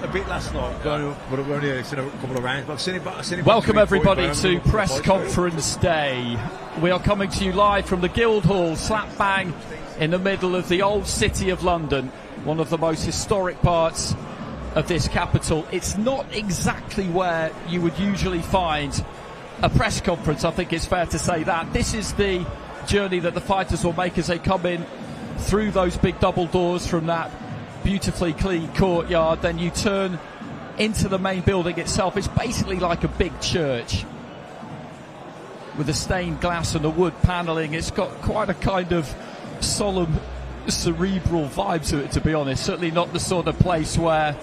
A bit last night, but I've only seen a couple of rounds. But I've seen it. Welcome everybody to Press Conference Day. We are coming to you live from the Guildhall, slap bang in the middle of the old city of London, one of the most historic parts of this capital. It's not exactly where you would usually find a press conference, I think it's fair to say that. This is the journey that the fighters will make as they come in through those big double doors from that beautifully clean courtyard. Then you turn into the main building itself. It's basically like a big church with the stained glass and the wood panelling. It's got quite a kind of solemn, cerebral vibe to it, to be honest. Certainly not the sort of place where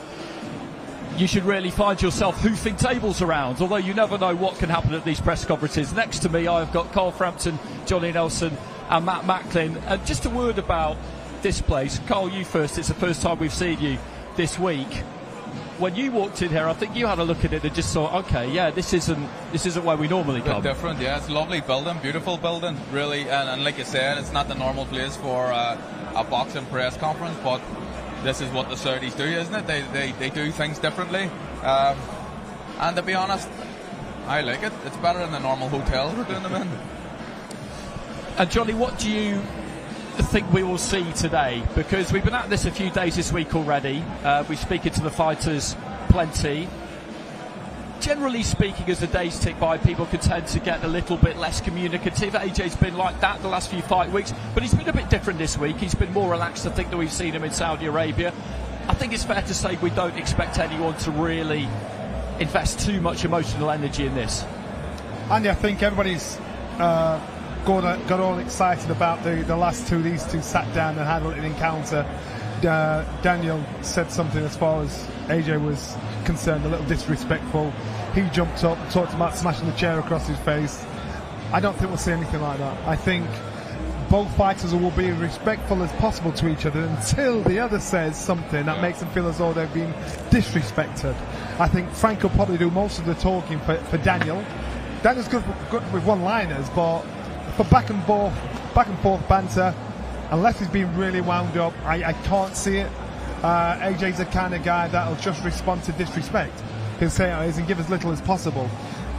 you should really find yourself hoofing tables around, although you never know what can happen at these press conferences. Next to me I've got Carl Frampton, Johnny Nelson and Matt Macklin. And just a word about this place. Carl, you first. It's the first time we've seen you this week. When you walked in here, I think you had a look at it and just thought, okay, yeah, this isn't where we normally come. Different, yeah. It's a lovely building, beautiful building, really. And like you said, it's not the normal place for a boxing press conference, but this is what the Saudis do, isn't it? They do things differently. And to be honest, I like it. It's better than the normal hotels we're doing them in. And Johnny, what do you think we will see today? Because we've been at this a few days this week already. We're speaking to the fighters plenty. Generally speaking, as the days tick by, people can tend to get a little bit less communicative. AJ's been like that the last few fight weeks, but he's been a bit different this week. He's been more relaxed, I think, than we've seen him in Saudi Arabia. I think it's fair to say we don't expect anyone to really invest too much emotional energy in this. Andy, I think everybody's got all excited about the last two. These two sat down and had a little encounter. Daniel said something as far as AJ was concerned, a little disrespectful. He jumped up and talked about smashing the chair across his face. I don't think we'll see anything like that. I think both fighters will be respectful as possible to each other until the other says something that makes them feel as though they've been disrespected. I think Frank will probably do most of the talking for Daniel. Daniel's good with one-liners, but for back and forth banter, unless he's been really wound up, I can't see it. AJ's the kind of guy that'll just respond to disrespect. He'll say and give as little as possible.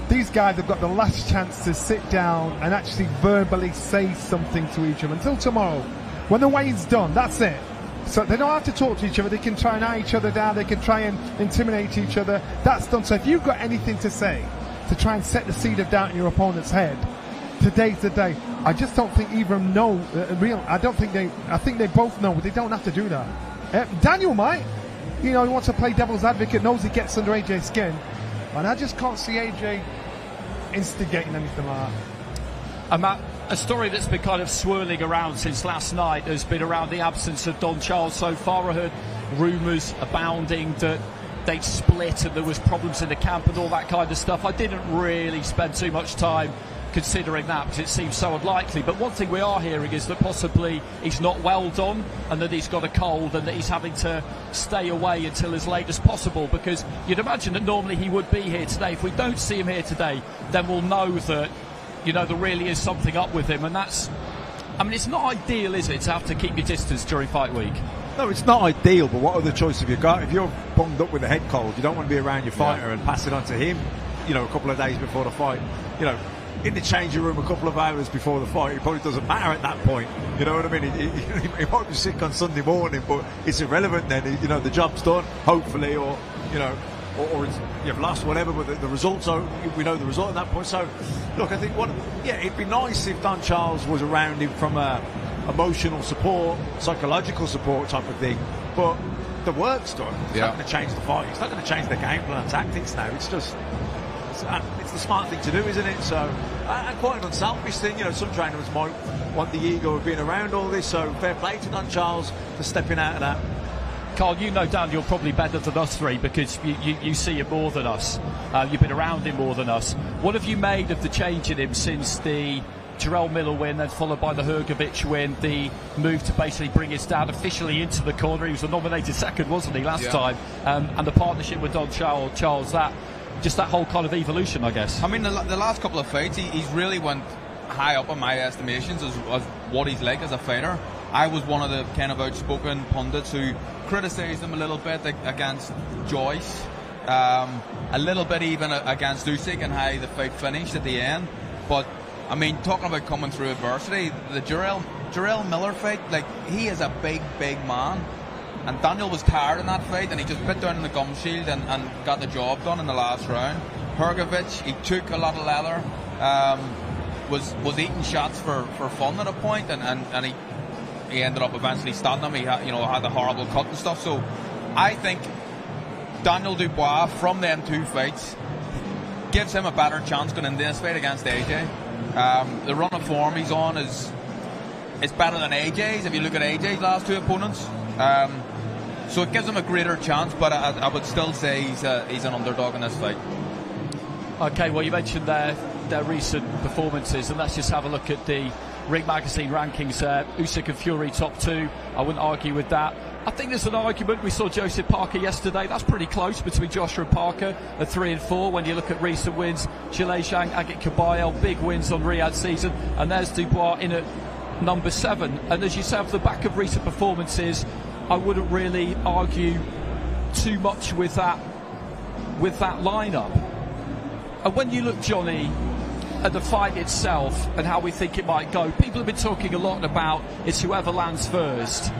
These guys have got the last chance to sit down and actually verbally say something to each other until tomorrow. When the weight's done, that's it. So they don't have to talk to each other. They can try and eye each other down. They can try and intimidate each other. That's done. So if you've got anything to say to try and set the seed of doubt in your opponent's head, today's the day. I just don't think either of them know I think they both know, but they don't have to do that. Daniel might. He wants to play devil's advocate, knows he gets under AJ's skin. And I just can't see AJ instigating anything like that. And Matt, a story that's been kind of swirling around since last night has been around the absence of Don Charles so far. I heard rumours abounding that they'd split and there was problems in the camp and all that kind of stuff. I didn't really spend too much time considering that because it seems so unlikely, but one thing we are hearing is that possibly he's not well done and that he's got a cold and that he's having to stay away until as late as possible, because you'd imagine that normally he would be here today. If we don't see him here today, then we'll know that there really is something up with him, and that's, it's not ideal, is it, to have to keep your distance during fight week? No, it's not ideal, but what other choice have you got? If you're bunged up with a head cold, you don't want to be around your fighter and pass it on to him, a couple of days before the fight. In the changing room a couple of hours before the fight, it probably doesn't matter at that point. You know what I mean? He might be sick on Sunday morning, but it's irrelevant then. The job's done, hopefully, or it's, you've lost, whatever, but the results are, we know the result at that point. So, look, I think it'd be nice if Don Charles was around him from a emotional support, psychological support type of thing, but the work's done. It's not going to change the fight. It's not going to change the game plan tactics now. It's just, it's the smart thing to do, isn't it? So, and quite an unselfish thing. Some trainers might want the ego of being around all this, so fair play to Don Charles for stepping out of that. Carl, Daniel probably better than us three because you see him more than us. You've been around him more than us. What have you made of the change in him since the Jarrell Miller win, then followed by the Hrgovic win, the move to basically bring his dad officially into the corner? He was a nominated second, wasn't he, last time? And the partnership with Don Charles, that whole kind of evolution, I guess. The last couple of fights, he's really went high up in my estimations as what he's like as a fighter. I was one of the kind of outspoken pundits who criticised him a little bit against Joyce, a little bit even against Usyk and how the fight finished at the end. But I mean, talking about coming through adversity, the Jarrell Miller fight, like, he is a big man, and Daniel was tired in that fight, and he just bit down in the gum shield and got the job done in the last round. Hergovic, he took a lot of leather, was eating shots for fun at a point, and he ended up eventually stunning him. He had a horrible cut and stuff. So I think Daniel Dubois from them two fights gives him a better chance going into this fight against AJ. The run of form he's on is better than AJ's if you look at AJ's last two opponents. So it gives him a greater chance, but I would still say he's an underdog in this fight. Okay, well, you mentioned their recent performances, and let's just have a look at the Ring Magazine rankings there. Usyk and Fury top 2. I wouldn't argue with that. I think there's an argument. We saw Joseph Parker yesterday. That's pretty close between Joshua and Parker at 3 and 4. When you look at recent wins, Zhilei, Agit Kabayel, big wins on Riyadh season, and there's Dubois in at number 7. And as you say, off the back of recent performances, I wouldn't really argue too much with that lineup. And when you look, Johnny, at the fight itself and how we think it might go, people have been talking a lot about it's whoever lands first.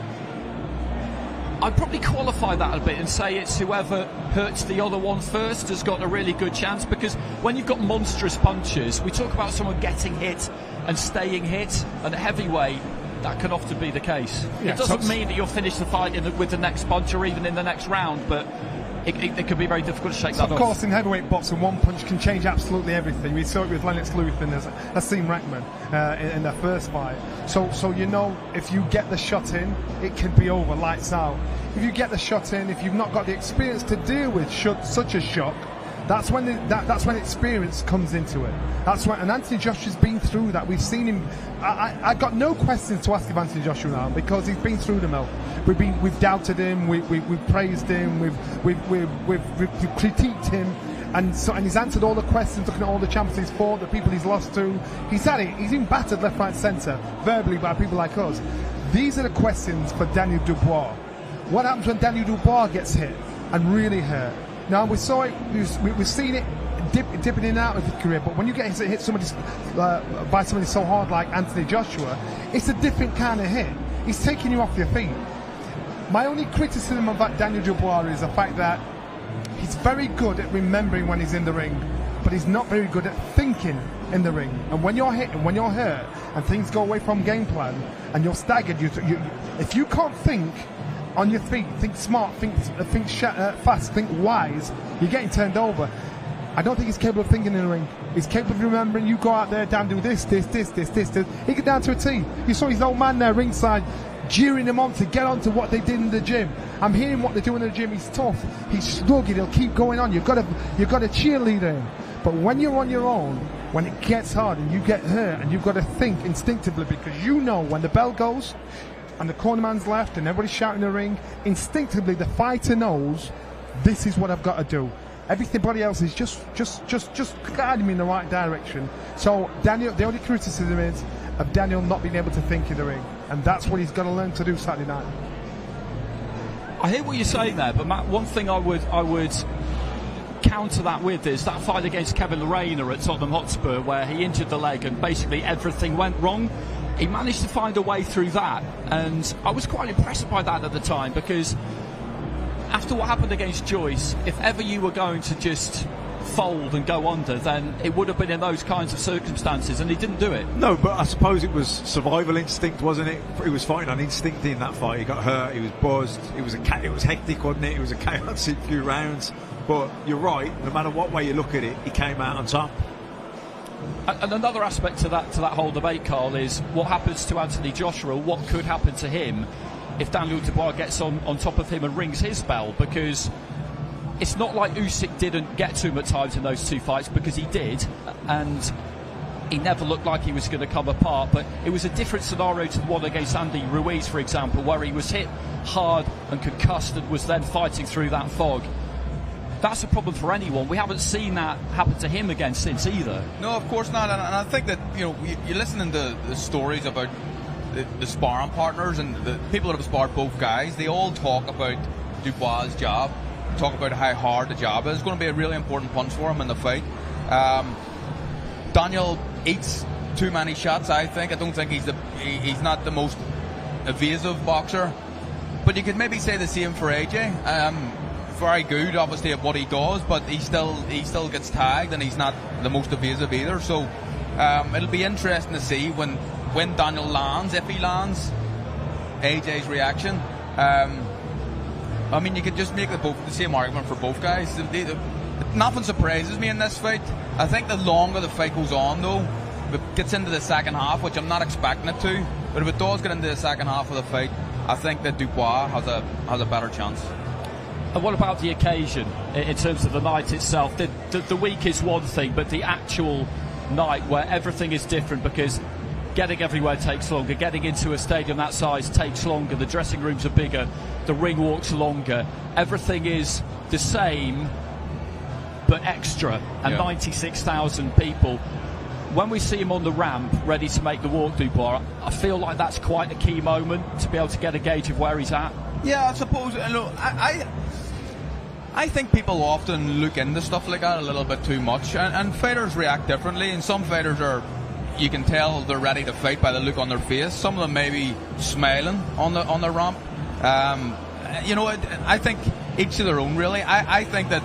I'd probably qualify that a bit and say it's whoever hurts the other one first has got a really good chance, because when you've got monstrous punches, we talk about someone getting hit and staying hit, and at heavyweight that can often be the case. Yeah, it doesn't mean that you'll finish the fight with the next punch or even in the next round, but it could be very difficult to shake that off. Of course, in heavyweight boxing, one punch can change absolutely everything. We saw it with Lennox Lewis and Asim Rahman in their first fight. So if you get the shot in, it can be over, lights out. If you get the shot in, if you've not got the experience to deal with such a shock, that's when experience comes into it. And Anthony Joshua's been through that. We've seen him. I got no questions to ask of Anthony Joshua now, because he's been through the mill. We've doubted him. We've praised him. We've critiqued him, and he's answered all the questions, looking at all the champions he's fought, the people he's lost to. He's had it. He's been battered left, right, centre, verbally by people like us. These are the questions for Daniel Dubois. What happens when Daniel Dubois gets hit and really hurt? Now, we saw it. We've seen it dipping in and out of his career, but when you get hit by somebody so hard like Anthony Joshua, it's a different kind of hit. He's taking you off your feet. My only criticism of that Daniel Dubois is the fact that he's very good at remembering when he's in the ring, but he's not very good at thinking in the ring. And when you're hit and when you're hurt and things go away from game plan and you're staggered, if you can't think on your feet, think smart, think fast, think wise, you're getting turned over. I don't think he's capable of thinking in the ring. He's capable of remembering, you go out there, Dan, do this. He get down to a T. You saw his old man there ringside jeering him on to get on to what they did in the gym. I'm hearing what they're doing in the gym. He's tough. He's rugged. He'll keep going on. You've got to cheerleader him. But when you're on your own, when it gets hard and you get hurt, and you've got to think instinctively, because you know when the bell goes and the cornerman's left and everybody's shouting in the ring, instinctively the fighter knows this is what I've got to do. Everybody else is just guiding me in the right direction. So Daniel, the only criticism is of Daniel not being able to think in the ring, and that's what he's got to learn to do Saturday night. I hear what you're saying there, but Matt, one thing I would counter that with is that fight against Kevin Lerena at Tottenham Hotspur, where he injured the leg and basically everything went wrong. He managed to find a way through that, and I was quite impressed by that at the time, because after what happened against Joyce, if ever you were going to just fold and go under, then it would have been in those kinds of circumstances, and he didn't do it. No, but I suppose it was survival instinct, wasn't it? He was fighting on instinct in that fight. He got hurt, he was buzzed, it was hectic, wasn't it? It was a chaotic few rounds. But you're right, no matter what way you look at it, he came out on top. And another aspect to that whole debate, Carl, is what happens to Anthony Joshua, what could happen to him if Daniel Dubois gets on top of him and rings his bell, because it's not like Usyk didn't get to him at times in those two fights, because he did, and he never looked like he was going to come apart. But it was a different scenario to the one against Andy Ruiz, for example, where he was hit hard and concussed and was then fighting through that fog. That's a problem for anyone. We haven't seen that happen to him again since either. No, of course not. And I think that, you're listening to the stories about the sparring partners and the people that have sparred both guys, they all talk about Dubois' job, talk about how hard the job is. It's going to be a really important punch for him in the fight. Daniel eats too many shots, I think. I don't think he's not the most evasive boxer, but you could maybe say the same for AJ. Very good, obviously, at what he does, but he still gets tagged, and he's not the most evasive either. So it'll be interesting to see when Daniel lands, if he lands, AJ's reaction. I mean, you could just make the same argument for both guys. Nothing surprises me in this fight. I think the longer the fight goes on, though, if it gets into the second half, which I'm not expecting it to, but if it does get into the second half of the fight, I think that Dubois has a better chance. And what about the occasion in terms of the night itself? The week is one thing, but the actual night where everything is different, because getting everywhere takes longer, getting into a stadium that size takes longer, the dressing rooms are bigger, the ring walk's longer, everything is the same but extra, and 96,000 people. When we see him on the ramp ready to make the walk, Dubois, I feel like that's quite a key moment to be able to get a gauge of where he's at. Yeah, I suppose. Look, I think people often look into stuff like that a little bit too much, and fighters react differently, and some fighters you can tell they're ready to fight by the look on their face. Some of them may be smiling on the ramp. I think each to their own, really. I think that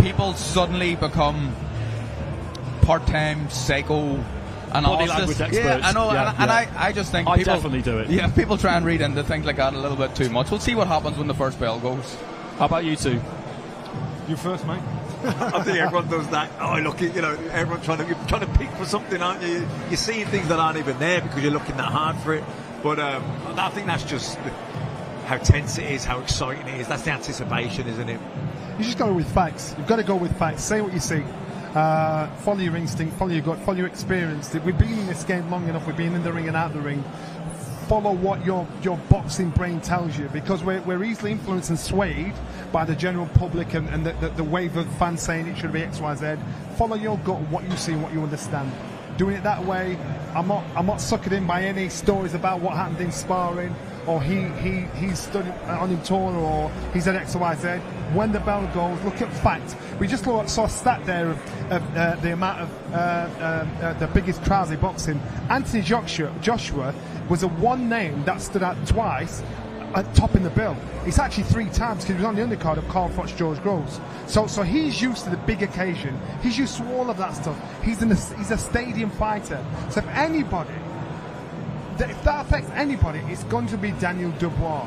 people suddenly become part-time psycho body language experts. Yeah, I know, and I just think I people definitely do it. Yeah, people try and read into things like that a little bit too much. We'll see what happens when the first bell goes. How about you two? You first, mate. I think everyone does that. Oh, look, everyone's trying to pick for something, aren't you? You're seeing things that aren't even there because you're looking that hard for it. But I think that's just how tense it is, how exciting it is. That's the anticipation, isn't it? You just go with facts. You've got to go with facts. Say what you see. Follow your instinct, follow your gut, follow your experience. We've been in this game long enough. We've been in the ring and out the ring. Follow what your boxing brain tells you, because we're easily influenced and swayed by the general public and the wave of fans saying it should be X, Y, Z. Follow your gut, what you see and what you understand. Doing it that way, I'm not suckered in by any stories about what happened in sparring, or he's stood on him taller, or he's at X, Y, Z. When the bell goes, look at facts. We just saw a stat there of the amount of the biggest crowds in boxing. Anthony Joshua was a one name that stood out twice at top in the bill. It's actually 3 times, because he was on the undercard of Carl Froch, George Groves. So he's used to the big occasion. He's used to all of that stuff. He's a stadium fighter. So if that affects anybody, it's going to be Daniel Dubois.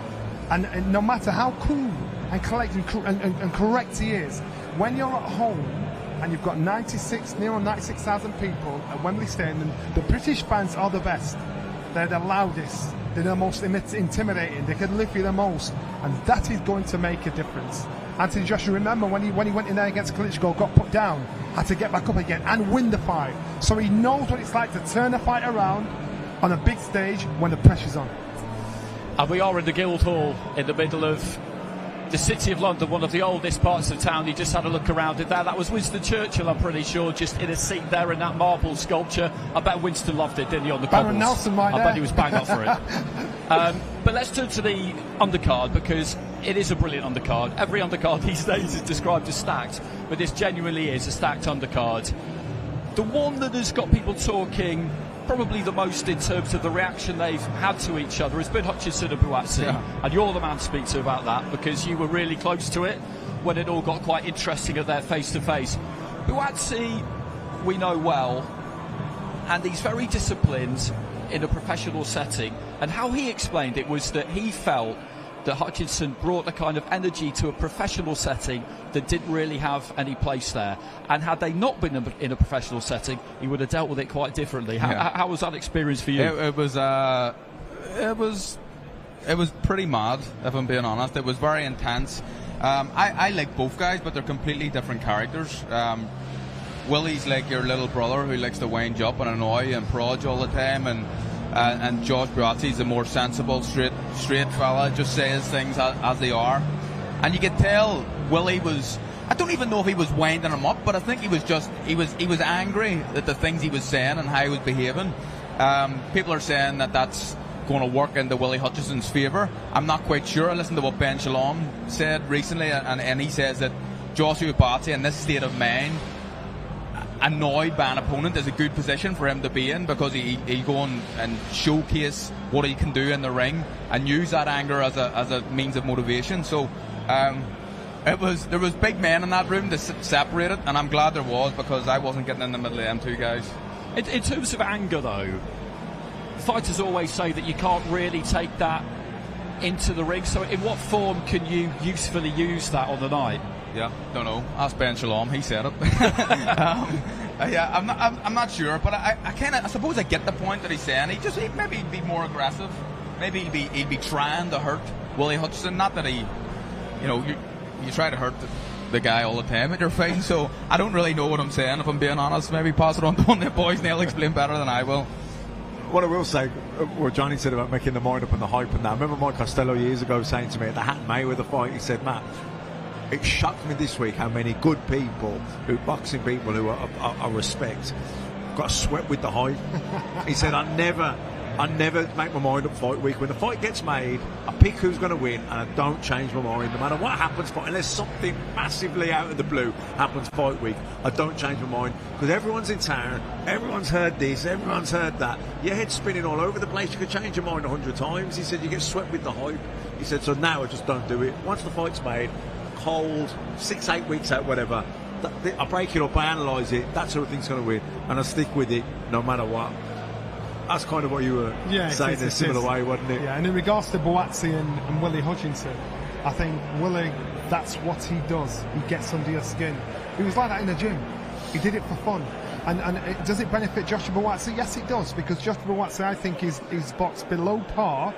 And no matter how cool and collected and correct he is, when you're at home and you've got near on 96,000 people at Wembley Stadium, the British fans are the best. They're the loudest. They're the most intimidating. They can lift you the most, and that is going to make a difference. Anthony Joshua, remember when he went in there against Klitschko, got put down, had to get back up again and win the fight. So he knows what it's like to turn a fight around on a big stage when the pressure's on. And we are in the Guildhall in the middle of the City of London, one of the oldest parts of town. You just had a look around it there. That was Winston Churchill, I'm pretty sure, just in a seat there in that marble sculpture. I bet Winston loved it, didn't he, on the cobbles? Baron Nelson right there. I bet he was bang up for it. But let's turn to the undercard, because it is a brilliant undercard. Every undercard these days is described as stacked, but this genuinely is a stacked undercard. The one that has got people talking probably the most in terms of the reaction they've had to each other has been Hutchinson and Buatsi, and you're the man to speak to about that, because you were really close to it when it all got quite interesting at their face-to-face. Buatsi, we know well, and he's very disciplined in a professional setting, and how he explained it was that he felt that Hutchinson brought a kind of energy to a professional setting that didn't really have any place there. And had they not been in a professional setting, he would have dealt with it quite differently. How was that experience for you? It was pretty mad, if I'm being honest. It was very intense. I like both guys, but they're completely different characters. Willy's like your little brother who likes to wind you up and annoy you and prod you all the time, and Josh Buatsi's a more sensible, straight fella, just says things as they are. And you could tell Willy was, I don't even know if he was winding him up, but I think he was angry at the things he was saying and how he was behaving. People are saying that's going to work into Willy Hutchinson's favour. I'm not quite sure. I listened to what Ben Shalom said recently, and he says that Joshua Buatsi, in this state of mind, annoyed by an opponent, is a good position for him to be in, because he'll go and showcase what he can do in the ring and use that anger as a means of motivation. So there was big men in that room to separate it, and I'm glad there was, because I wasn't getting in the middle of them two guys. In terms of anger, though, fighters always say that you can't really take that into the ring. So in what form can you usefully use that on the night? Yeah, don't know. Ask Ben Shalom. He said it. Yeah, I'm not sure, but I suppose I get the point that he's saying. Maybe he'd be more aggressive. Maybe he'd be trying to hurt Willy Hutchinson. Not that you try to hurt the guy all the time at your fight. So I don't really know what I'm saying, if I'm being honest. Maybe pass it on to one of the boys, and they'll explain better than I will. What I will say, what Johnny said about making the mind up and the hype and that. I remember Mike Costello years ago saying to me at the Hatton Mayweather fight, he said, Matt, it shocked me this week how many good people, boxing people who I respect, got swept with the hype. He said, I never make my mind up fight week. When the fight gets made, I pick who's going to win, and I don't change my mind. No matter what happens, unless something massively out of the blue happens fight week, I don't change my mind, because everyone's in town, everyone's heard this, everyone's heard that. Your head's spinning all over the place. You could change your mind 100 times. He said, you get swept with the hype. He said, so now I just don't do it. Once the fight's made, cold, 6-8 weeks out, whatever, I break it up, I analyse it, that's who I think's going to win, and I stick with it no matter what. That's kind of what you were saying in a similar way, wasn't it? Yeah, and in regards to Buatsi and Willy Hutchinson, I think Willy, that's what he does. He gets under your skin. He was like that in the gym. He did it for fun. And does it benefit Joshua Buatsi? Yes, it does, because Joshua Buatsi, I think, is boxed below par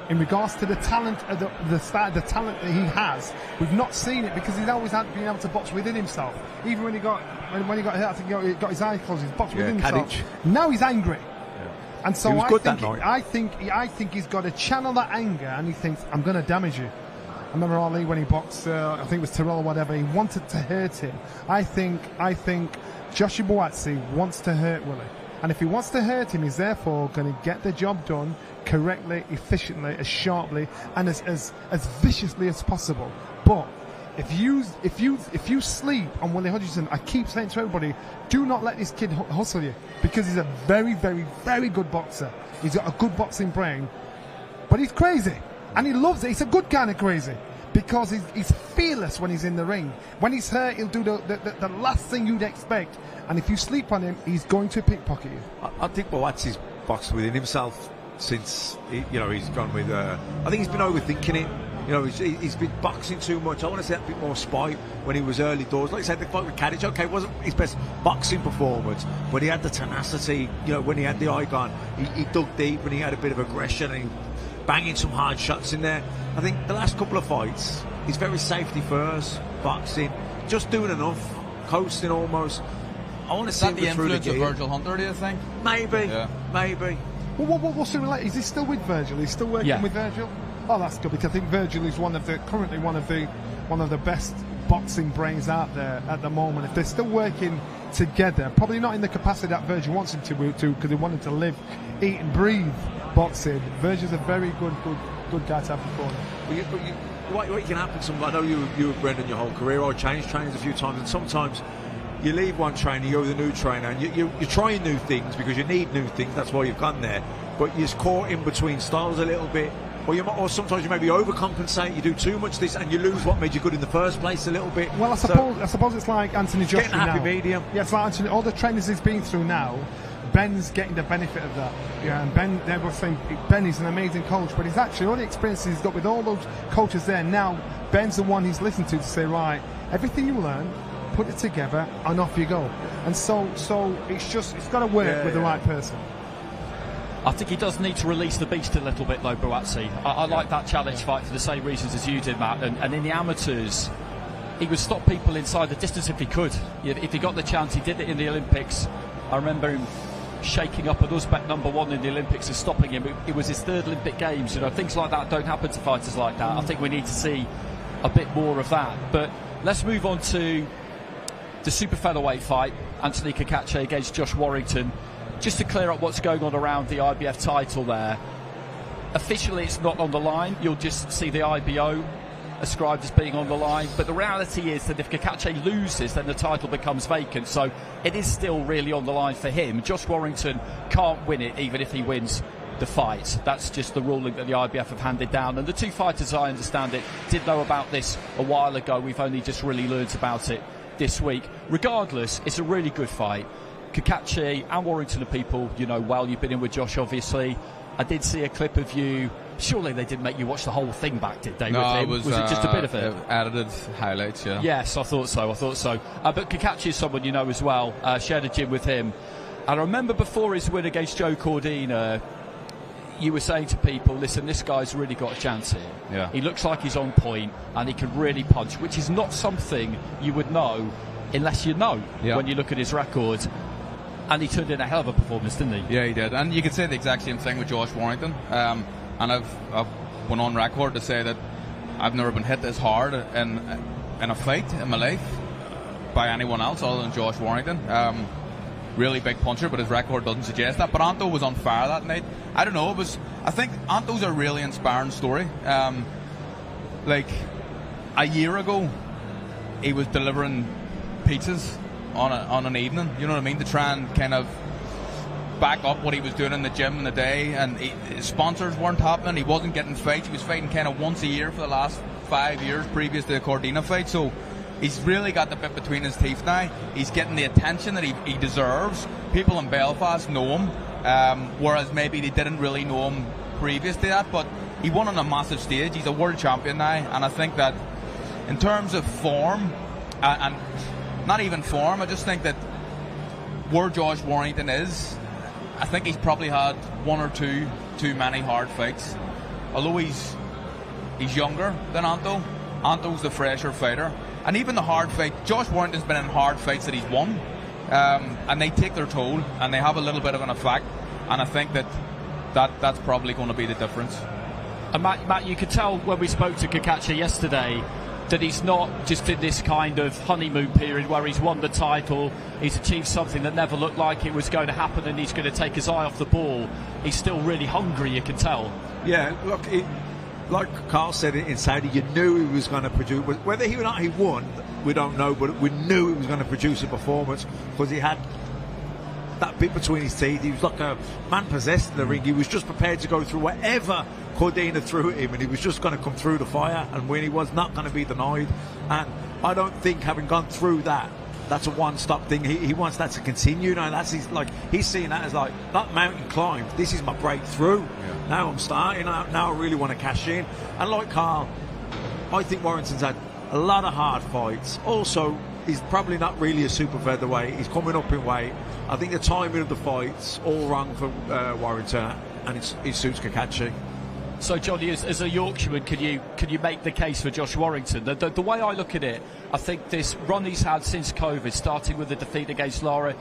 in regards to the talent of the talent that he has. We've not seen it, because he's always had been able to box within himself. Even when he got hit, I think he got his eyes closed. He's boxed within himself. Now he's angry. And so I think he's got to channel that anger, and he thinks, I'm going to damage you. I remember Ali when he boxed, I think it was Terrell or whatever, he wanted to hurt him. I think Joshua Buatsi wants to hurt Willy. And if he wants to hurt him, he's therefore going to get the job done correctly, efficiently, as sharply, and as viciously as possible. But if you sleep on Willy Hutchinson, I keep saying to everybody, do not let this kid hustle you, because he's a very, very, very good boxer. He's got a good boxing brain, but he's crazy, and he loves it. He's a good kind of crazy, because he's fearless when he's in the ring. When he's hurt, he'll do the last thing you'd expect, and if you sleep on him, he's going to pickpocket you. I think Buatsi's boxed within himself since he's gone with. I think he's been overthinking it. He's been boxing too much. I want to say a bit more spite when he was early doors. Like I said, the fight with Cacace, okay, wasn't his best boxing performance, but he had the tenacity. When he had the eye gun, he dug deep, and he had a bit of aggression, and he banging some hard shots in there. I think the last couple of fights, he's very safety first, boxing, just doing enough, coasting almost. I want to see the influence of Virgil Hunter, do you think? Maybe. Well, what's the relation? Is he still with Virgil? He's still working with Virgil? Oh, that's good, because I think Virgil is currently one of the best boxing brains out there at the moment. If they're still working together, probably not in the capacity that Virgil wants him to, because he wanted to live, eat and breathe boxing. Virgil's a very good guy to have before him. What can happen? I know you and Brendan your whole career. I changed trainers a few times, and sometimes you leave one trainer, you go with a new trainer, and you're trying new things because you need new things. That's why you've gone there. But you're caught in between styles a little bit. Or sometimes you maybe overcompensate. You do too much this, and you lose what made you good in the first place a little bit. Well, I suppose it's like Anthony Joshua getting a happy now. medium. Yeah, it's like Anthony. All the trainers he's been through now, Ben's getting the benefit of that. Yeah, and Ben, they were saying Ben is an amazing coach, but he's actually all the experiences he's got with all those coaches there. Now Ben's the one he's listened to say, right, everything you learn, put it together, and off you go. And so it's got to work with the right person. I think he does need to release the beast a little bit, though, Buatsi. I like that challenge fight for the same reasons as you did, Matt. And in the amateurs, he would stop people inside the distance if he could. If he got the chance, he did it in the Olympics. I remember him shaking up an Uzbek #1 in the Olympics and stopping him. It was his third Olympic Games. Things like that don't happen to fighters like that. I think we need to see a bit more of that. But let's move on to the super featherweight fight, Anthony Cacace against Josh Warrington. Just to clear up what's going on around the IBF title there, officially it's not on the line. You'll just see the IBO ascribed as being on the line, but the reality is that if Cacace loses, then the title becomes vacant, so it is still really on the line for him. Josh Warrington can't win it even if he wins the fight. That's just the ruling that the IBF have handed down, and the two fighters, I understand it, did know about this a while ago. We've only just really learned about it this week. Regardless, it's a really good fight. Cacace and Warrington are people you know well. You've been in with Josh, obviously. I did see a clip of you. Surely they didn't make you watch the whole thing back, did they? No, with him? was it just a bit of it? Edited highlights, yeah. Yes, I thought so. But Cacace is someone you know as well. Shared a gym with him. And I remember before his win against Joe Cordina, you were saying to people, listen, this guy's really got a chance here. Yeah. He looks like he's on point and he can really punch, which is not something you would know unless you know when you look at his record. And he turned in a hell of a performance, didn't he? Yeah, he did. And you could say the exact same thing with Josh Warrington. And I've went on record to say that I've never been hit this hard in a fight in my life by anyone else other than Josh Warrington. Really big puncher, but his record doesn't suggest that. But Anto was on fire that night. I don't know. I think Anto's a really inspiring story. Like a year ago, he was delivering pizzas on an evening. You know what I mean? To try and kind of back up what he was doing in the gym in the day, and his sponsors weren't happening. He wasn't getting fights. He was fighting kind of once a year for the last 5 years previous to the Cordina fight. So he's really got the bit between his teeth now. He's getting the attention that he deserves. People in Belfast know him, whereas maybe they didn't really know him previous to that. But he won on a massive stage. He's a world champion now, and I think that in terms of form, and not even form, I just think that where Josh Warrington is, I think he's probably had one or two too many hard fights. Although he's younger than Anto, Anto's the fresher fighter. And even the hard fight, Josh Warrington's been in hard fights that he's won, and they take their toll, and they have a little bit of an effect, and I think that's probably going to be the difference. And Matt, you could tell when we spoke to Cacace yesterday that he's not just in this kind of honeymoon period where he's won the title, he's achieved something that never looked like it was going to happen, and he's going to take his eye off the ball. He's still really hungry, you can tell. Yeah, look, like Carl said in Saudi, you knew he was going to produce. Whether he or not he won, we don't know, but we knew he was going to produce a performance because he had that bit between his teeth. He was like a man possessed in the ring. He was just prepared to go through whatever Cordina threw at him, and he was just going to come through the fire and win. He was not going to be denied, and I don't think, having gone through that, that's a one-stop thing. He wants that to continue now. He's seeing that as like that mountain climb. This is my breakthrough. Yeah. Now I'm starting. Now I really want to cash in. And like Carl, I think Warrington's had a lot of hard fights. Also, he's probably not really a super featherweight. He's coming up in weight. I think the timing of the fight's all wrong for Warrington, and it suits Cacace. So, Johnny, as a Yorkshireman, can you make the case for Josh Warrington? The way I look at it, I think this run he's had since COVID, starting with the defeat against Lara,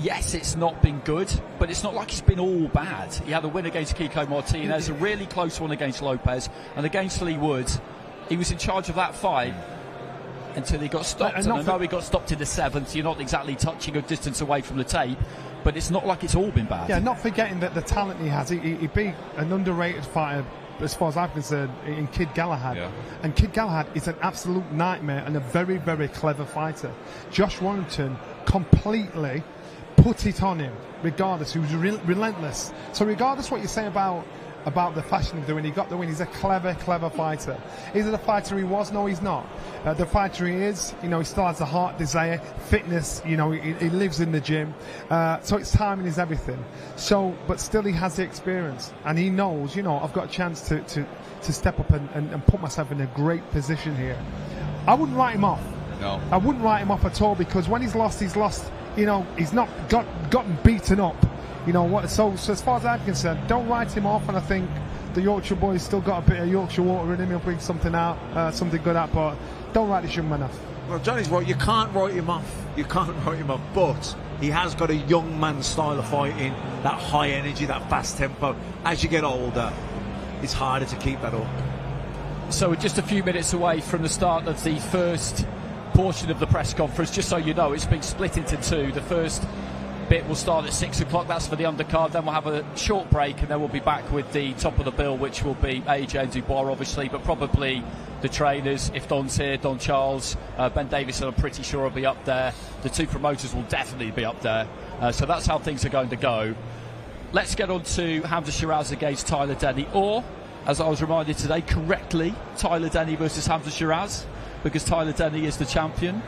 yes, it's not been good, but it's not like it's been all bad. He had a win against Kiko Martinez, a really close one against Lopez, and against Lee Woods. He was in charge of that fight until he got stopped. And I know he got stopped in the 7th. You're not exactly touching a distance away from the tape, but it's not like it's all been bad. Yeah, not forgetting that the talent he has. He beat an underrated fighter, as far as I'm concerned, in Kid Galahad. Yeah. And Kid Galahad is an absolute nightmare and a very, very clever fighter. Josh Warrington completely put it on him, regardless. He was relentless. So regardless what you say about the fashion of doing, he got the win. He's a clever fighter. Is it the fighter he was? No, he's not. The fighter he is, he still has the heart, desire, fitness, he lives in the gym. So it's timing is everything. So, but still he has the experience, and he knows, I've got a chance to step up and put myself in a great position here. I wouldn't write him off. No. I wouldn't write him off at all, because when he's lost, he's not gotten beaten up. So as far as I'm concerned, don't write him off, and I think the Yorkshire boy's still got a bit of Yorkshire water in him. He'll bring something out, something good out, but don't write this young man off. Well, Johnny's right. You can't write him off. But he has got a young man style of fighting, that high energy, that fast tempo. As you get older, it's harder to keep that up. So we're just a few minutes away from the start of the first portion of the press conference. Just so you know, it's been split into two. The first bit will start at 6 o'clock. That's for the undercard. Then we'll have a short break, and then we'll be back with the top of the bill, which will be AJ and Dubois, obviously, but probably the trainers. If Don's here, Don Charles, Ben Davison, I'm pretty sure will be up there. The two promoters will definitely be up there. So that's how things are going to go. Let's get on to Hamzah Sheeraz against Tyler Denny, or, as I was reminded today, correctly, Tyler Denny versus Hamzah Sheeraz, because Tyler Denny is the champion.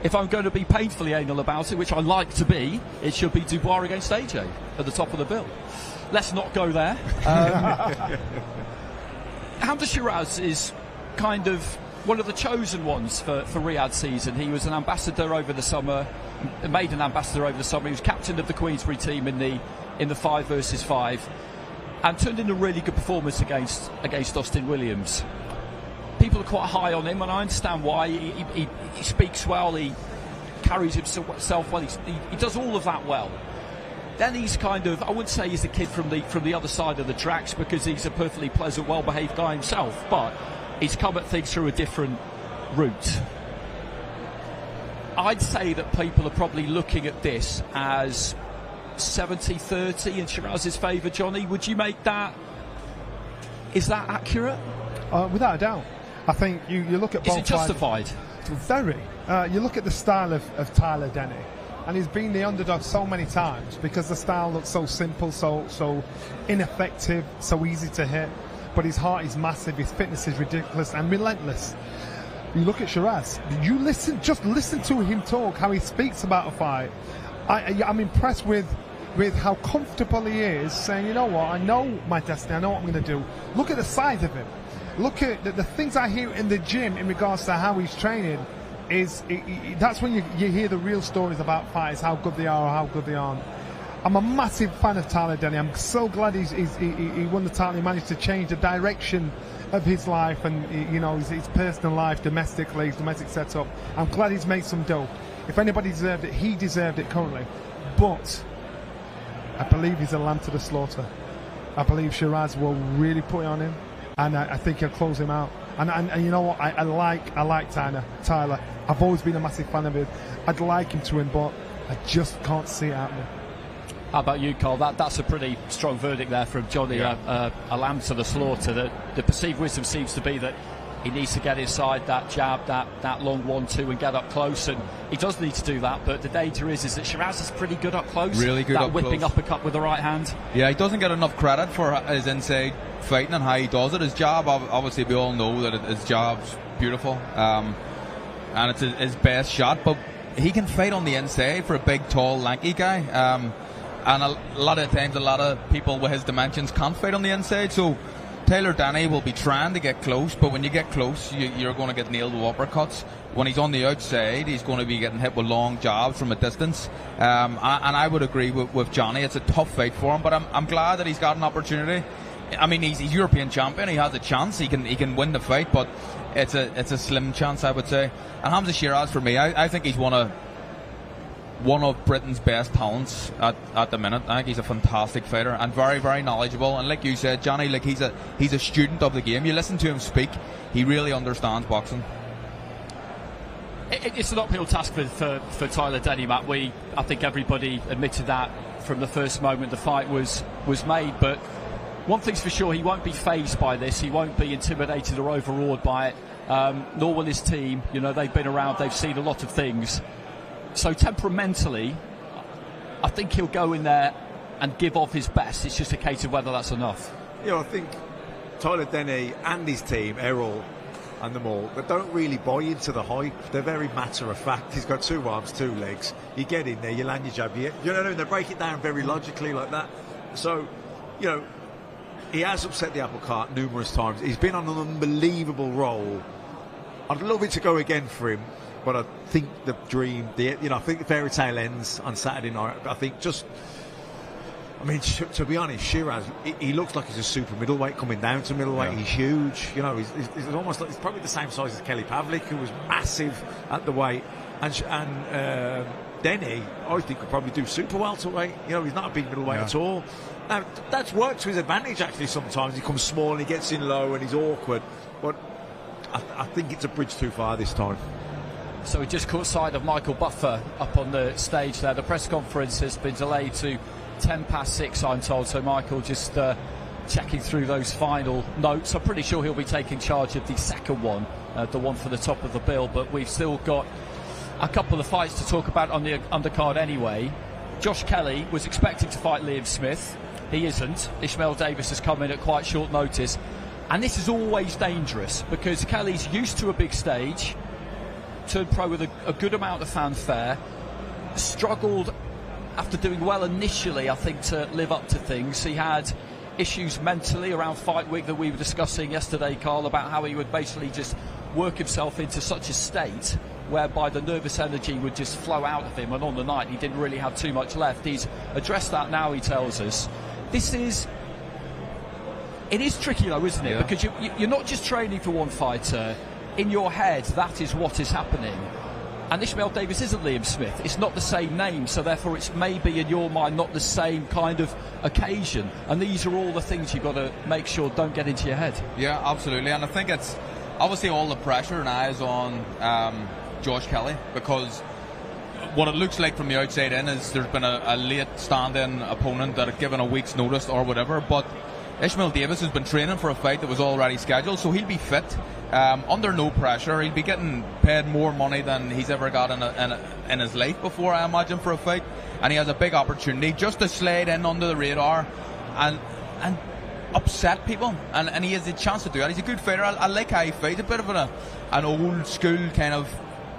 If I'm going to be painfully anal about it, which I like to be, it should be Dubois against AJ at the top of the bill. Let's not go there. Hamzah Sheeraz is kind of one of the chosen ones for Riyadh season. He was an ambassador over the summer, made an ambassador over the summer. He was captain of the Queensberry team in the 5 versus 5, and turned in a really good performance against Austin Williams. People are quite high on him, and I understand why. He speaks well, he carries himself well, he does all of that well. Then he's kind of, I wouldn't say he's a kid from the other side of the tracks, because he's a perfectly pleasant, well-behaved guy himself, but he's come at things through a different route. I'd say that people are probably looking at this as 70-30 in Shiraz's favour. Johnny, would you make that? Is that accurate? Without a doubt. I think you look at both. Is it justified? Very. You look at the style of Tyler Denny, and he's been the underdog so many times because the style looks so simple, so ineffective, so easy to hit. But his heart is massive, his fitness is ridiculous and relentless. You look at Shiraz. Just listen to him talk, how he speaks about a fight. I'm impressed with how comfortable he is, saying, you know what, I know my destiny, I know what I'm going to do. Look at the size of him. Look at the things I hear in the gym in regards to how he's training. That's when you hear the real stories about fighters, how good they are or how good they aren't. I'm a massive fan of Tyler Denny. I'm so glad he won the title. He managed to change the direction of his life and his personal life, domestically, his domestic setup. I'm glad he's made some dough. If anybody deserved it, he deserved it currently. But I believe he's a lamb to the slaughter. I believe Shiraz will really put it on him, and I think he'll close him out. And you know what? I like Tyler. I've always been a massive fan of him. I'd like him to win, but I just can't see it happening. How about you, Carl? That's a pretty strong verdict there from Johnny. Yeah. A lamb to the slaughter. The perceived wisdom seems to be that he needs to get inside that jab, that long 1-2 and get up close, and he does need to do that, but the danger is that Shiraz is pretty good up close. Really good that up whipping close. Uppercut with the right hand. Yeah, he doesn't get enough credit for his inside fighting and how he does it. His jab, obviously we all know that his jab's beautiful, and it's his best shot, but he can fight on the inside for a big, tall, lanky guy, and a lot of times a lot of people with his dimensions can't fight on the inside, so Tyler Denny will be trying to get close, but when you get close, you're going to get nailed with uppercuts. When he's on the outside, he's going to be getting hit with long jabs from a distance. And I would agree with Johnny. It's a tough fight for him, but I'm glad that he's got an opportunity. I mean, he's European champion. He has a chance. He can win the fight, but it's a slim chance, I would say. And Hamzah Sheeraz, for me, I think he's one of Britain's best talents at the minute. I think he's a fantastic fighter and very, very knowledgeable. And like you said, Johnny, like he's a student of the game. You listen to him speak, he really understands boxing. It's an uphill task for Tyler Denny, Matt. I think everybody admitted that from the first moment the fight was made. But one thing's for sure, he won't be fazed by this. He won't be intimidated or overawed by it. Nor will his team. They've been around. They've seen a lot of things. So temperamentally, I think he'll go in there and give off his best. It's just a case of whether that's enough. I think Tyler Denny and his team, Errol and them all, they don't really buy into the hype. They're very matter of fact. He's got 2 arms, 2 legs. You get in there, you land your jab, you know what I mean? They break it down very logically like that. So, he has upset the apple cart numerous times. He's been on an unbelievable roll. I'd love it to go again for him. But I think the dream, I think the fairy tale ends on Saturday night. I think to be honest, Shiraz, he looks like he's a super middleweight coming down to middleweight. Yeah. He's huge. He's almost like, he's probably the same size as Kelly Pavlik, who was massive at the weight. And Denny, I think, could probably do super welterweight. He's not a big middleweight at all. Now, that's worked to his advantage, actually, sometimes. He comes small and he gets in low and he's awkward. But I think it's a bridge too far this time. So we just caught sight of Michael Buffer up on the stage there. The press conference has been delayed to 6:10, I'm told. So Michael just checking through those final notes. I'm pretty sure he'll be taking charge of the second one, the one for the top of the bill. But we've still got a couple of fights to talk about on the undercard anyway. Josh Kelly was expected to fight Liam Smith. He isn't. Ishmael Davis has come in at quite short notice. And this is always dangerous because Kelly's used to a big stage, turned pro with a good amount of fanfare, struggled after doing well initially, I think, to live up to things. He had issues mentally around fight week that we were discussing yesterday, Carl, about how he would basically just work himself into such a state whereby the nervous energy would just flow out of him, and on the night he didn't really have too much left. He's addressed that now, he tells us. It is tricky though, isn't it? Yeah. Because you're not just training for one fighter. In your head, that is what is happening. And Ishmael Davis isn't Liam Smith. It's not the same name, so therefore it's maybe in your mind not the same kind of occasion. And these are all the things you've got to make sure don't get into your head. Yeah, absolutely. And I think it's obviously all the pressure and eyes on Josh Kelly, because what it looks like from the outside in is there's been a late stand-in opponent that had given a week's notice or whatever, but Ishmael Davis has been training for a fight that was already scheduled, so he'll be fit, under no pressure. He'll be getting paid more money than he's ever got in his life before, I imagine, for a fight, and he has a big opportunity just to slide in under the radar and upset people, and he has a chance to do that. He's a good fighter. I like how he fights, a bit of an old school kind of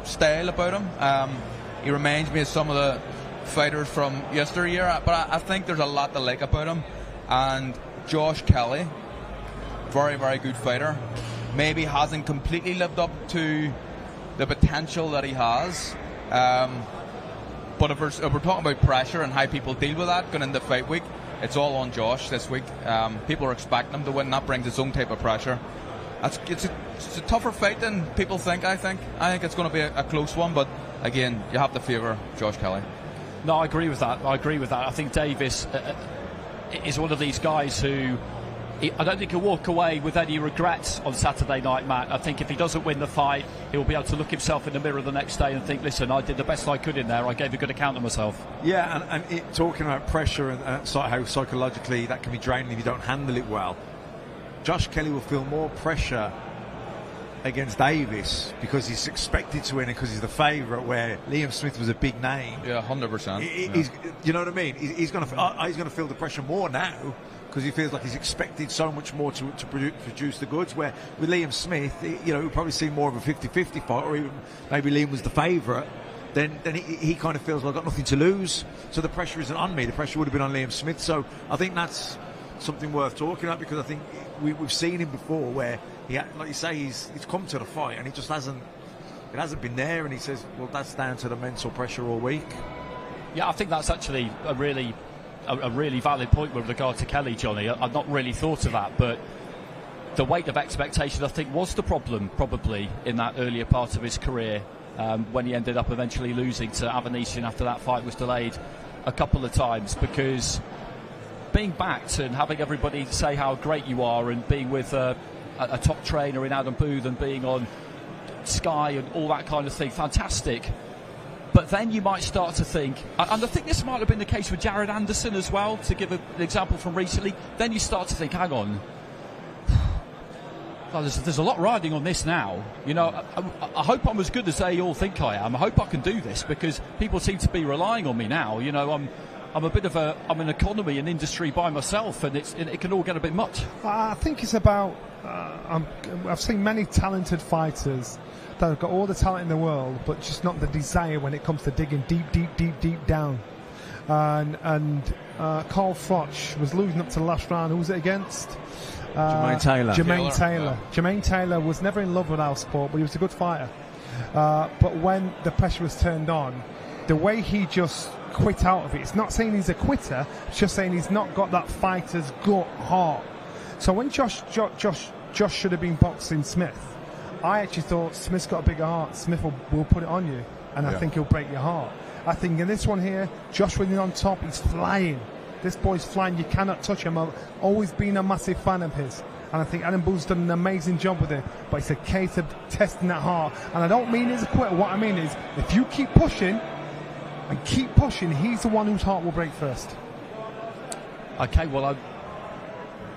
style about him. He reminds me of some of the fighters from yesteryear, but I think there's a lot to like about him. And Josh Kelly, very, very good fighter. Maybe hasn't completely lived up to the potential that he has. But if we're talking about pressure and how people deal with that going into fight week, it's all on Josh this week. People are expecting him to win. That brings its own type of pressure. It's a tougher fight than people think, I think. I think it's going to be a close one, but again, you have to favour Josh Kelly. No, I agree with that. I think Davis is one of these guys who I don't think he'll walk away with any regrets on Saturday night, Matt. I think if he doesn't win the fight, he'll be able to look himself in the mirror the next day and think, listen, I did the best I could in there. I gave a good account of myself. Yeah, and talking about pressure and how psychologically that can be draining if you don't handle it well. Josh Kelly will feel more pressure against Davis because he's expected to win it because he's the favourite, where Liam Smith was a big name. Yeah, 100%. You know what I mean? He's going to feel the pressure more now because he feels like he's expected so much more to produce the goods, where with Liam Smith, he'll probably see more of a 50-50 fight, or even maybe Liam was the favourite. Then he kind of feels, well, I've got nothing to lose, so the pressure isn't on me. The pressure would have been on Liam Smith. So I think that's something worth talking about, because I think we've seen him before where like you say, he's come to the fight and it hasn't been there, and he says, well, that's down to the mental pressure all week. Yeah, I think that's actually a really valid point with regard to Kelly, Johnny. I've not really thought of that, but the weight of expectation, I think, was the problem probably in that earlier part of his career, when he ended up eventually losing to Avanesian after that fight was delayed a couple of times, because being backed and having everybody say how great you are, and being with a top trainer in Adam Booth and being on Sky and all that kind of thing, fantastic. But then you might start to think, and I think this might have been the case with Jared Anderson as well, to give an example from recently, then you start to think, hang on, well, there's a lot riding on this now. I hope I'm as good as they all think I am. I hope I can do this, because people seem to be relying on me now. I'm an economy and industry by myself, and it can all get a bit much. I think it's about, I've seen many talented fighters that have got all the talent in the world, but just not the desire when it comes to digging deep down. And Carl Froch was losing up to the last round. Who was it against? Jermaine Taylor. Jermaine Taylor was never in love with our sport, but he was a good fighter. But when the pressure was turned on, the way he just quit out of it, it's not saying he's a quitter, it's just saying he's not got that fighter's gut heart. So when Josh should have been boxing Smith, I actually thought Smith's got a bigger heart. Smith will put it on you, and I think he'll break your heart. I think in this one here, Josh winning on top, he's flying. This boy's flying. You cannot touch him. I've always been a massive fan of his. And I think Adam Booth's done an amazing job with it. But it's a case of testing that heart. And I don't mean as a quitter. What I mean is, if you keep pushing, he's the one whose heart will break first. Okay, well, I've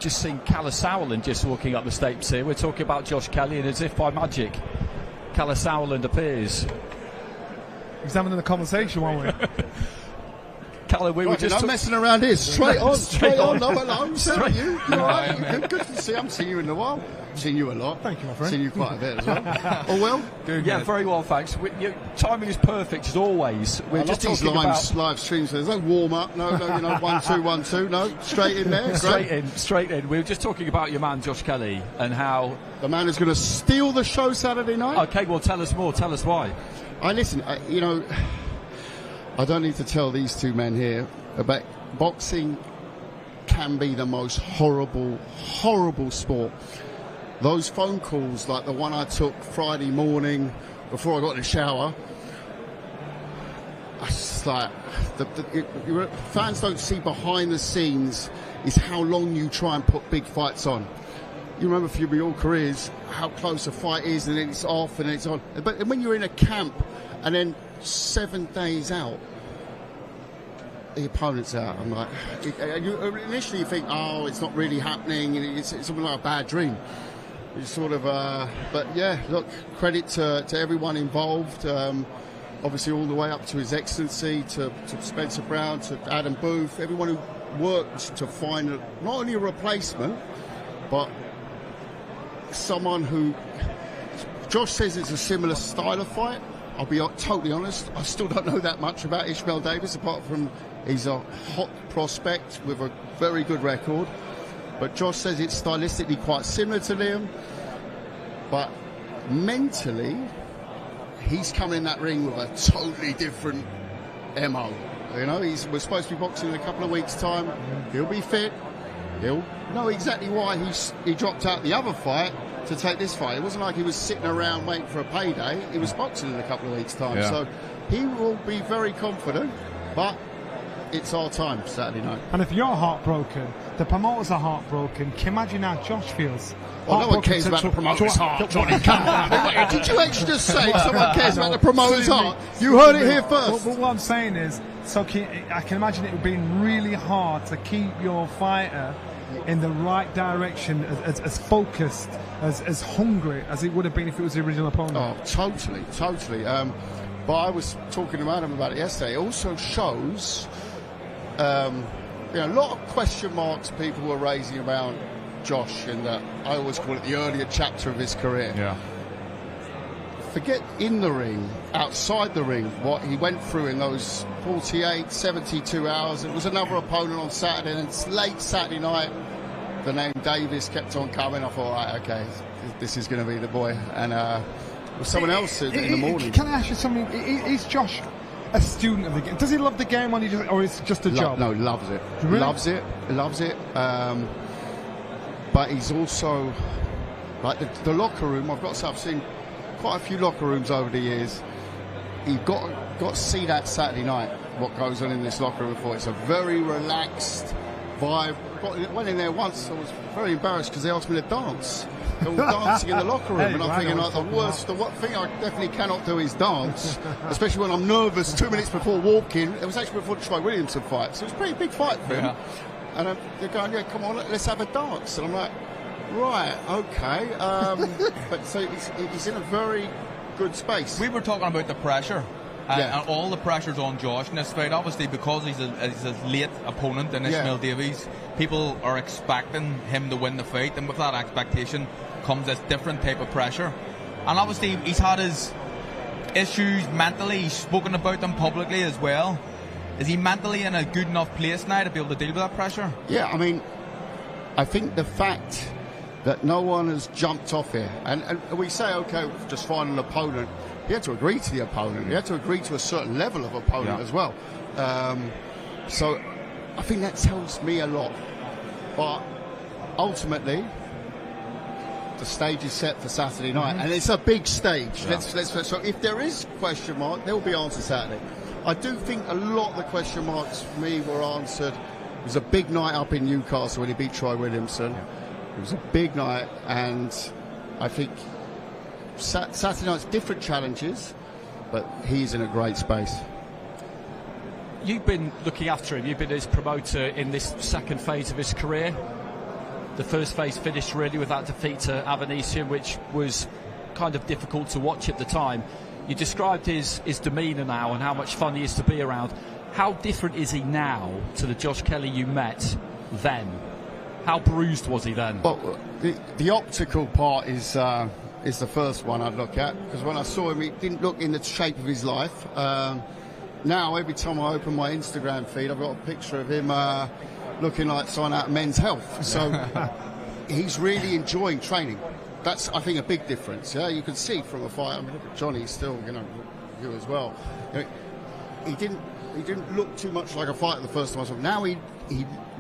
just seen Calla Sauerland just walking up the steps here. We're talking about Josh Kelly, and as if by magic, Calla Sauerland appears. He's having a conversation, weren't we? Calla, we were just messing around here. Straight on. No, I'm telling you. You're right. Good to see. I haven't seen you in a while. I've seen you a lot. Thank you, my friend. Seen you quite a bit as well. All well? Good, yeah, very well, thanks. Your timing is perfect as always. We're just talking about live streams. There's no warm up. No, 1 2 1 2. No, straight in there. Straight in. We were just talking about your man Josh Kelly and how the man is going to steal the show Saturday night. Okay, well, tell us more. Tell us why. I don't need to tell these two men here about boxing can be the most horrible sport. Those phone calls, like the one I took Friday morning before I got in the shower, it's just like fans don't see behind the scenes is how long you try and put big fights on. You remember for your careers how close a fight is, and then it's off and then it's on. But when you're in a camp and then 7 days out, the opponent's out. I'm like, initially you think, oh, it's not really happening, and it's something like a bad dream. It's sort of, but yeah, look, credit to everyone involved. Obviously, all the way up to His Excellency, to Spencer Brown, to Adam Booth, everyone who worked to find not only a replacement, but someone who. Josh says it's a similar style of fight. I'll be totally honest, I still don't know that much about Ishmael Davis, apart from he's a hot prospect with a very good record. But Josh says it's stylistically quite similar to Liam, but mentally, he's coming in that ring with a totally different MO. We're supposed to be boxing in a couple of weeks' time. He'll be fit. He'll know exactly why he dropped out the other fight to take this fight. It wasn't like he was sitting around waiting for a payday. He was boxing in a couple of weeks' time. Yeah. So he will be very confident, but it's our time Saturday night. And if you're heartbroken, the promoters are heartbroken. Can you imagine how Josh feels? Well, no one cares about the promoter's heart, Johnny. Come on. Did you actually just say someone cares about the promoter's heart? You heard it here first. But what I'm saying is, I can imagine it would be really hard to keep your fighter in the right direction, as focused, as hungry as it would have been if it was the original opponent. Oh, totally. But I was talking to Adam about it yesterday. It also shows, a lot of question marks people were raising about Josh in that I always call it the earlier chapter of his career. Yeah. Forget in the ring, outside the ring, what he went through in those 48, 72 hours. It was another opponent on Saturday, and it's late Saturday night. The name Davis kept on coming. I thought, right, okay, this is going to be the boy. And with someone else in the morning. Can I ask you something? Is Josh a student of the game? Does he love the game, or is it just a job? No, loves it. Really? Loves it. But he's also, like the locker room, I've seen quite a few locker rooms over the years. You've got to see that Saturday night, what goes on in this locker room for. It's a very relaxed vibe. Went in there once, I was very embarrassed because they asked me to dance. They were dancing in the locker room, and I'm thinking, like, the one thing I definitely cannot do is dance, especially when I'm nervous 2 minutes before walking. It was actually before the Troy Williamson fight, so it was a pretty big fight for him. Yeah. And they're going, yeah, come on, let's have a dance. And I'm like, right, okay. But so he's in a very good space. We were talking about the pressure. And all the pressure's on Josh in this fight, obviously, because he's a late opponent in Ishmael Davies. People are expecting him to win the fight, and with that expectation comes this different type of pressure. And obviously, he's had his issues mentally. He's spoken about them publicly as well. Is he mentally in a good enough place now to be able to deal with that pressure? Yeah, I mean, I think the fact that no one has jumped off here, and we say, okay, just find an opponent. He had to agree to the opponent. He had to agree to a certain level of opponent as well. So I think that tells me a lot. But ultimately, the stage is set for Saturday night, and it's a big stage. Yeah. So if there is question mark, there will be answers Saturday. I do think a lot of the question marks for me were answered. It was a big night up in Newcastle when he beat Troy Williamson. It was a big night, and I think Saturday night's different challenges, but he's in a great space. You've been looking after him. You've been his promoter in this second phase of his career. The first phase finished really with that defeat to Avanesian, which was kind of difficult to watch at the time. You described his demeanour now and how much fun he is to be around. How different is he now to the Josh Kelly you met then? How bruised was he then? Well, the optical part is the first one I'd look at, because when I saw him, he didn't look in the shape of his life. Now, every time I open my Instagram feed, I've got a picture of him looking like someone out of Men's Health. So he's really enjoying training. That's, I think, a big difference. Yeah, you can see from a fight. I mean, look at Johnny, still, you as well. He didn't look too much like a fighter the first time I saw him. Now he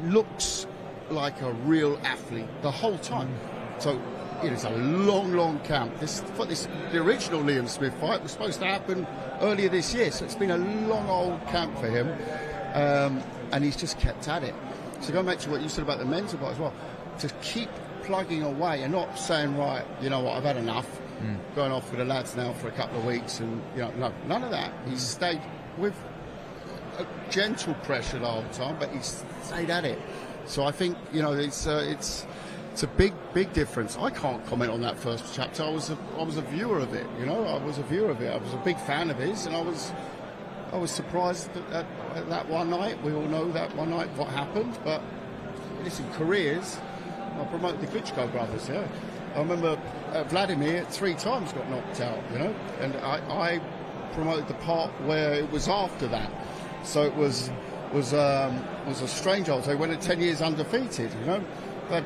looks like a real athlete the whole time. So it's a long camp. The original Liam Smith fight was supposed to happen earlier this year, so it's been a long old camp for him, and he's just kept at it. So going back to what you said about the mental part as well, to keep plugging away and not saying, right, you know what, I've had enough, going off with the lads now for a couple of weeks, and no, none of that. He's stayed with a gentle pressure the whole time, but he's stayed at it. So I think it's a big difference. I can't comment on that first chapter. I was a viewer of it. I was a viewer of it. I was a big fan of his, and I was surprised at that one night. We all know that one night what happened, but listen, careers. I promoted the Klitschko brothers. Yeah, I remember Vladimir 3 times got knocked out. And I promoted the part where it was after that. So it was a strange old. They went at 10 years undefeated. But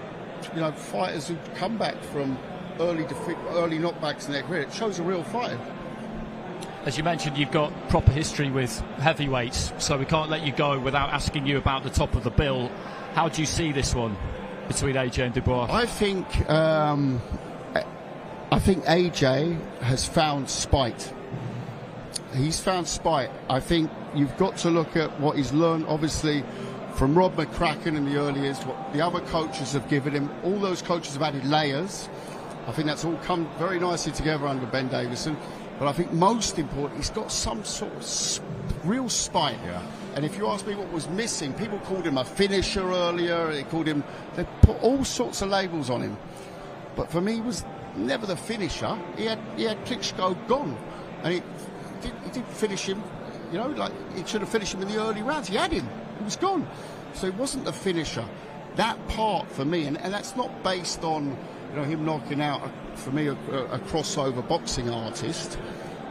fighters who come back from early knockbacks in their career. It shows a real fighter. As you mentioned, you've got proper history with heavyweights, so we can't let you go without asking you about the top of the bill. How do you see this one between AJ and Dubois? I think AJ has found spite. He's found spite. I think you've got to look at what he's learned, obviously, from Rob McCracken in the early years, what the other coaches have given him. All those coaches have added layers. I think that's all come very nicely together under Ben Davison. But I think most important, he's got some sort of real spite. Yeah. And if you ask me what was missing, people called him a finisher earlier. They put all sorts of labels on him. But for me, he was never the finisher. He had Klitschko gone. And he didn't finish him, like he should have finished him in the early rounds. He had him. He was gone. So he wasn't the finisher. That part for me, and that's not based on him knocking out, for me, a crossover boxing artist.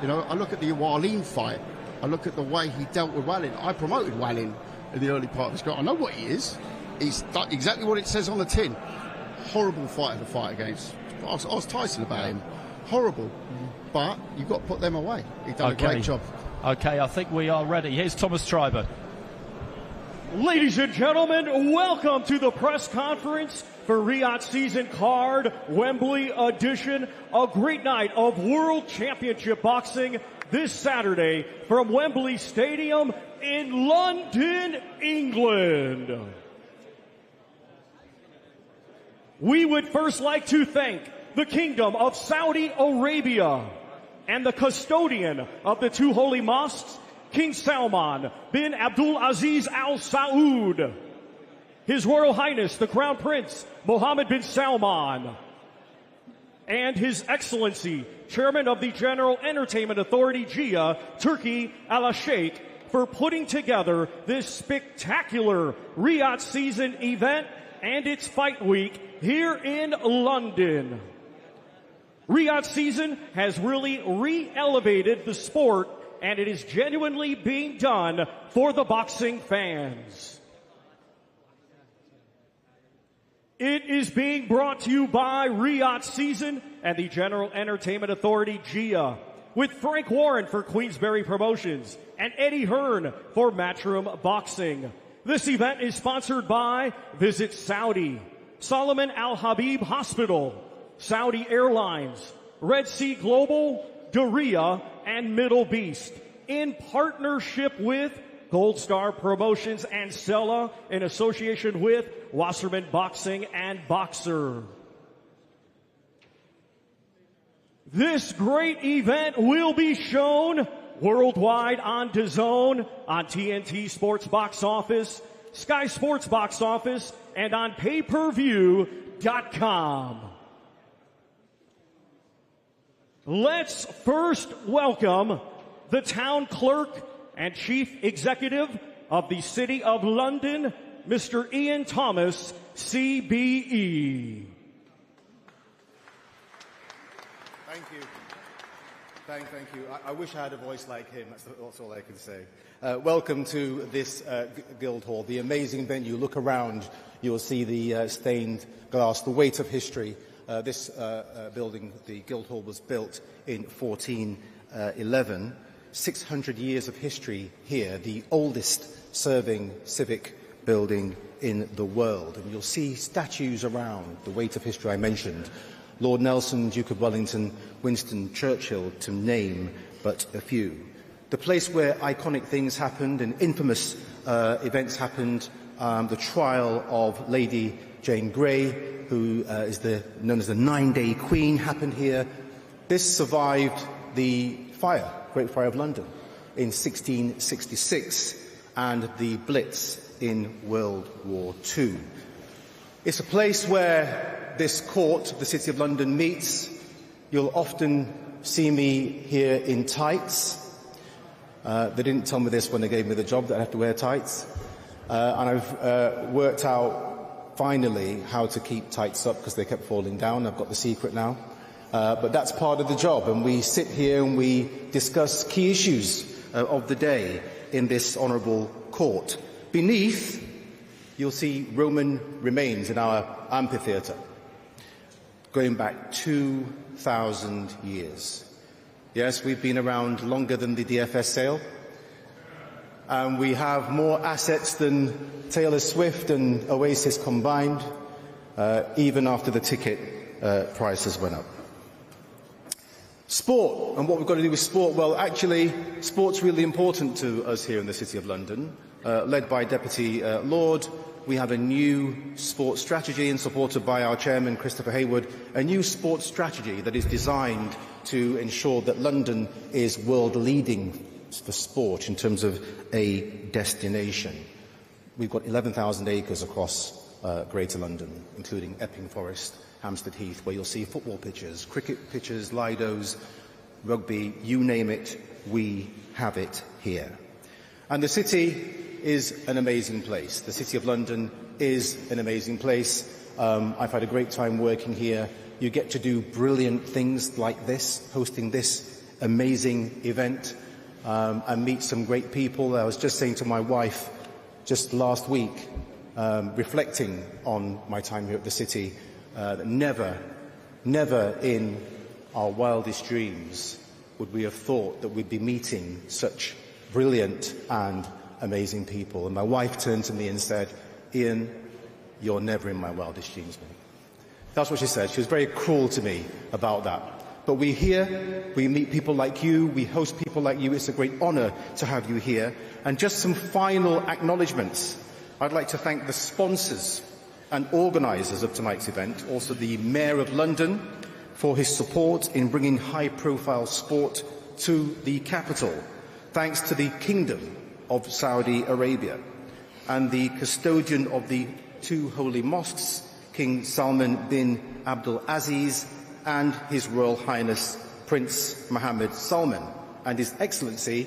I look at the Wallin fight. I look at the way he dealt with Wallin. I promoted Wallin in the early part of his career. I know what he is. He's done exactly what it says on the tin. Horrible fighter to fight against. I was Tyson about him. Horrible. But you've got to put them away. He's done a great job. Okay, I think we are ready. Here's Thomas Treiber. Ladies and gentlemen, welcome to the press conference for Riyadh Season Card, Wembley Edition. A great night of World Championship Boxing this Saturday from Wembley Stadium in London, England. We would first like to thank the Kingdom of Saudi Arabia and the custodian of the 2 holy mosques, King Salman bin Abdul Aziz Al Saud, His Royal Highness the Crown Prince Mohammed bin Salman, and His Excellency Chairman of the General Entertainment Authority GIA, Turkey Al Sheikh, for putting together this spectacular Riyadh Season event and its fight week here in London. Riyadh Season has really re-elevated the sport, and it is genuinely being done for the boxing fans. It is being brought to you by Riyadh Season and the General Entertainment Authority GIA, with Frank Warren for Queensberry Promotions and Eddie Hearn for Matchroom Boxing. This event is sponsored by Visit Saudi, Solomon Al Habib Hospital, Saudi Airlines, Red Sea Global, Daria, and Middle Beast, in partnership with Gold Star Promotions and Sella in association with Wasserman Boxing and Boxer. This great event will be shown worldwide on DAZN, on TNT Sports Box Office, Sky Sports Box Office, and on payperview.com. Let's first welcome the town clerk and chief executive of the City of London, Mr. Ian Thomas, CBE. Thank you. Thank you. I wish I had a voice like him. That's all I can say. Welcome to this Guildhall, the amazing venue. Look around, you'll see the stained glass, the weight of history. This building, the Guildhall, was built in 1411. 600 years of history here, the oldest serving civic building in the world. And you'll see statues around, the weight of history I mentioned. Lord Nelson, Duke of Wellington, Winston Churchill, to name but a few. The place where iconic things happened and infamous events happened, the trial of Lady Jane Grey, who is known as the 9-Day Queen, happened here. This survived the Great Fire of London in 1666 and the Blitz in World War II. It's a place where this court, the City of London, meets. You'll often see me here in tights. They didn't tell me this when they gave me the job, that I have to wear tights. And I've worked out, finally, how to keep tights up because they kept falling down. I've got the secret now. But that's part of the job, and we sit here and we discuss key issues of the day in this honourable court. Beneath, you'll see Roman remains in our amphitheatre, going back 2,000 years. Yes, we've been around longer than the DFS sale, and we have more assets than Taylor Swift and Oasis combined, even after the ticket prices went up. Sport, and what we've got to do with sport. Well, actually, sport's really important to us here in the City of London. Led by Deputy Lord, we have a new sports strategy, and supported by our chairman, Christopher Hayward, a new sports strategy that is designed to ensure that London is world-leading for sport in terms of a destination. We've got 11,000 acres across Greater London, including Epping Forest, Hampstead Heath, where you'll see football pitches, cricket pitches, Lidos, rugby, you name it, we have it here. And the city is an amazing place. The City of London is an amazing place. I've had a great time working here. You get to do brilliant things like this, hosting this amazing event, and meet some great people. I was just saying to my wife just last week, reflecting on my time here at the city, that never in our wildest dreams would we have thought that we'd be meeting such brilliant and amazing people. And my wife turned to me and said, "Ian, you're never in my wildest dreams, mate." That's what she said. She was very cruel to me about that. But we're here, we meet people like you, we host people like you. It's a great honour to have you here. And just some final acknowledgements. I'd like to thank the sponsors and organisers of tonight's event, also the Mayor of London for his support in bringing high-profile sport to the capital, thanks to the Kingdom of Saudi Arabia, and the custodian of the two holy mosques, King Salman bin Abdul Aziz, and His Royal Highness Prince Mohammed Salman, and His Excellency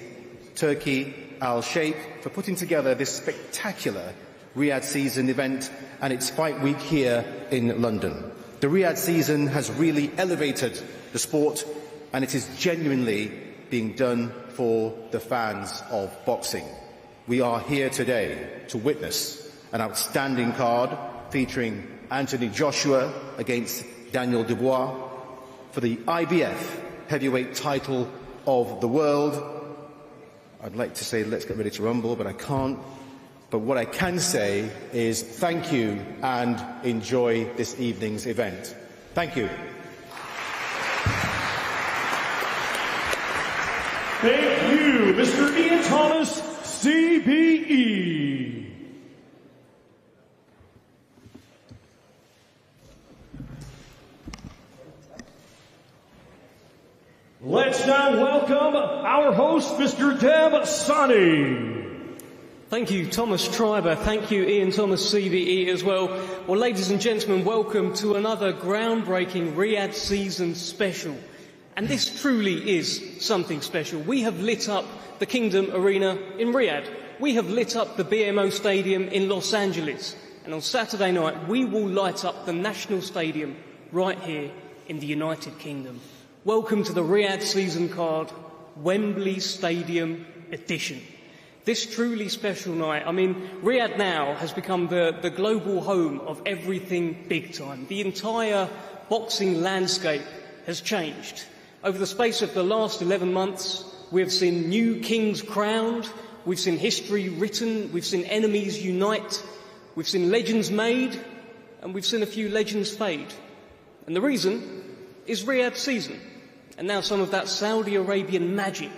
Turki Al Sheikh, for putting together this spectacular Riyadh season event and its fight week here in London. The Riyadh season has really elevated the sport, and it is genuinely being done for the fans of boxing. We are here today to witness an outstanding card featuring Anthony Joshua against Daniel Dubois for the IBF heavyweight title of the world. I'd like to say let's get ready to rumble, but I can't. But what I can say is thank you and enjoy this evening's event. Thank you. Thank you, Mr. Ian Thomas, CBE. Let's now welcome our host, Mr. Dev Sani. Thank you, Thomas Triber. Thank you, Ian Thomas, CBE, as well. Well, ladies and gentlemen, welcome to another groundbreaking Riyadh season special. And this truly is something special. We have lit up the Kingdom Arena in Riyadh. We have lit up the BMO Stadium in Los Angeles. And on Saturday night, we will light up the National Stadium right here in the United Kingdom. Welcome to the Riyadh season card, Wembley Stadium edition. This truly special night, I mean, Riyadh now has become the global home of everything big time. The entire boxing landscape has changed. Over the space of the last 11 months, we have seen new kings crowned, we've seen history written, we've seen enemies unite, we've seen legends made, and we've seen a few legends fade. And the reason is Riyadh season. And now some of that Saudi Arabian magic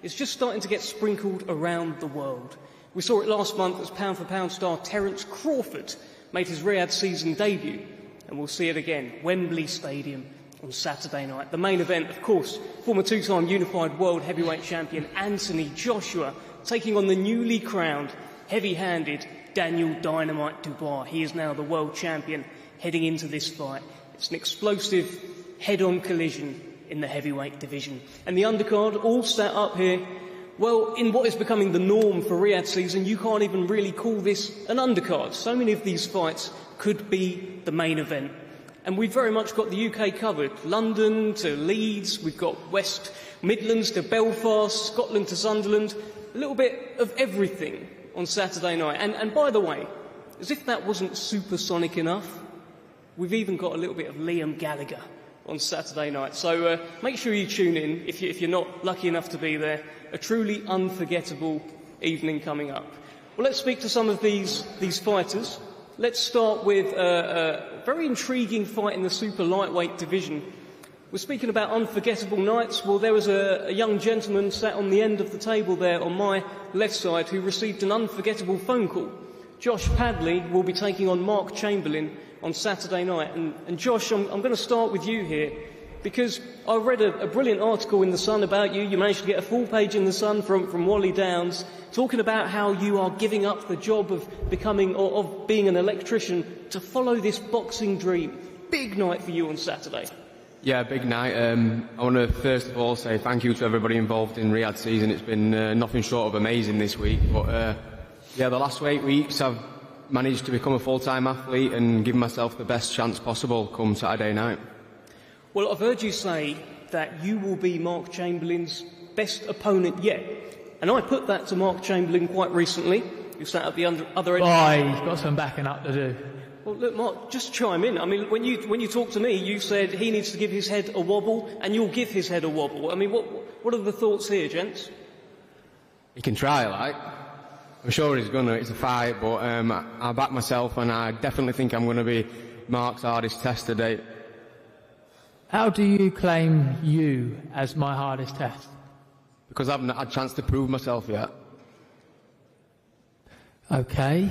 is just starting to get sprinkled around the world. We saw it last month as pound-for-pound star Terence Crawford made his Riyadh season debut. And we'll see it again, Wembley Stadium on Saturday night. The main event, of course, former two-time unified world heavyweight champion Anthony Joshua taking on the newly crowned, heavy-handed Daniel Dynamite Dubois. He is now the world champion heading into this fight. It's an explosive head-on collision in the heavyweight division. And the undercard all set up here. Well, in what is becoming the norm for Riyadh season, you can't even really call this an undercard. So many of these fights could be the main event. And we've very much got the UK covered. London to Leeds, we've got West Midlands to Belfast, Scotland to Sunderland. A little bit of everything on Saturday night. And by the way, as if that wasn't supersonic enough, we've even got a little bit of Liam Gallagher on Saturday night. So make sure you tune in if you're not lucky enough to be there. A truly unforgettable evening coming up. Well, let's speak to some of these fighters. Let's start with a very intriguing fight in the super lightweight division. We're speaking about unforgettable nights. Well, there was a young gentleman sat on the end of the table there on my left side who received an unforgettable phone call. Josh Padley will be taking on Mark Chamberlain on Saturday night. And Josh, I'm going to start with you here, because I read a brilliant article in The Sun about you. You managed to get a full page in The Sun from Wally Downs, talking about how you are giving up the job of becoming, or of being an electrician, to follow this boxing dream. Big night for you on Saturday. Yeah, big night. I want to first of all say thank you to everybody involved in Riyadh season. It's been nothing short of amazing this week. But yeah, the last 8 weeks I've managed to become a full-time athlete and give myself the best chance possible come Saturday night. Well, I've heard you say that you will be Mark Chamberlain's best opponent yet. And I put that to Mark Chamberlain quite recently, who sat at the other end. Oh, he's got some backing up to do. Well, look, Mark, just chime in. I mean, when you talked to me, you said he needs to give his head a wobble, and you'll give his head a wobble. I mean, what are the thoughts here, gents? He can try, like. I'm sure he's gonna. It's a fight, but I back myself, and I definitely think I'm going to be Mark's hardest test to date. How do you claim you as my hardest test? Because I haven't had a chance to prove myself yet. Okay.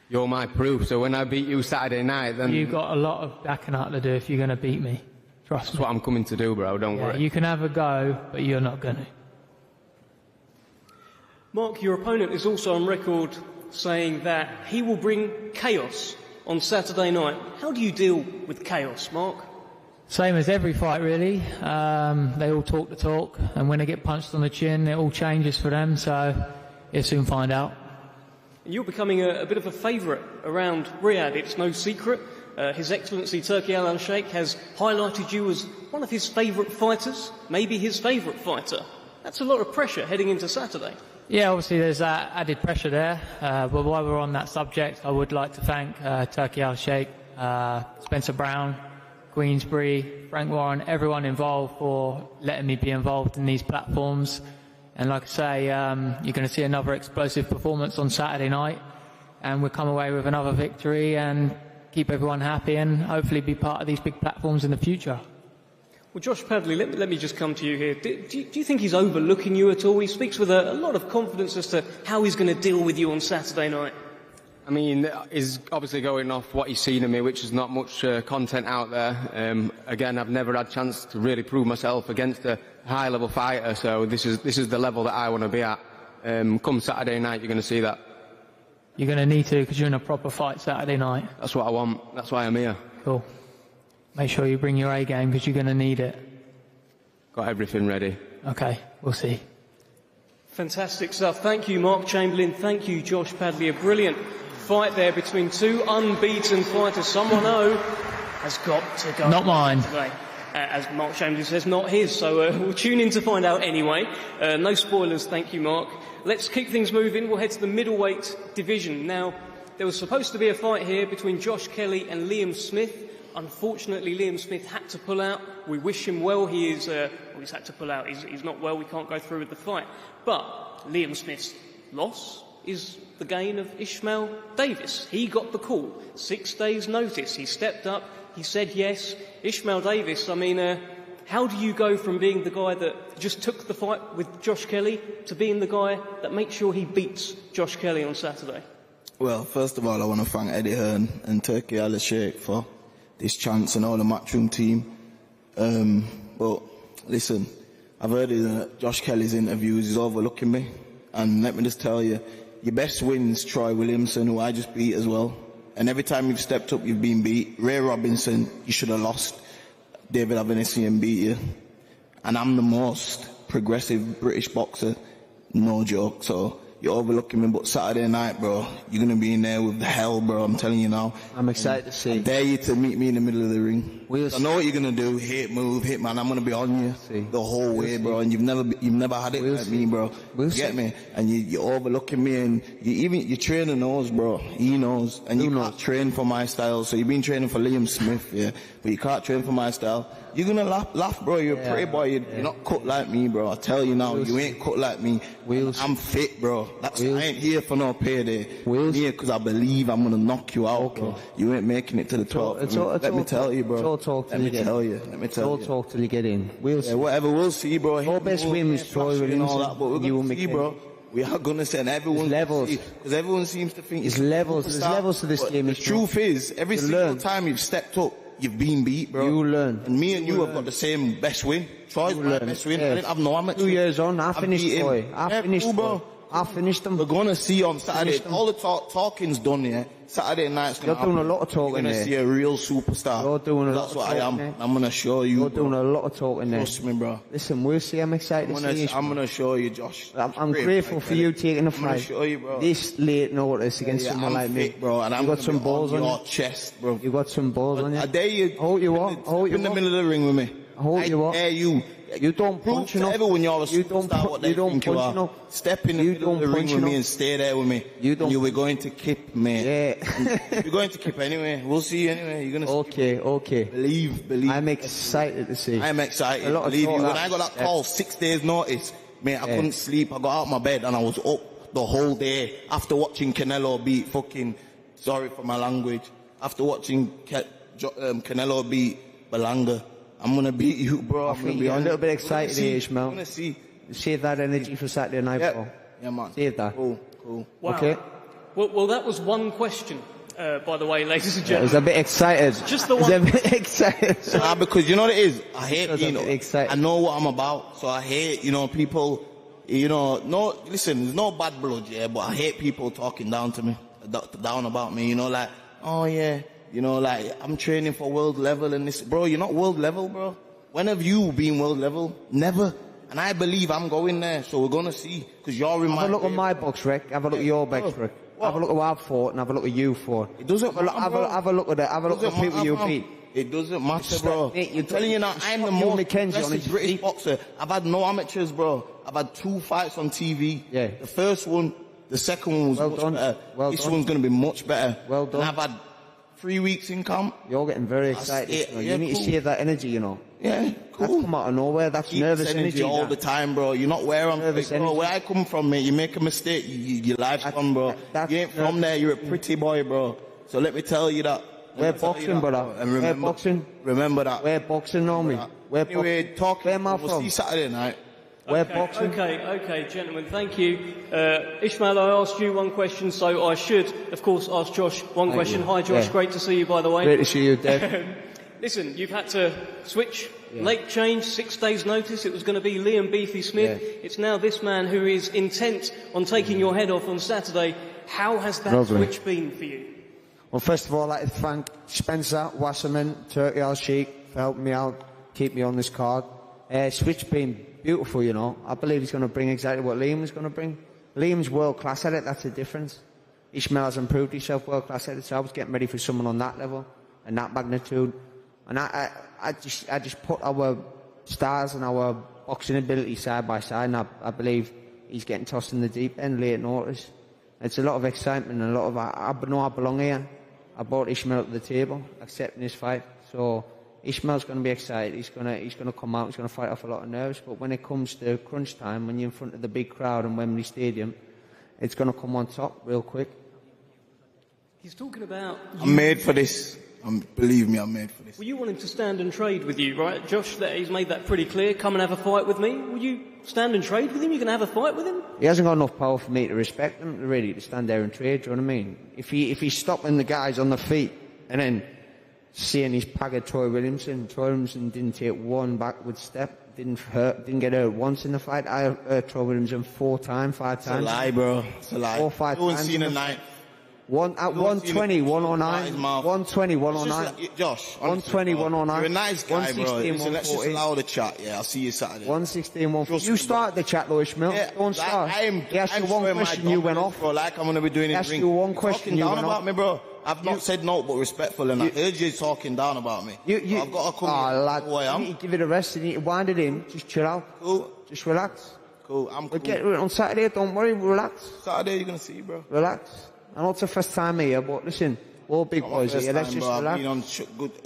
You're my proof, so when I beat you Saturday night, then... You've got a lot of backing up to do if you're going to beat me. Trust me. That's what I'm coming to do, bro, don't worry. You can have a go, but you're not going to. Mark, your opponent is also on record saying that he will bring chaos on Saturday night. How do you deal with chaos, Mark? Same as every fight, really. They all talk the talk, and when they get punched on the chin, it all changes for them, so you'll soon find out. And you're becoming a bit of a favourite around Riyadh. It's no secret. His Excellency Turki Al-Sheikh has highlighted you as one of his favourite fighters, maybe his favourite fighter. That's a lot of pressure heading into Saturday. Yeah, obviously there's added pressure there, but while we're on that subject, I would like to thank Turki Al-Sheikh, Spencer Brown, Queensberry, Frank Warren, everyone involved for letting me be involved in these platforms. And like I say, you're going to see another explosive performance on Saturday night, and we'll come away with another victory and keep everyone happy and hopefully be part of these big platforms in the future. Well, Josh Padley, let me just come to you here. Do you think he's overlooking you at all? He speaks with a lot of confidence as to how he's going to deal with you on Saturday night. I mean, he's obviously going off what he's seen of me, which is not much content out there. Again, I've never had a chance to really prove myself against a high-level fighter, so this is the level that I want to be at. Come Saturday night, you're going to see that. You're going to need to, because you're in a proper fight Saturday night. That's what I want. That's why I'm here. Cool. Make sure you bring your A game, because you're going to need it. Got everything ready. Okay, we'll see. Fantastic stuff. Thank you, Mark Chamberlain. Thank you, Josh Padley. A brilliant fight there between two unbeaten fighters. Someone has got to go. Not mine. Today. As Mark Chamberlain says, not his. So we'll tune in to find out anyway. No spoilers. Thank you, Mark. Let's keep things moving. We'll head to the middleweight division. Now, there was supposed to be a fight here between Josh Kelly and Liam Smith. Unfortunately, Liam Smith had to pull out. We wish him well. He's had to pull out. He's not well. We can't go through with the fight. But Liam Smith's loss is the gain of Ishmael Davis. He got the call. 6 days' notice. He stepped up. He said yes. Ishmael Davis, I mean, how do you go from being the guy that just took the fight with Josh Kelly to being the guy that makes sure he beats Josh Kelly on Saturday? Well, first of all, I want to thank Eddie Hearn and Turkey Al-Sheikh for this chance and all the matchroom team. But listen, I've heard in Josh Kelly's interviews, he's overlooking me. And let me just tell you, your best win's Troy Williamson, who I just beat as well. And every time you've stepped up, you've been beat. Ray Robinson, you should have lost. David Avanesian beat you. And I'm the most progressive British boxer, no joke. So you're overlooking me, but Saturday night, bro, you're going to be in there with the hell, bro, I'm telling you now. I'm excited to see. I dare you to meet me in the middle of the ring. I know what you're going to do, hit, move, hit, man, I'm going to be on you the whole way, bro, and you've never had it like me, bro. You get me? And you're overlooking me, and your trainer knows, bro, he knows, and you can't train for my style, so you've been training for Liam Smith, yeah, but you can't train for my style. You're gonna laugh, bro. You're a pretty boy. You're not cut like me, bro. I tell you now, you ain't cut like me. I'm fit, bro. I ain't here for no payday. I'm here because I believe I'm gonna knock you out, bro. You ain't making it to the top. Let me tell you, bro. Let me tell you. Talk till you get in. Whatever, we'll see, bro. Your best win was Troy Williamson. But we're gonna see, bro. We are gonna send everyone levels because everyone seems to think it's levels. There's levels to this game. The truth is, every single time you've stepped up, you've been beat, bro. You learn. And me and you have got the same best win. Troy's my best win. I didn't have no amateur. 2 years on, I finished Troy. I finished bro. I finished them. We're gonna see on Saturday. All the talking's done here. Saturday night's gonna happen. You're doing a lot of talking there. You're gonna see a real superstar. You're doing a lot of talking. That's what I am. I'm gonna show you. You're doing a lot of talking there. Trust me, bro. Listen, we'll see. I'm excited to see you. I'm gonna show you, Josh. I'm grateful for you taking the fight. I'm gonna show you, bro. This late notice against someone like me, bro. And you got some balls on your chest, bro. You got some balls on you. I dare you. Hold you up. Hold you in the middle of the ring with me. Hold you up. I dare you. You don't punch enough. Everyone, you're a superstar. You don't punch enough. Step in the middle of the ring with me and stay there with me. You were going to keep me. Yeah. You're going to keep anyway. We'll see you anyway. You're gonna. Okay. Believe. I'm excited to see. I'm excited. Believe you. When I got that call, 6 days notice, mate, I couldn't sleep. I got out of my bed and I was up the whole day after watching Canelo beat fucking. Sorry for my language. After watching Canelo beat Belanga. I'm gonna beat you, bro. I'm gonna be a little bit excited here, Ishmael. I'm gonna see. Save that energy for Saturday night, bro. Yeah, man. Save that. Cool. Wow. Okay. Well, that was one question, by the way, ladies and I gentlemen. was a bit excited. Just the one. I was a bit excited. Because you know what it is? I hate being excited. I know what I'm about, so I hate, people, no, listen, there's no bad blood, yeah, but I hate people talking down to me, down about me, like, oh yeah. Like, I'm training for world level and this. Bro, you're not world level, bro. When have you been world level? Never. And I believe I'm going there, so we're going to see. Because you're in my... Have a look at my box, Rick. Have a look at your box, Rick. Have a look at what I've fought and have a look at you fought. It doesn't matter, have a look at it. Have a look at the people you beat. It doesn't matter, bro. I'm telling you now, I'm the most aggressive British boxer. I've had no amateurs, bro. I've had 2 fights on TV. Yeah. The first one, the second one was much better. This one's going to be much better. Well done. And I've had 3 weeks in camp. You're getting very excited. You need to save that energy, Yeah, cool. That's come out of nowhere. That's nervous energy all the time, bro. You're not where I'm nervous bro. Where I come from, mate, you make a mistake, your life's gone, bro. You ain't from there. You're a pretty boy, bro. So let me tell you that. We're boxing, brother. And remember, we're boxing. Remember that. We're boxing, normally. We're anyway, talking. Where am I We'll from? see Saturday night. We're boxing. Okay, gentlemen, thank you. Ishmael, I asked you one question, so I should, of course, ask Josh one question. Hi, Josh, great to see you, by the way. Great to see you, Dave. Listen, you've had to switch, late change, 6 days' notice. It was going to be Liam Beathy-Smith. Yeah. It's now this man who is intent on taking your head off on Saturday. How has that switch been for you? Well, first of all, I'd like to thank Spencer, Wasserman, Turkey Al-Sheikh for helping me out, keep me on this card. Switch been beautiful, you know. I believe he's going to bring exactly what Liam was going to bring. Liam's world-class at it, that's the difference. Ishmael has improved himself world-class at it, so I was getting ready for someone on that level and that magnitude. And I just put our stars and our boxing ability side by side, and I believe he's getting tossed in the deep end late notice. It's a lot of excitement and a lot of, I know I belong here. I brought Ishmael to the table, accepting this fight. So Ishmael's going to be excited. He's going to come out. He's going to fight off a lot of nerves. But when it comes to crunch time, when you're in front of the big crowd in Wembley Stadium, it's going to come on top real quick. He's talking about. I'm made for this. Believe me, I'm made for this. Well, you want him to stand and trade with you, right, Josh? He's made that pretty clear. Come and have a fight with me. Will you stand and trade with him? You can have a fight with him. He hasn't got enough power for me to respect him, really, to stand there and trade. Do you know what I mean? If he's stopping the guys on the feet and then seeing his pagger Troy Williamson didn't take one backward step, didn't get hurt once in the fight. I hurt Troy Williamson 4 times, 5 times. It's a lie, bro. It's a lie. 4 or 5 times. Seen a night. At 120, 109. 120, 109. Josh. 120, 109. You're a nice guy, bro. Listen, let's just allow the chat. Yeah, I'll see you Saturday. 116, 140. You started the chat, though, Ishmael. Yeah, don't start. He asked you one question, you went off. Bro, like I'm going to be doing in the ring. He asked you one question, you went off. Talking down about me, bro. I've not said no, but respectful, and I heard you talking down about me. I've got to come lad, who I am. You need to give it a rest, you need to wind it in. Just chill out. Cool. Just relax. Cool, I'm cool. We'll get on Saturday, don't worry, relax. Saturday, you're going to see, bro. Relax. I know it's the first time here, but listen, we're all big boys here. Let's just relax. I've been on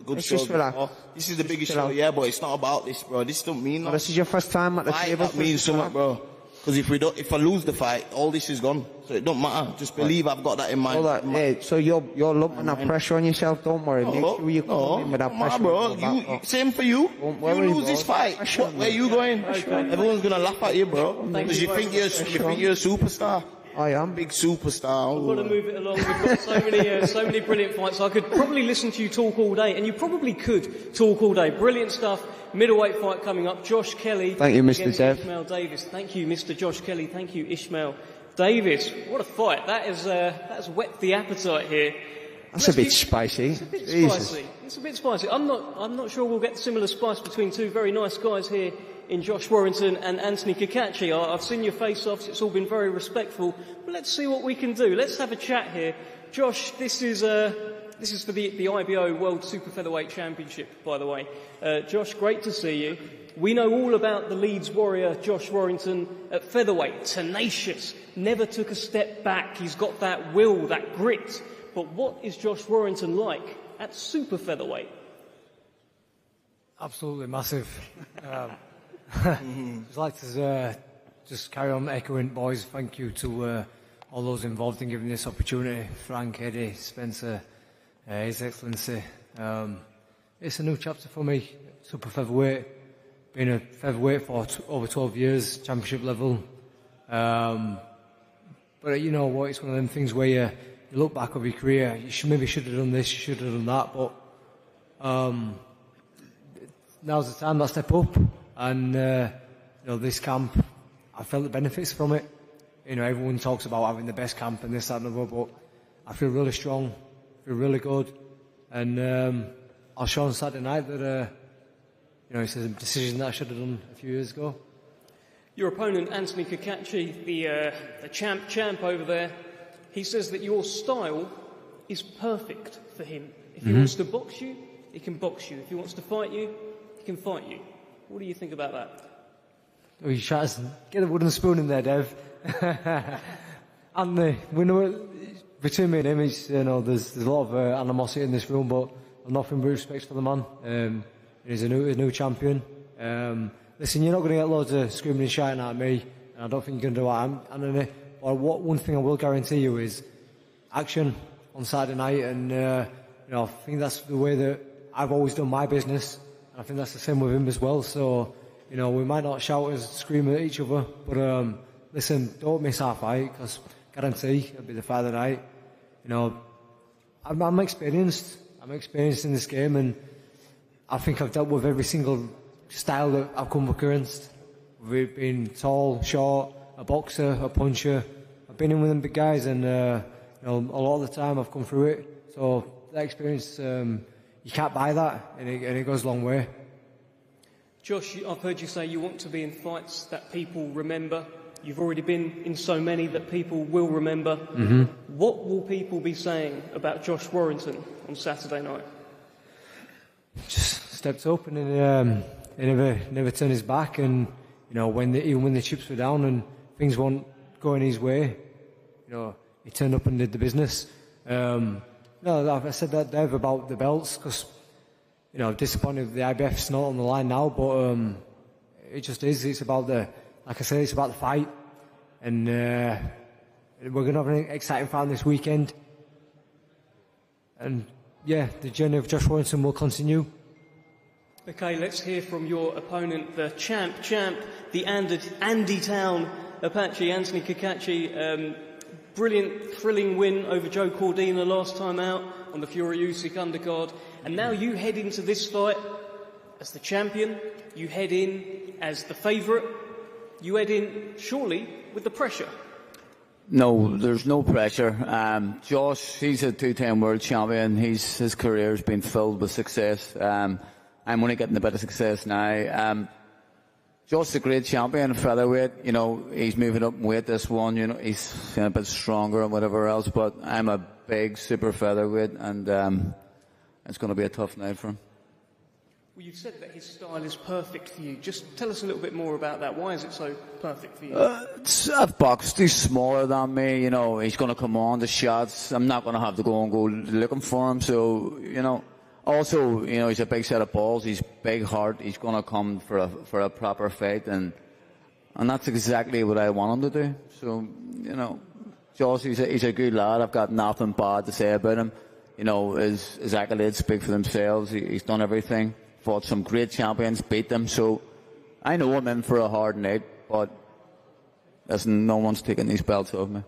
good shows. Just relax. This is the biggest show, yeah, but it's not about this, bro. This don't mean nothing. This is your first time at the table. That means something, bro. Because if I lose the fight, all this is gone. So it don't matter. Just believe I've got that in mind. So you're lumping that pressure on yourself. Don't worry. Make sure you come in with that pressure. Bro. Same for you. You lose this fight. Where are you going? Everyone's gonna laugh at you, bro. Because you think you're a superstar. I am. Big superstar. We've got to move it along. We've got so many brilliant fights. I could probably listen to you talk all day, and you probably could talk all day. Brilliant stuff. Middleweight fight coming up. Josh Kelly. Thank you, Mr. Dev. Ishmael Davis. Thank you, Mr. Josh Kelly. Thank you, Ishmael Davis. What a fight. That's whet the appetite here. That's a bit spicy. It's a bit spicy. It's a bit spicy. I'm not sure we'll get similar spice between two very nice guys here in Josh Warrington and Anthony Cacace. I've seen your face-offs. It's all been very respectful. But let's see what we can do. Let's have a chat here. Josh, this is for the IBO World Super Featherweight Championship, by the way. Josh, great to see you. We know all about the Leeds warrior, Josh Warrington, at featherweight. Tenacious. Never took a step back. He's got that will, that grit. But what is Josh Warrington like at super featherweight? Absolutely massive. I'd like to just carry on echoing, boys. Thank you to all those involved in giving this opportunity. Frank, Eddie, Spencer, His Excellency. It's a new chapter for me. Super featherweight. Been a featherweight for over 12 years, championship level. But you know what? It's one of them things where you look back over your career. You maybe should have done this. You should have done that. But now's the time that I step up. And this camp, I felt the benefits from it. You know, everyone talks about having the best camp and this, that, and the other, but I feel really strong, feel really good, and I'll show on Saturday night that it's a decision that I should have done a few years ago. Your opponent, Anthony Cacace, the champ over there, he says that your style is perfect for him. If he wants to box you, he can box you. If he wants to fight you, he can fight you. What do you think about that? Oh, you try to get a wooden spoon in there, Dev. And we know between me and him, there's a lot of animosity in this room, but nothing but respect for the man. He's a new champion. Listen, you're not going to get loads of screaming and shouting at me, and I don't think you're going to do that. One thing I will guarantee you is action on Saturday night, and you know, I think that's the way that I've always done my business. And I think that's the same with him as well. So, you know, we might not shout and scream at each other, but listen, don't miss our fight, because guarantee it'll be the fight of the night. You know, I'm experienced. I'm experienced in this game, and I think I've dealt with every single style that I've come against. We've been tall, short, a boxer, a puncher. I've been in with them big guys, and you know, a lot of the time I've come through it. So that experience, you can't buy that, and it goes a long way. Josh, I've heard you say you want to be in fights that people remember. You've already been in so many that people will remember. Mm-hmm. What will people be saying about Josh Warrington on Saturday night? Just stepped up and then he never turned his back, and you know, even when the chips were down and things weren't going his way, you know, he turned up and did the business. No, I said that, Dev, about the belts, because you know, disappointed the IBF's not on the line now, but it just is. It's about like I said, it's about the fight, and we're going to have an exciting fight this weekend. And yeah, the journey of Josh Warrington will continue. Okay, let's hear from your opponent, the champ, the Andy Town Apache, Anthony Cacace. Brilliant, thrilling win over Joe Cordina last time out on the Fury Usyk undercard. And now you head into this fight as the champion. You head in as the favourite. You head in, surely, with the pressure. No, there's no pressure. Josh, he's a two-time world champion. His career has been filled with success. I'm only getting a bit of success now. Josh's a great champion, featherweight. You know, he's moving up in weight this one. You know, he's a bit stronger and whatever else. But I'm a big super featherweight, and it's going to be a tough night for him. Well, you've said that his style is perfect for you. Just tell us a little bit more about that. Why is it so perfect for you? I've boxed. He's smaller than me. You know, he's going to come on the shots. I'm not going to have to go looking for him. So, you know, also, you know, he's a big set of balls. He's big heart. He's going to come for a proper fight, and that's exactly what I want him to do. So, you know, Josh, he's a good lad. I've got nothing bad to say about him. You know, his accolades speak for themselves. He's done everything. Fought some great champions, beat them. So I know I'm in for a hard night, but listen, no one's taking these belts off me.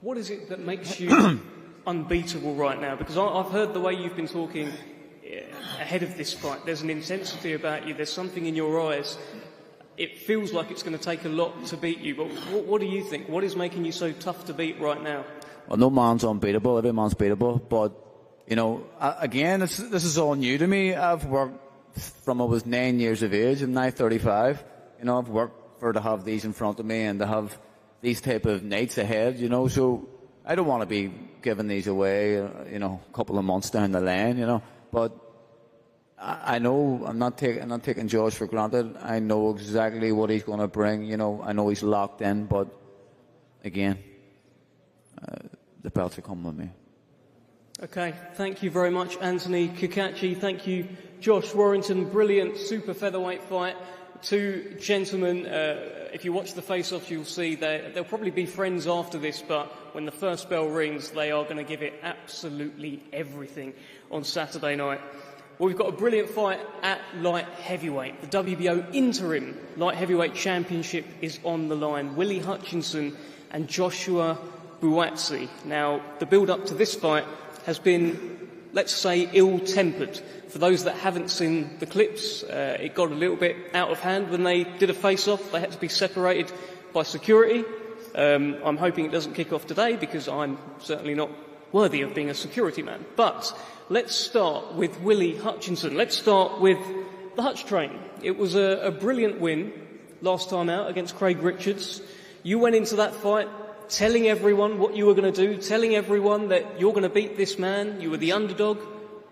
What is it that makes you unbeatable right now? Because I've heard the way you've been talking ahead of this fight. There's an intensity about you. There's something in your eyes. It feels like it's going to take a lot to beat you. But what do you think? What is making you so tough to beat right now? Well, no man's unbeatable. Every man's beatable. But, you know, again, this is all new to me. I've worked from I was 9 years of age. I'm now 35. You know, I've worked to have these in front of me and to have these type of nights ahead, you know. So I don't want to be giving these away, you know, a couple of months down the line, you know. But I know I'm not taking Josh for granted. I know exactly what he's going to bring, you know. I know he's locked in, but again, the belts are coming with me. Okay, thank you very much, Anthony Cacace. Thank you, Josh Warrington. Brilliant super featherweight fight. Two gentlemen, if you watch the face-offs, you'll see they'll probably be friends after this, but when the first bell rings, they are going to give it absolutely everything on Saturday night. Well, we've got a brilliant fight at light heavyweight. The WBO interim light heavyweight championship is on the line. Willy Hutchinson and Joshua Buatsi. Now, the build-up to this fight has been, let's say, ill-tempered. For those that haven't seen the clips, it got a little bit out of hand when they did a face-off. They had to be separated by security. I'm hoping it doesn't kick off today because I'm certainly not worthy of being a security man. But let's start with Willy Hutchinson. Let's start with the Hutch train. It was a brilliant win last time out against Craig Richards. You went into that fight telling everyone what you were going to do, telling everyone that you're going to beat this man, you were the underdog,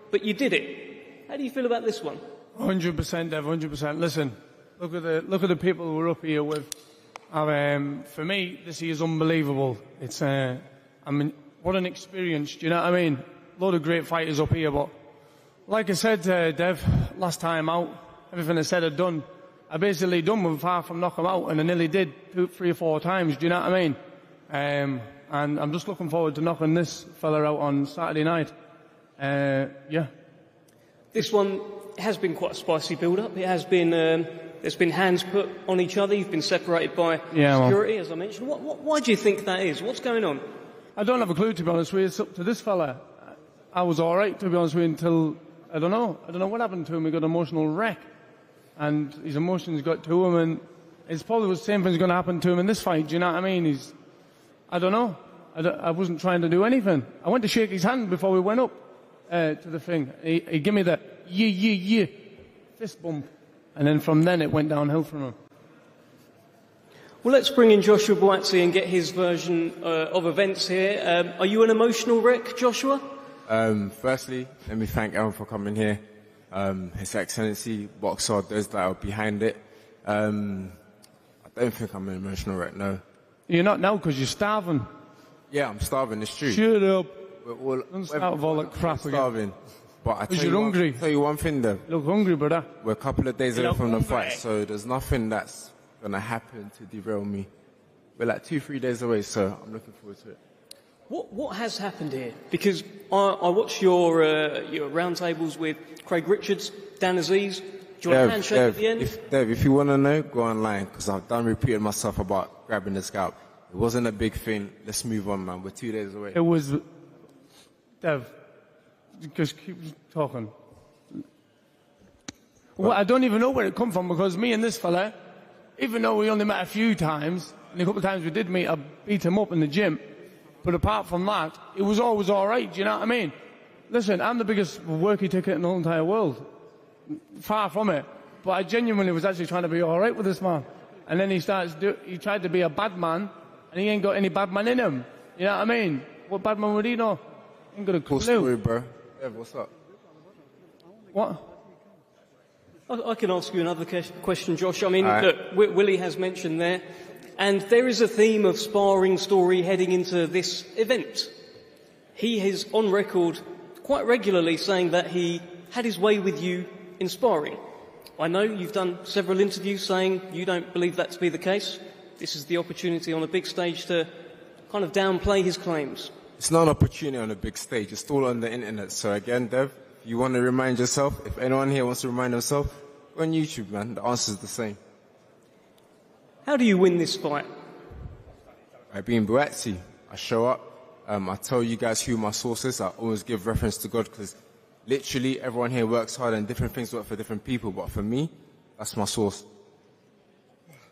but you did it. How do you feel about this one? 100%, Dev, 100%. Listen, look at the people we're up here with. For me, this is unbelievable. It's, I mean, what an experience. Do you know what I mean? A lot of great fighters up here, but like I said, Dev, last time out, everything I said I'd done, I basically done with far from knock him out, and I nearly did 3 or 4 times. Do you know what I mean? And I'm just looking forward to knocking this fella out on Saturday night. Yeah. This one has been quite a spicy build-up. It has been. There's been hands put on each other. You've been separated by security, as I mentioned. Why do you think that is? What's going on? I don't have a clue, to be honest with you. It's up to this fella. I was all right, to be honest with you, until I don't know what happened to him. He got an emotional wreck, and his emotions got to him, and it's probably the same thing's going to happen to him in this fight. Do you know what I mean? I don't know. I wasn't trying to do anything. I went to shake his hand before we went up to the thing. He gave me that fist bump, and then from then it went downhill from him. Well, let's bring in Joshua Buatsi and get his version of events here. Are you an emotional wreck, Joshua? Firstly, let me thank Aaron for coming here. His Excellency, boxer, those that are behind it. I don't think I'm an emotional wreck, no. You're not now because you're starving. Yeah, I'm starving, it's true. Shut up. Don't start with all that crap again. Starving. But Because you're hungry. I'll tell you one thing though. You look hungry, brother. We're a couple of days away from the fight, so there's nothing that's going to happen to derail me. We're like 2-3 days away, so I'm looking forward to it. What has happened here? Because I watched your roundtables with Craig Richards, Dan Aziz. Do you want a handshake at the end? If you want to know, go online, because I've done repeating myself about grabbing the scalp. It wasn't a big thing. Let's move on, man. We're 2 days away. It was... Dev, just keep talking. Well, I don't even know where it come from, because me and this fella, even though we only met a few times, and a couple of times we did meet, I beat him up in the gym. But apart from that, it was always all right. Do you know what I mean? Listen, I'm the biggest worky ticket in the whole entire world. Far from it. But I genuinely was actually trying to be all right with this man. And then he tried to be a bad man, and he ain't got any bad man in him. You know what I mean? What bad man would he know? Ain't got a clue. Cool story, bro. Ev, what's up? What? I can ask you another question, Josh. I mean, look, Willy has mentioned there, and there is a theme of sparring story heading into this event. He is on record quite regularly saying that he had his way with you in sparring. I know you've done several interviews saying you don't believe that to be the case. This is the opportunity on a big stage to kind of downplay his claims. It's not an opportunity on a big stage. It's all on the internet. So again, Dev, if you want to remind yourself, if anyone here wants to remind themselves, go on YouTube, man. The answer's the same. How do you win this fight? By being Buatsi. I show up. I tell you guys who my source is. I always give reference to God, because literally everyone here works hard and different things work for different people. But for me, that's my source.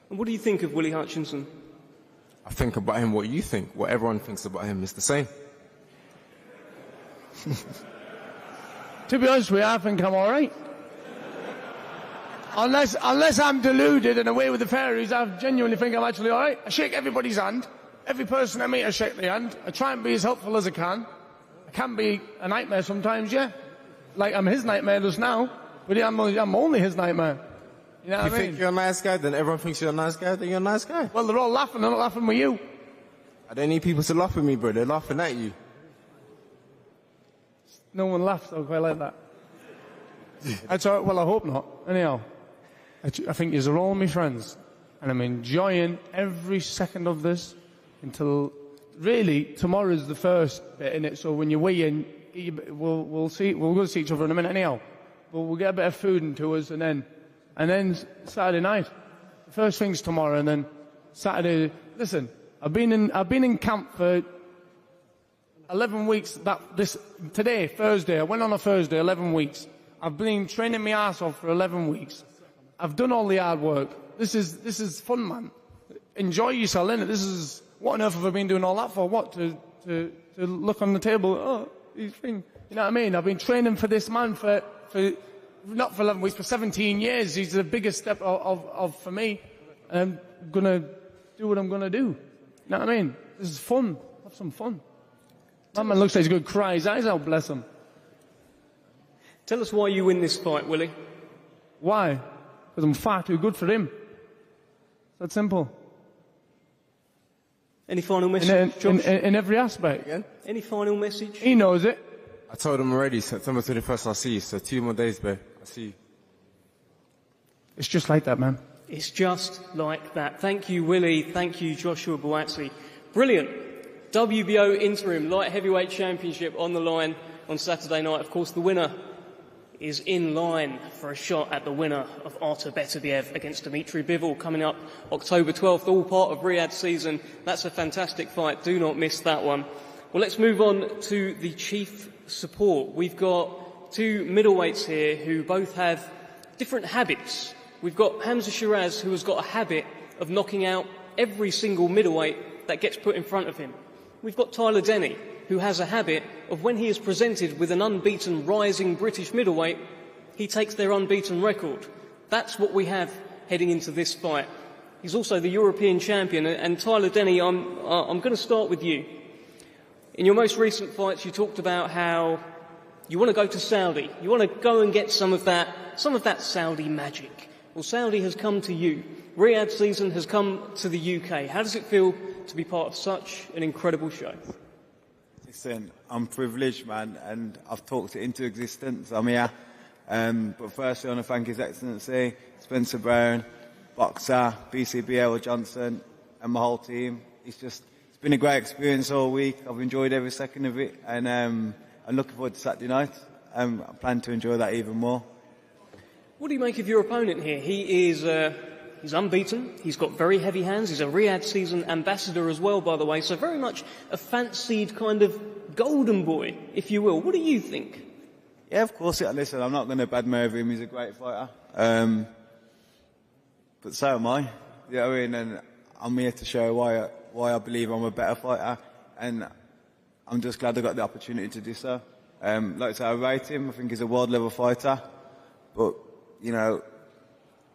And what do you think of Willy Hutchinson? I think about him what you think. What everyone thinks about him is the same. To be honest with you, I think I'm all right. Unless I'm deluded and away with the fairies, I genuinely think I'm actually all right. I shake everybody's hand. Every person I meet, I shake their hand. I try and be as helpful as I can. I can be a nightmare sometimes, yeah. Like I'm his nightmare just now, but I'm only his nightmare. You know what I mean? If you think you're a nice guy, then everyone thinks you're a nice guy, then you're a nice guy. Well, they're all laughing. They're not laughing with you. I don't need people to laugh with me, bro. They're laughing at you. No one laughs, so I quite like that. That's all right. Well, I hope not. Anyhow, I think you're all my friends, and I'm enjoying every second of this until really tomorrow's the first bit in it. So when you weigh in, we'll see. We'll go see each other in a minute anyhow. But we'll get a bit of food into us, and then Saturday night. The first thing's tomorrow, and then Saturday. Listen, I've been in camp for 11 weeks. Today, Thursday. I went on a Thursday, 11 weeks. I've been training my ass off for 11 weeks. I've done all the hard work. This is fun, man. Enjoy yourself, innit? This is, what on earth have I been doing all that for? What? To look on the table, oh, these things. You know what I mean? I've been training for this man for not for 11 weeks, for 17 years. He's the biggest step of for me. And I'm gonna do what I'm gonna do. You know what I mean? This is fun. Have some fun. That man looks like he's gonna cry his eyes out, bless him. Tell us why you win this fight, Willy. Why? Because I'm far too good for him. It's that simple. Any final message, Josh? In every aspect. Again? Any final message? He knows it. I told him already, September 21st, I'll see you. So 2 more days, babe. I'll see you. It's just like that, man. It's just like that. Thank you, Willy. Thank you, Joshua Buatsi. Brilliant. WBO Interim Light Heavyweight Championship on the line. on Saturday night. Of course, the winner is in line for a shot at the winner of Artur Beterbiev against Dmitry Bivol coming up October 12th, all part of Riyadh season. That's a fantastic fight. Do not miss that one. Well, let's move on to the chief support. We've got two middleweights here who both have different habits. We've got Hamzah Sheeraz, who has got a habit of knocking out every single middleweight that gets put in front of him. We've got Tyler Denny, who has a habit of when he is presented with an unbeaten rising British middleweight, he takes their unbeaten record. That's what we have heading into this fight. He's also the European champion. And Tyler Denny, I'm going to start with you. In your most recent fights, you talked about how you want to go to Saudi. You want to go and get some of that Saudi magic. Well, Saudi has come to you. Riyadh season has come to the UK. How does it feel to be part of such an incredible show? Listen, I'm privileged, man, and I've talked it into existence. I'm here. But firstly, I want to thank His Excellency, Spencer Brown, Boxer, BCBL Johnson, and my whole team. It's been a great experience all week. I've enjoyed every second of it, and I'm looking forward to Saturday night. I plan to enjoy that even more. What do you make of your opponent here? He's unbeaten. He's got very heavy hands. He's a Riyadh season ambassador as well, by the way. So very much a fancied kind of golden boy, if you will. What do you think? Yeah, of course. Listen, I'm not going to badmouth him. He's a great fighter. But so am I. You know what I mean? And I'm here to show why I believe I'm a better fighter. And I'm just glad I got the opportunity to do so. Like I say, I rate him. I think he's a world level fighter. But, you know,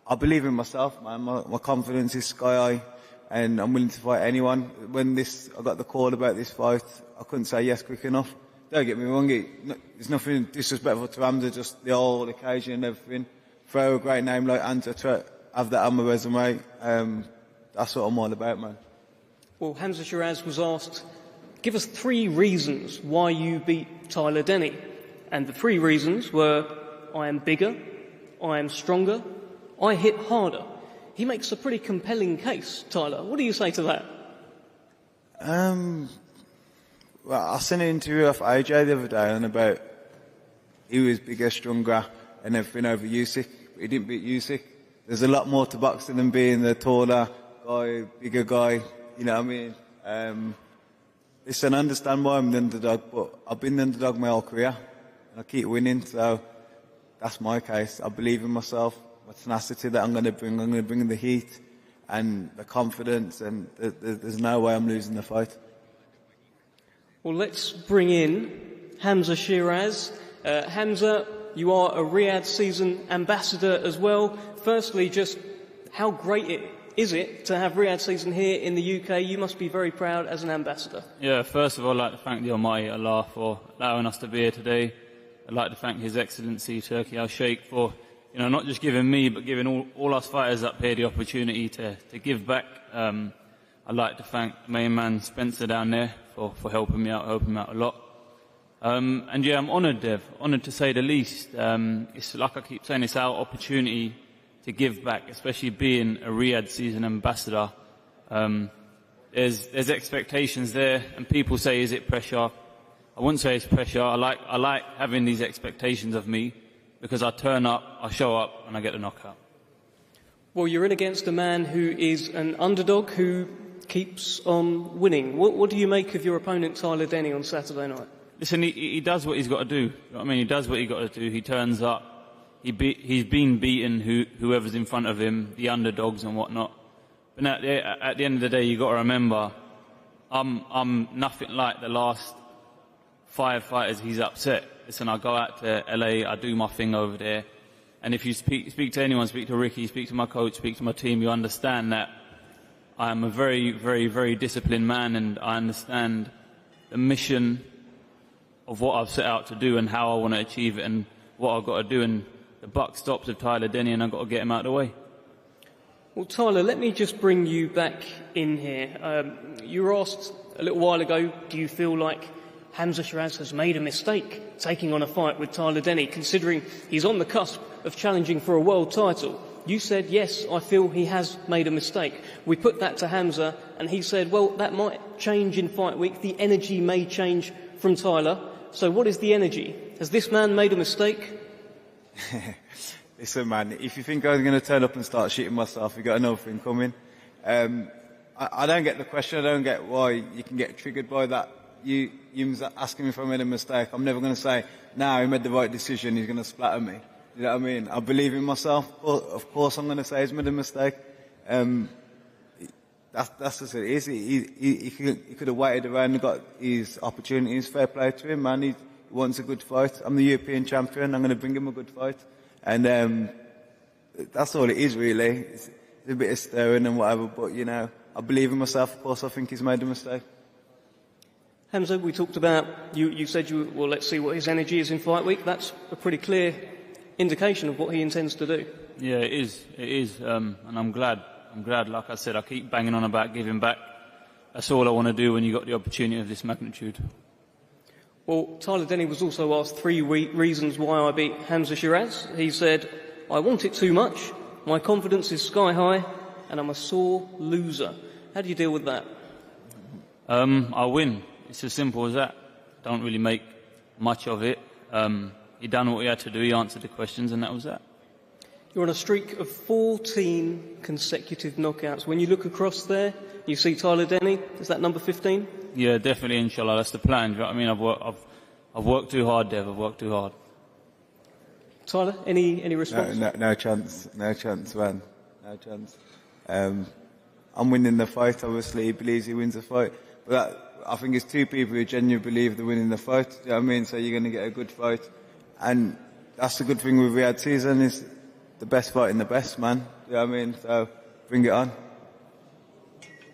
I believe in myself, man. My confidence is sky high, and I'm willing to fight anyone. When I got the call about this fight, I couldn't say yes quick enough. Don't get me wrong, there's nothing disrespectful to Hamzah, just the whole occasion and everything. Throw a great name like Hamzah to have that on my resume. That's what I'm all about, man. Well, Hamzah Sheeraz was asked, give us 3 reasons why you beat Tyler Denny. And the 3 reasons were, I am bigger, I am stronger, I hit harder. He makes a pretty compelling case, Tyler. What do you say to that? Well, I sent an interview off AJ the other day on about he was bigger, stronger, and everything over Usyk, but he didn't beat Usyk. There's a lot more to boxing than being the taller guy, bigger guy. You know what I mean? Listen, I understand why I'm the underdog, but I've been the underdog my whole career, and I keep winning. So that's my case. I believe in myself. The tenacity that I'm going to bring the heat and the confidence, and there's no way I'm losing the fight. Well, let's bring in Hamzah Sheeraz. Hamzah, you are a Riyadh season ambassador as well. Firstly, just how great is it to have Riyadh season here in the UK? You must be very proud as an ambassador. Yeah, first of all, I'd like to thank the Almighty Allah for allowing us to be here today. I'd like to thank His Excellency Turki Al-Sheikh for not just giving me, but giving all us fighters up here the opportunity to give back. I'd like to thank the main man, Spencer, down there for helping me out a lot. And yeah, I'm honoured, Dev, honoured to say the least. It's like I keep saying, it's our opportunity to give back, especially being a Riyadh season ambassador. There's expectations there, and people say, is it pressure? I wouldn't say it's pressure. I like having these expectations of me, because I turn up, I show up, and I get the knockout. Well, you're in against a man who is an underdog who keeps on winning. What do you make of your opponent, Tyler Denny, on Saturday night? Listen, he does what he's got to do. You know what I mean? He does what he's got to do. He turns up. He's been beaten whoever's in front of him, the underdogs and whatnot. But at the end of the day, you've got to remember, I'm nothing like the last 5 fighters he's upset. Listen, I go out to LA, I do my thing over there, and if you speak to anyone, speak to Ricky, speak to my coach, speak to my team, you understand that I am a very, very, very disciplined man, and I understand the mission of what I've set out to do and how I want to achieve it and what I've got to do, and the buck stops with Tyler Denny and I've got to get him out of the way. Well, Tyler, let me just bring you back in here. You were asked a little while ago, do you feel like Hamzah Sheeraz has made a mistake taking on a fight with Tyler Denny, considering he's on the cusp of challenging for a world title? You said, yes, I feel he has made a mistake. We put that to Hamzah, and he said, well, that might change in fight week. The energy may change from Tyler. So what is the energy? Has this man made a mistake? Listen, man, if you think I'm going to turn up and start shitting myself, you've got another thing coming. I don't get the question. I don't get why you can get triggered by that. You asking me if I made a mistake. I'm never going to say, he made the right decision, he's going to splatter me. You know what I mean? I believe in myself. Of course I'm going to say he's made a mistake. That's just it is. He could have waited around and got his opportunities. Fair play to him, man. He wants a good fight. I'm the European champion. I'm going to bring him a good fight. And that's all it is, really. It's a bit of stirring and whatever, but, I believe in myself. Of course, I think he's made a mistake. Hamzah, we talked about, you said, let's see what his energy is in fight week. That's a pretty clear indication of what he intends to do. Yeah, it is. And I'm glad. Like I said, I keep banging on about giving back. That's all I want to do when you got the opportunity of this magnitude. Well, Tyler Denny was also asked 3 reasons why I beat Hamzah Sheeraz. He said, I want it too much, my confidence is sky high, and I'm a sore loser. How do you deal with that? I win. It's as simple as that. Don't really make much of it. He done what he had to do. He answered the questions, and that was that. You're on a streak of 14 consecutive knockouts. When you look across there, you see Tyler Denny. Is that number 15? Yeah, definitely. Inshallah, that's the plan. Do you know what I mean? I've worked too hard, Dev. I've worked too hard. Tyler, any response? No chance. No chance, man. No chance. I'm winning the fight. Obviously, he believes he wins the fight, but I think it's two people who genuinely believe they're winning the fight. You know what I mean? So you're going to get a good fight. And that's the good thing with Riyadh season is the best fighting the best, man. You know what I mean? So bring it on.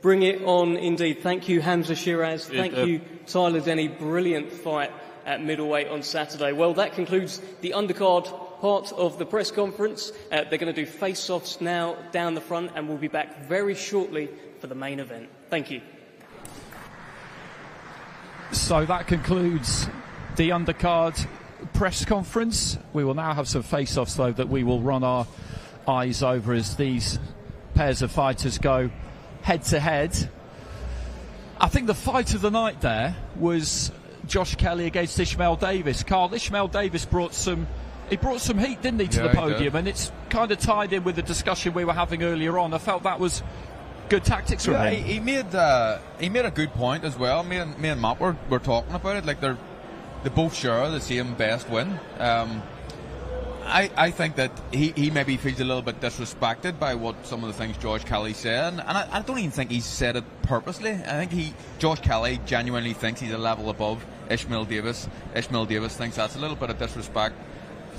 Bring it on, indeed. Thank you, Hamzah Sheeraz. Thank you, Tyler Denny. Brilliant fight at middleweight on Saturday. Well, that concludes the undercard part of the press conference. They're going to do face-offs now down the front, and we'll be back very shortly for the main event. Thank you. So that concludes the undercard press conference. We will now have some face-offs, though, that we will run our eyes over as these pairs of fighters go head-to-head. I think the fight of the night there was Josh Kelly against Ishmael Davis. Carl, Ishmael Davis brought some heat, didn't he, to the podium, and it's kind of tied in with the discussion we were having earlier on. I felt that was good tactics from him. He made a good point as well. Me and Matt were talking about it. Like they both share the same best win. I think that he maybe feels a little bit disrespected by what some of the things Josh Kelly's saying, and I don't even think he said it purposely. I think Josh Kelly genuinely thinks he's a level above Ishmael Davis. Ishmael Davis thinks that's a little bit of disrespect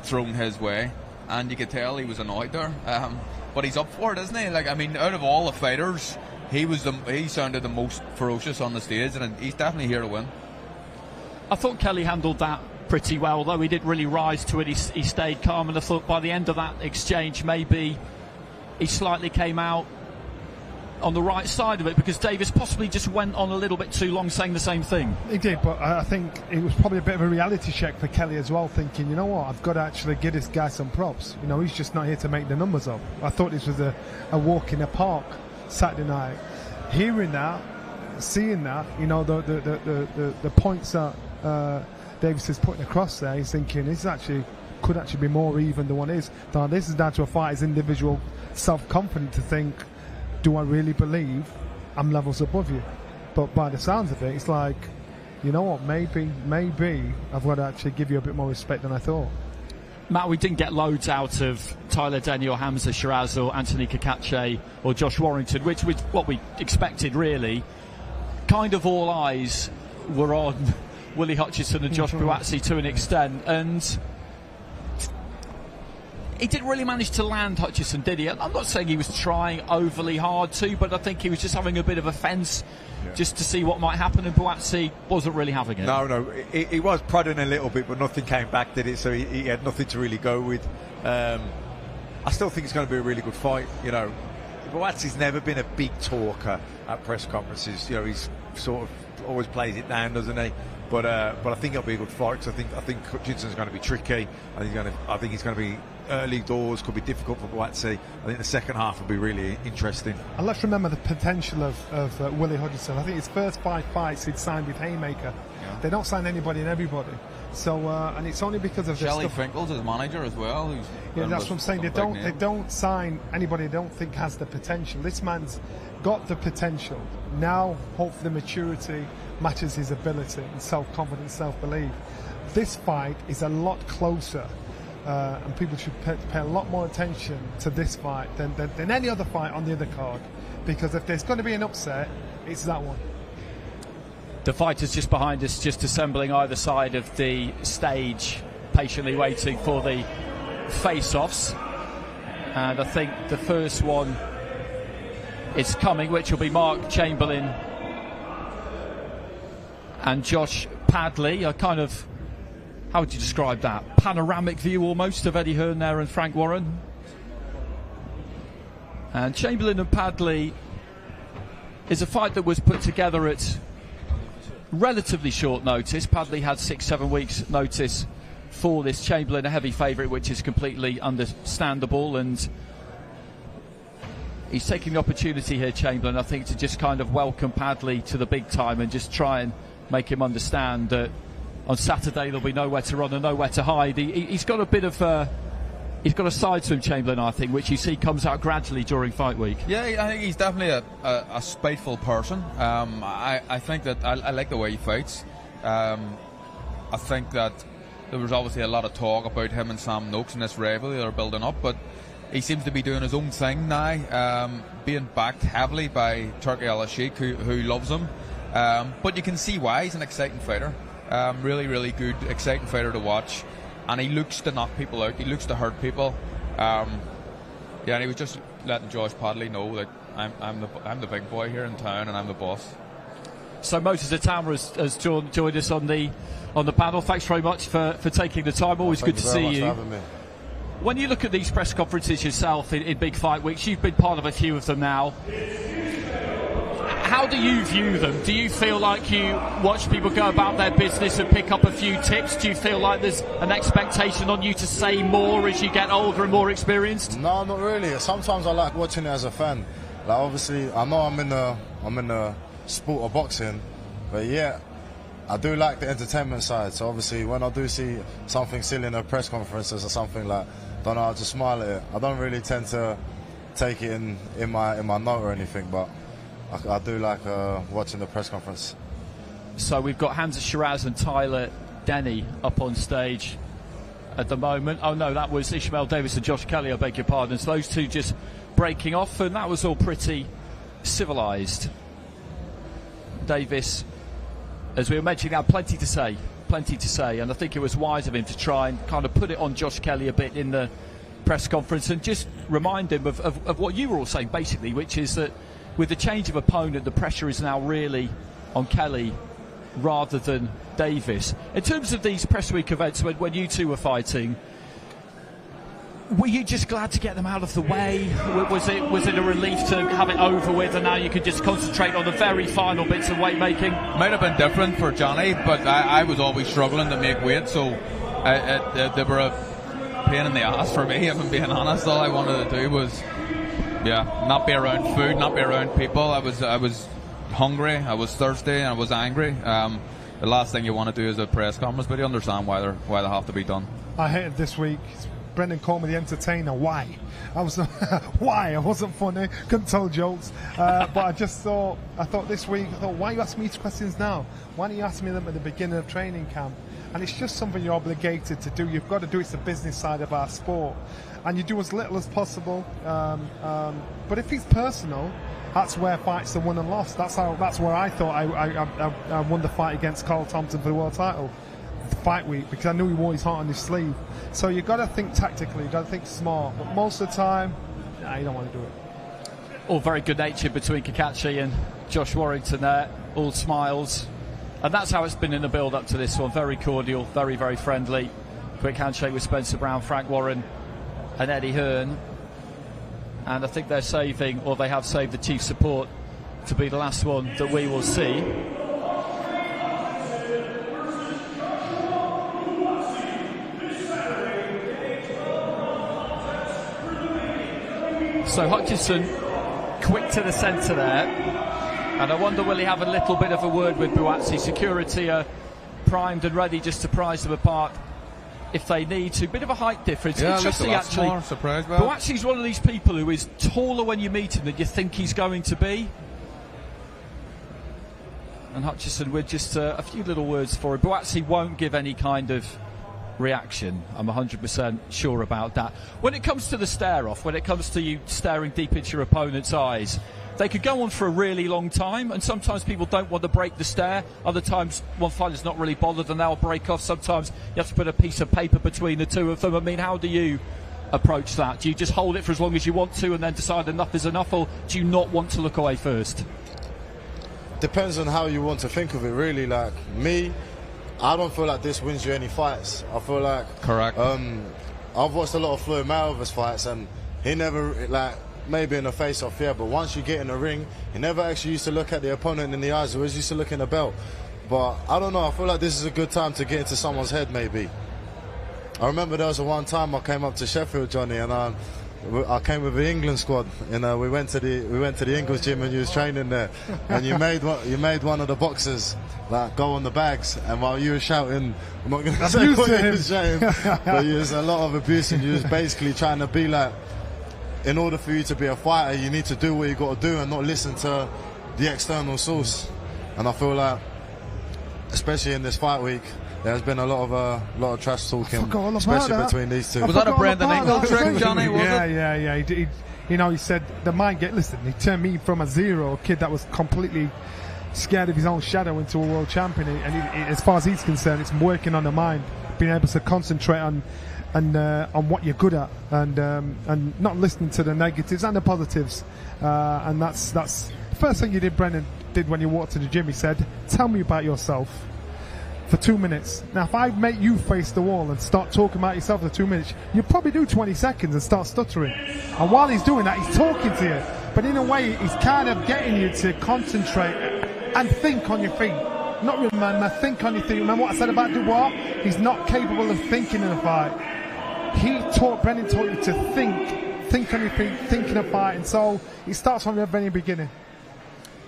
thrown his way, and you could tell he was annoyed there. But he's up for it, isn't he? Like, I mean, out of all the fighters, he sounded the most ferocious on the stage, and he's definitely here to win. I thought Kelly handled that pretty well, though. He didn't really rise to it. He stayed calm, and I thought by the end of that exchange, maybe he slightly came out on the right side of it, because Davis possibly just went on a little bit too long saying the same thing. He did, but I think it was probably a bit of a reality check for Kelly as well, thinking, you know what, I've got to actually give this guy some props. You know, he's just not here to make the numbers up. I thought this was a walk in the park Saturday night. Hearing that, seeing that, you know, the points that Davis is putting across there, he's thinking this could actually be more even than what it is. Now, this is down to a fighter's individual self-confidence to think, do I really believe I'm levels above you? But by the sounds of it, it's like, you know what, maybe I've got to actually give you a bit more respect than I thought. Matt, we didn't get loads out of Tyler Denny or Hamzah Sheeraz or Anthony Cacace or Josh Warrington, which was what we expected, really. Kind of all eyes were on Willy Hutchinson and Josh Buatsi to an extent, and he didn't really manage to land Hutchinson, did he? I'm not saying he was trying overly hard to, but I think he was just having a bit of a fence just to see what might happen, and Buatsi wasn't really having it. No, he was prodding a little bit, but nothing came back, did it? So he had nothing to really go with. I still think it's going to be a really good fight. You know, Buatsi's never been a big talker at press conferences. You know, he's sort of always plays it down, doesn't he? But I think it'll be a good fight, because I think Hutchinson's going to be tricky. I think he's going to be early doors, could be difficult for Buatsi. I think the second half will be really interesting. And let's remember the potential of Willy Hutchinson. I think his first 5 fights he'd signed with Haymaker. Yeah. They don't sign anybody and everybody. So and it's only because of this Shelley stuff. Finkel's his manager as well. Yeah, that's what I'm saying. They don't sign anybody they don't think has the potential. This man's got the potential. Now, hopefully the maturity matches his ability and self-confidence, self-belief. This fight is a lot closer, and people should pay a lot more attention to this fight than any other fight on the other card, because if there's going to be an upset, it's that one. The fighters just behind us, just assembling either side of the stage, patiently waiting for the face-offs. And I think the first one is coming, which will be Mark Chamberlain and Josh Padley. A kind of, how would you describe that? Panoramic view almost of Eddie Hearn there and Frank Warren. And Chamberlain and Padley is a fight that was put together at relatively short notice. Padley had 6-7 weeks notice for this. Chamberlain a heavy favourite, which is completely understandable, and he's taking the opportunity here, Chamberlain, I think, to just kind of welcome Padley to the big time and just try and make him understand that on Saturday there'll be nowhere to run and nowhere to hide. He's got a bit of he's got a side to him, Chamberlain, I think, which you see comes out gradually during fight week. Yeah, I think he's definitely a spiteful person. I think that I like the way he fights. I think that there was obviously a lot of talk about him and Sam Noakes in this rivalry they're building up, but he seems to be doing his own thing now, being backed heavily by Turki Al-Sheikh, who loves him. But you can see why. He's an exciting fighter. Really, really good, exciting fighter to watch. And he looks to knock people out. He looks to hurt people. And he was just letting Josh Padley know that I'm the big boy here in town and I'm the boss. So Moses Atama has joined us on the panel. Thanks very much for taking the time. Always good to see you. When you look at these press conferences yourself in big fight weeks, you've been part of a few of them now. How do you view them? Do you feel like you watch people go about their business and pick up a few tips? Do you feel like there's an expectation on you to say more as you get older and more experienced? No, not really. Sometimes I like watching it as a fan. Like, obviously, I know I'm in the sport of boxing, but yeah, I do like the entertainment side. So obviously, when I do see something silly in a press conferences or something, like, don't know how to smile at it. I don't really tend to take it in my note or anything, but I do like watching the press conference. So we've got Hamzah Sheeraz and Tyler Denny up on stage at the moment. Oh no, that was Ishmael Davis and Josh Kelly, I beg your pardon. So those two just breaking off, and that was all pretty civilised. Davis, as we were mentioning, had plenty to say, and I think it was wise of him to try and kind of put it on Josh Kelly a bit in the press conference and just remind him of what you were all saying, basically, which is that with the change of opponent, the pressure is now really on Kelly rather than Davis. In terms of these press week events, when you two were fighting, were you just glad to get them out of the way? Was it a relief to have it over with and now you could just concentrate on the very final bits of weight making? Might have been different for Johnny, but I was always struggling to make weight, so they were a pain in the ass for me, if I'm being honest. All I wanted to do was not be around food, not be around people. I was hungry, I was thirsty, and I was angry. The last thing you want to do is a press conference, but you understand why they have to be done. I hated this week. Brendan called me the entertainer. Why? I wasn't funny, couldn't tell jokes. But I thought this week, why are you asking me these questions now? Why don't you ask me them at the beginning of training camp? And it's just something you're obligated to do. You've got to do it. It's the business side of our sport. And you do as little as possible. But if it's personal, that's where fights are won and lost. That's where I thought I won the fight against Carl Thompson for the world title. Fight week, because I knew he wore his heart on his sleeve. So you've got to think tactically, you've got to think smart. But most of the time, you don't want to do it. All very good natured between Cacace and Josh Warrington there. All smiles. And that's how it's been in the build up to this one. Very cordial, very, very friendly. Quick handshake with Spencer Brown, Frank Warren and Eddie Hearn. And I think they're saving, or they have saved, the chief support to be the last one that we will see. So Hutchinson, quick to the centre there, and I wonder will he have a little bit of a word with Buatsi. Security are primed and ready just to prize them apart if they need to. Bit of a height difference. Yeah, interesting actually. Buatsi's one of these people who is taller when you meet him than you think he's going to be. And Hutchinson with just a few little words for him. Buatsi won't give any kind of reaction. I'm 100% sure about that. When it comes to the stare-off, when it comes to you staring deep into your opponent's eyes, they could go on for a really long time, and sometimes people don't want to break the stare. Other times one fighter's not really bothered and they'll break off. Sometimes you have to put a piece of paper between the two of them. I mean, how do you approach that? Do you just hold it for as long as you want to and then decide enough is enough, or do you not want to look away first? Depends on how you want to think of it, really. Like me, I don't feel like this wins you any fights. I feel like... Correct. I've watched a lot of Floyd Mayweather's fights, and he never, like, maybe in a face-off, yeah, but once you get in the ring, he never actually used to look at the opponent in the eyes. He always used to look in the belt. But I don't know, I feel like this is a good time to get into someone's head, maybe. I remember there was one time I came up to Sheffield, Johnny, and I came with the England squad, and we went to the English gym, and you was training there, and you made one of the boxers like go on the bags, and while you were shouting, I'm not going to say what you were shouting, but you was a lot of abuse, and you was basically trying to be like, in order for you to be a fighter, you need to do what you got to do and not listen to the external source. And I feel like, especially in this fight week, there's been a lot of trash talking, especially between these two. Was that a Brendan Ingle trick, Johnny? Was it? Yeah. He said the mind listen. He turned me from a zero kid that was completely scared of his own shadow into a world champion. And as far as he's concerned, it's working on the mind, being able to concentrate on what you're good at, and not listening to the negatives and the positives. And that's the first thing Brendan did when you walked to the gym. He said, "Tell me about yourself." For 2 minutes. Now, if I make you face the wall and start talking about yourself for 2 minutes, you probably do 20 seconds and start stuttering. And while he's doing that, he's talking to you. But in a way, he's kind of getting you to concentrate and think on your feet. Not remember, think on your feet. Remember what I said about Dubois? He's not capable of thinking in a fight. Brendan taught you to think on your feet, think in a fight. And so it starts from the very beginning.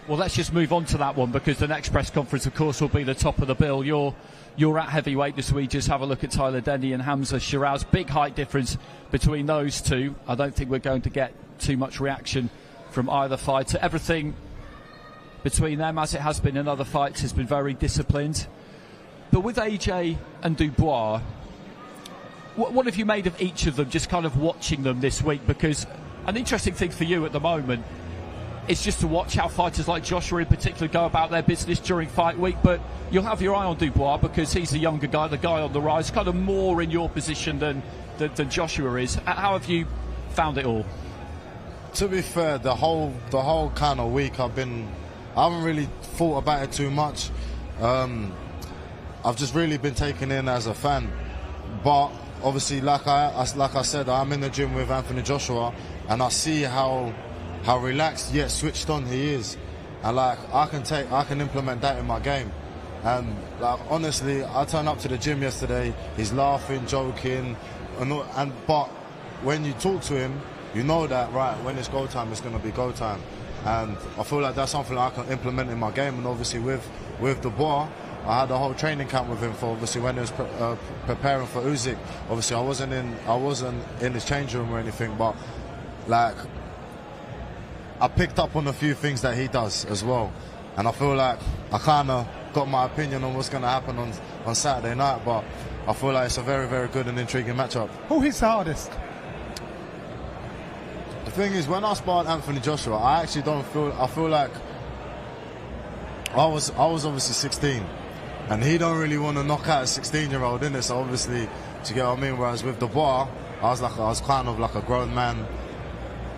Well, let's just move on to that one, because the next press conference, of course, will be the top of the bill. You're at heavyweight this week. Just have a look at Tyler Denny and Hamzah Sheeraz. Big height difference between those two. I don't think we're going to get too much reaction from either fighter. Everything between them, as it has been in other fights, has been very disciplined. But with AJ and Dubois, what have you made of each of them, just kind of watching them this week? Because an interesting thing for you at the moment, it's just to watch how fighters like Joshua in particular go about their business during fight week, but you'll have your eye on Dubois because he's the younger guy, the guy on the rise, kind of more in your position than Joshua is. How have you found it all? To be fair, the whole kind of week I haven't really thought about it too much. I've just really been taken in as a fan, but obviously, like I said, I'm in the gym with Anthony Joshua, and I see how relaxed yet switched on he is, and like I can implement that in my game. And like honestly, I turned up to the gym yesterday, he's laughing, joking, but when you talk to him, you know that right when it's go time, it's going to be go time. And I feel like that's something I can implement in my game. And obviously with Dubois, I had a whole training camp with him for obviously when he was preparing for Usyk. Obviously I wasn't in his change room or anything, but like I picked up on a few things that he does as well, and I feel like I kind of got my opinion on what's going to happen on Saturday night, but I feel like it's a very, very good and intriguing matchup. Who hits the hardest? The thing is, when I sparred Anthony Joshua, I feel like I was obviously 16, and he don't really want to knock out a 16-year-old, innit? So obviously, do you get what I mean? Whereas with Dubois, I was kind of like a grown man.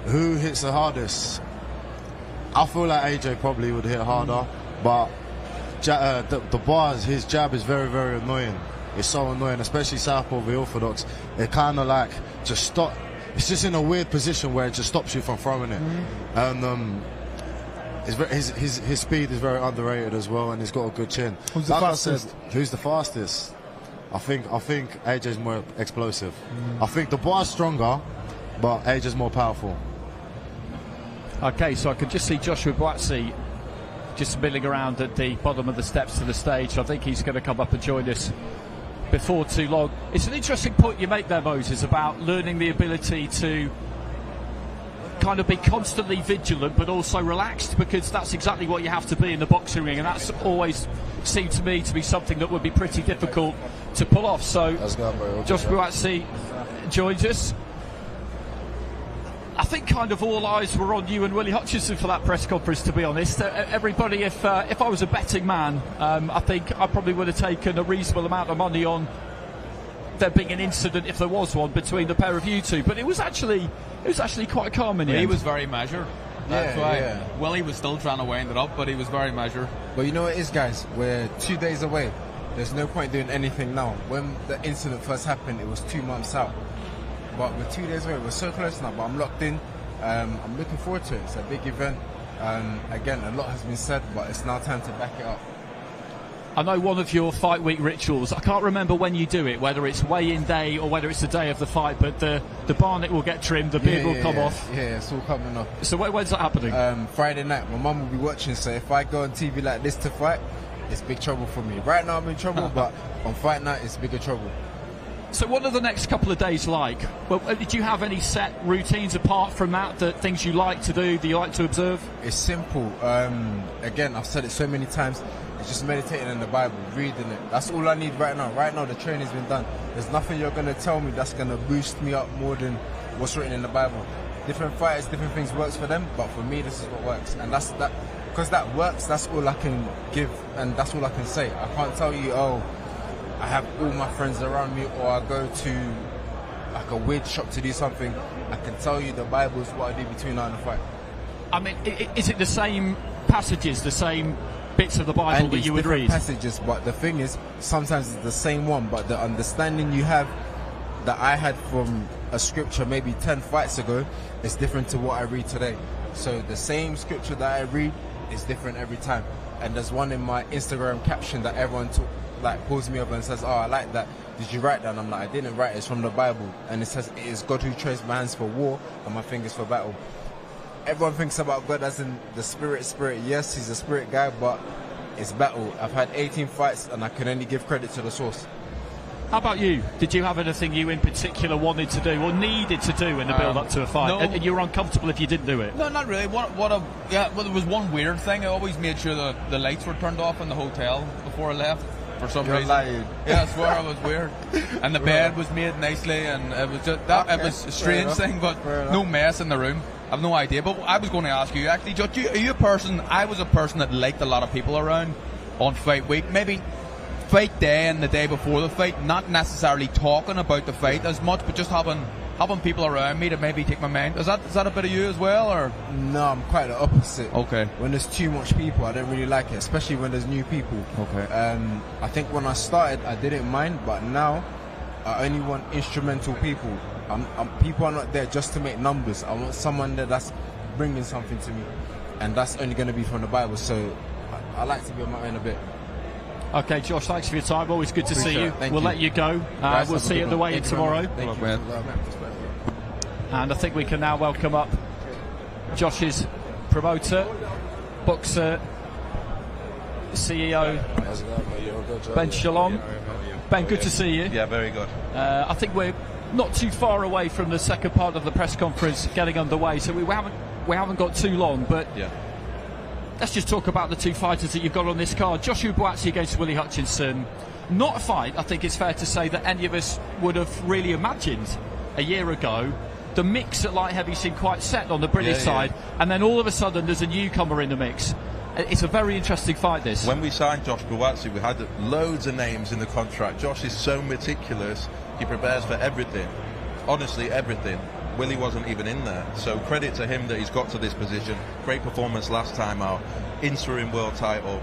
Who hits the hardest? I feel like AJ probably would hit harder, but Dubois, his jab is very, very annoying. It's so annoying, especially southpaw, the orthodox. It kind of like just stop. It's just in a weird position where it just stops you from throwing it. And his speed is very underrated as well, and he's got a good chin. Who's the fastest? Who's the fastest? I think AJ's more explosive. I think Dubois is stronger, but AJ's more powerful. Okay, so I can just see Joshua Buatsi just milling around at the bottom of the steps to the stage. I think he's going to come up and join us before too long. It's an interesting point you make there, Moses, about learning the ability to kind of be constantly vigilant but also relaxed, because that's exactly what you have to be in the boxing ring, and that's always seemed to me to be something that would be pretty difficult to pull off. So Josh Buatsi joins us. I think kind of all eyes were on you and Willy Hutchinson for that press conference, to be honest. Everybody, if I was a betting man, I think I probably would have taken a reasonable amount of money on there being an incident, if there was one, between the pair of you two. But it was actually quite calm in the end. He was very measured. That's why Willy was still trying to wind it up, but he was very measured. But you know what it is, guys? We're 2 days away. There's no point doing anything now. When the incident first happened, it was 2 months out. But we're 2 days away. We're so close now, but I'm locked in. I'm looking forward to it. It's a big event. Again, a lot has been said, but it's now time to back it up. I know one of your fight week rituals, I can't remember when you do it, whether it's weigh-in day or whether it's the day of the fight, but the barnet will get trimmed, the beard will come off. Yeah, it's all coming off. So when's that happening? Friday night. My mum will be watching, so if I go on TV like this to fight, it's big trouble for me. Right now I'm in trouble, but on fight night it's bigger trouble. So what are the next couple of days like? Well, did you have any set routines apart from that, things you like to do, that you like to observe? It's simple. Again, I've said it so many times. It's just meditating in the Bible, reading it. That's all I need right now. Right now the training's been done. There's nothing you're going to tell me that's going to boost me up more than what's written in the Bible. Different fighters, different things works for them, but for me this is what works. And that's that, because that works, that's all I can give, and that's all I can say. I can't tell you, oh, I have all my friends around me, or I go to like a weird shop to do something. I can tell you the Bible is what I do between now and the fight. I mean, is it the same passages, the same bits of the Bible that you would read? Passages, but the thing is, sometimes it's the same one, but the understanding you have that I had from a scripture maybe 10 fights ago is different to what I read today. So the same scripture that I read is different every time. And there's one in my Instagram caption that everyone pulls me up and says, oh, I like that. Did you write that? And I'm like, I didn't write it. It's from the Bible. And it says, it is God who trains my hands for war and my fingers for battle. Everyone thinks about God as in the spirit. Yes, he's a spirit guy, but it's battle. I've had 18 fights and I can only give credit to the source. How about you? Did you have anything you in particular wanted to do or needed to do in the build-up to a fight? No. And you were uncomfortable if you didn't do it? No, not really. Well, there was one weird thing. I always made sure the lights were turned off in the hotel before I left. For some reason. Lying. Yeah, I swear I was weird. And the bed was made nicely, and it was just that. It was a strange thing, but no mess in the room. I've no idea. But I was going to ask you, actually, Judge, are you a person? I was a person that liked a lot of people around on fight week. Maybe fight day and the day before the fight, not necessarily talking about the fight as much, but just having people around me to maybe take my mind. Is that a bit of you as well, or? No, I'm quite the opposite. Okay. When there's too much people, I don't really like it, especially when there's new people. Okay. I think when I started, I didn't mind, but now I only want instrumental people. People are not there just to make numbers. I want someone that's bringing something to me, and that's only going to be from the Bible. So I like to be on my own a bit. Okay, Josh, thanks for your time. Always good to see you. We'll let you go. We'll see you at the weigh-in tomorrow. Thank you. And I think we can now welcome up Josh's promoter, boxer, CEO, Ben Shalom. Ben, good to see you. Yeah, very good. I think we're not too far away from the second part of the press conference getting underway, so we haven't got too long, but let's just talk about the two fighters that you've got on this card. Joshua Buatsi against Willy Hutchinson. Not a fight, I think it's fair to say, that any of us would have really imagined a year ago. The mix at light heavy seemed quite set on the British side, and then all of a sudden there's a newcomer in the mix. It's a very interesting fight, this. When we signed Josh Buatsi, we had loads of names in the contract. Josh is so meticulous, he prepares for everything. Honestly, everything. Willy wasn't even in there. So credit to him that he's got to this position. Great performance last time out. Interim world title.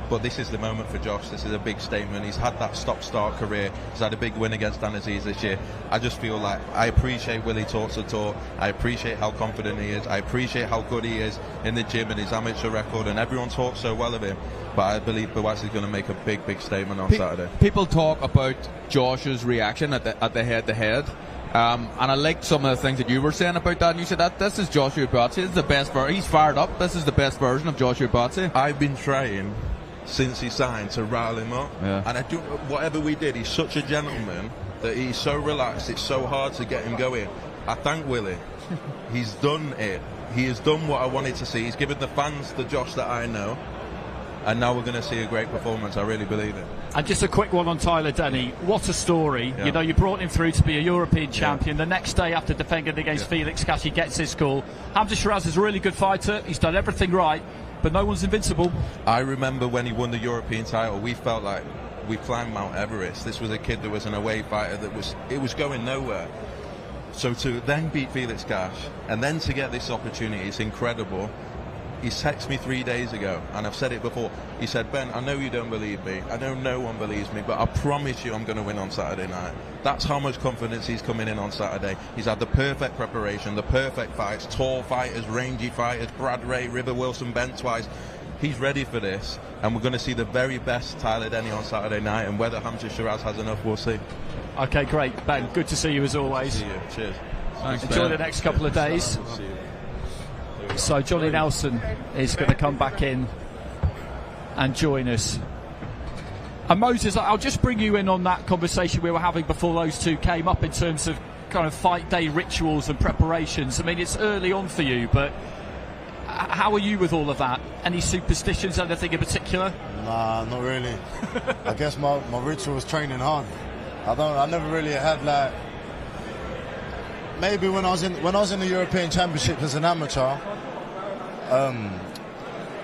But this is the moment for Josh. This is a big statement. He's had that stop-start career. He's had a big win against Dan Aziz this year. I just feel like I appreciate Willy talks the talk. I appreciate how confident he is. I appreciate how good he is in the gym and his amateur record. And everyone talks so well of him. But I believe Buatsi is going to make a big statement on Saturday. People talk about Josh's reaction at the head-to-head. And I liked some of the things that you were saying about that. And you said that this is Joshua Buatsi. This is the best he's fired up. This is the best version of Joshua Buatsi. I've been trying since he signed to rile him up, and I do whatever we did. He's such a gentleman that he's so relaxed. It's so hard to get him going. I thank Willy. He's done it. He has done what I wanted to see. He's given the fans the Josh that I know, and now we're going to see a great performance. I really believe it. And just a quick one on Tyler Denny. What a story. You know, you brought him through to be a European champion. The next day after defending against Felix Cacace, he gets his call. Hamzah Sheeraz is a really good fighter. He's done everything right, but no one's invincible. I remember when he won the European title, we felt like we climbed Mount Everest. This was a kid that was an away fighter it was going nowhere. So to then beat Felix Cacace and then to get this opportunity, it's incredible. He texted me 3 days ago, and I've said it before. He said, Ben, I know you don't believe me. I know no one believes me, but I promise you I'm going to win on Saturday night. That's how much confidence he's coming in on Saturday. He's had the perfect preparation, the perfect fights, tall fighters, rangy fighters, Brad Ray, River Wilson, bent twice. He's ready for this, and we're going to see the very best Tyler Denny on Saturday night, and whether Hamzah Sheeraz has enough, we'll see. Okay, great. Ben, good to see you as always. See you. Cheers. Thanks, enjoy Ben. The next couple of days. See you. So Johnny Nelson is going to come back in and join us. And Moses, I'll just bring you in on that conversation we were having before those two came up in terms of kind of fight day rituals and preparations. I mean, it's early on for you, but how are you with all of that? Any superstitions, anything in particular? Nah, not really. I guess my ritual was training hard. I never really had like. Maybe when I was in the European Championship as an amateur, I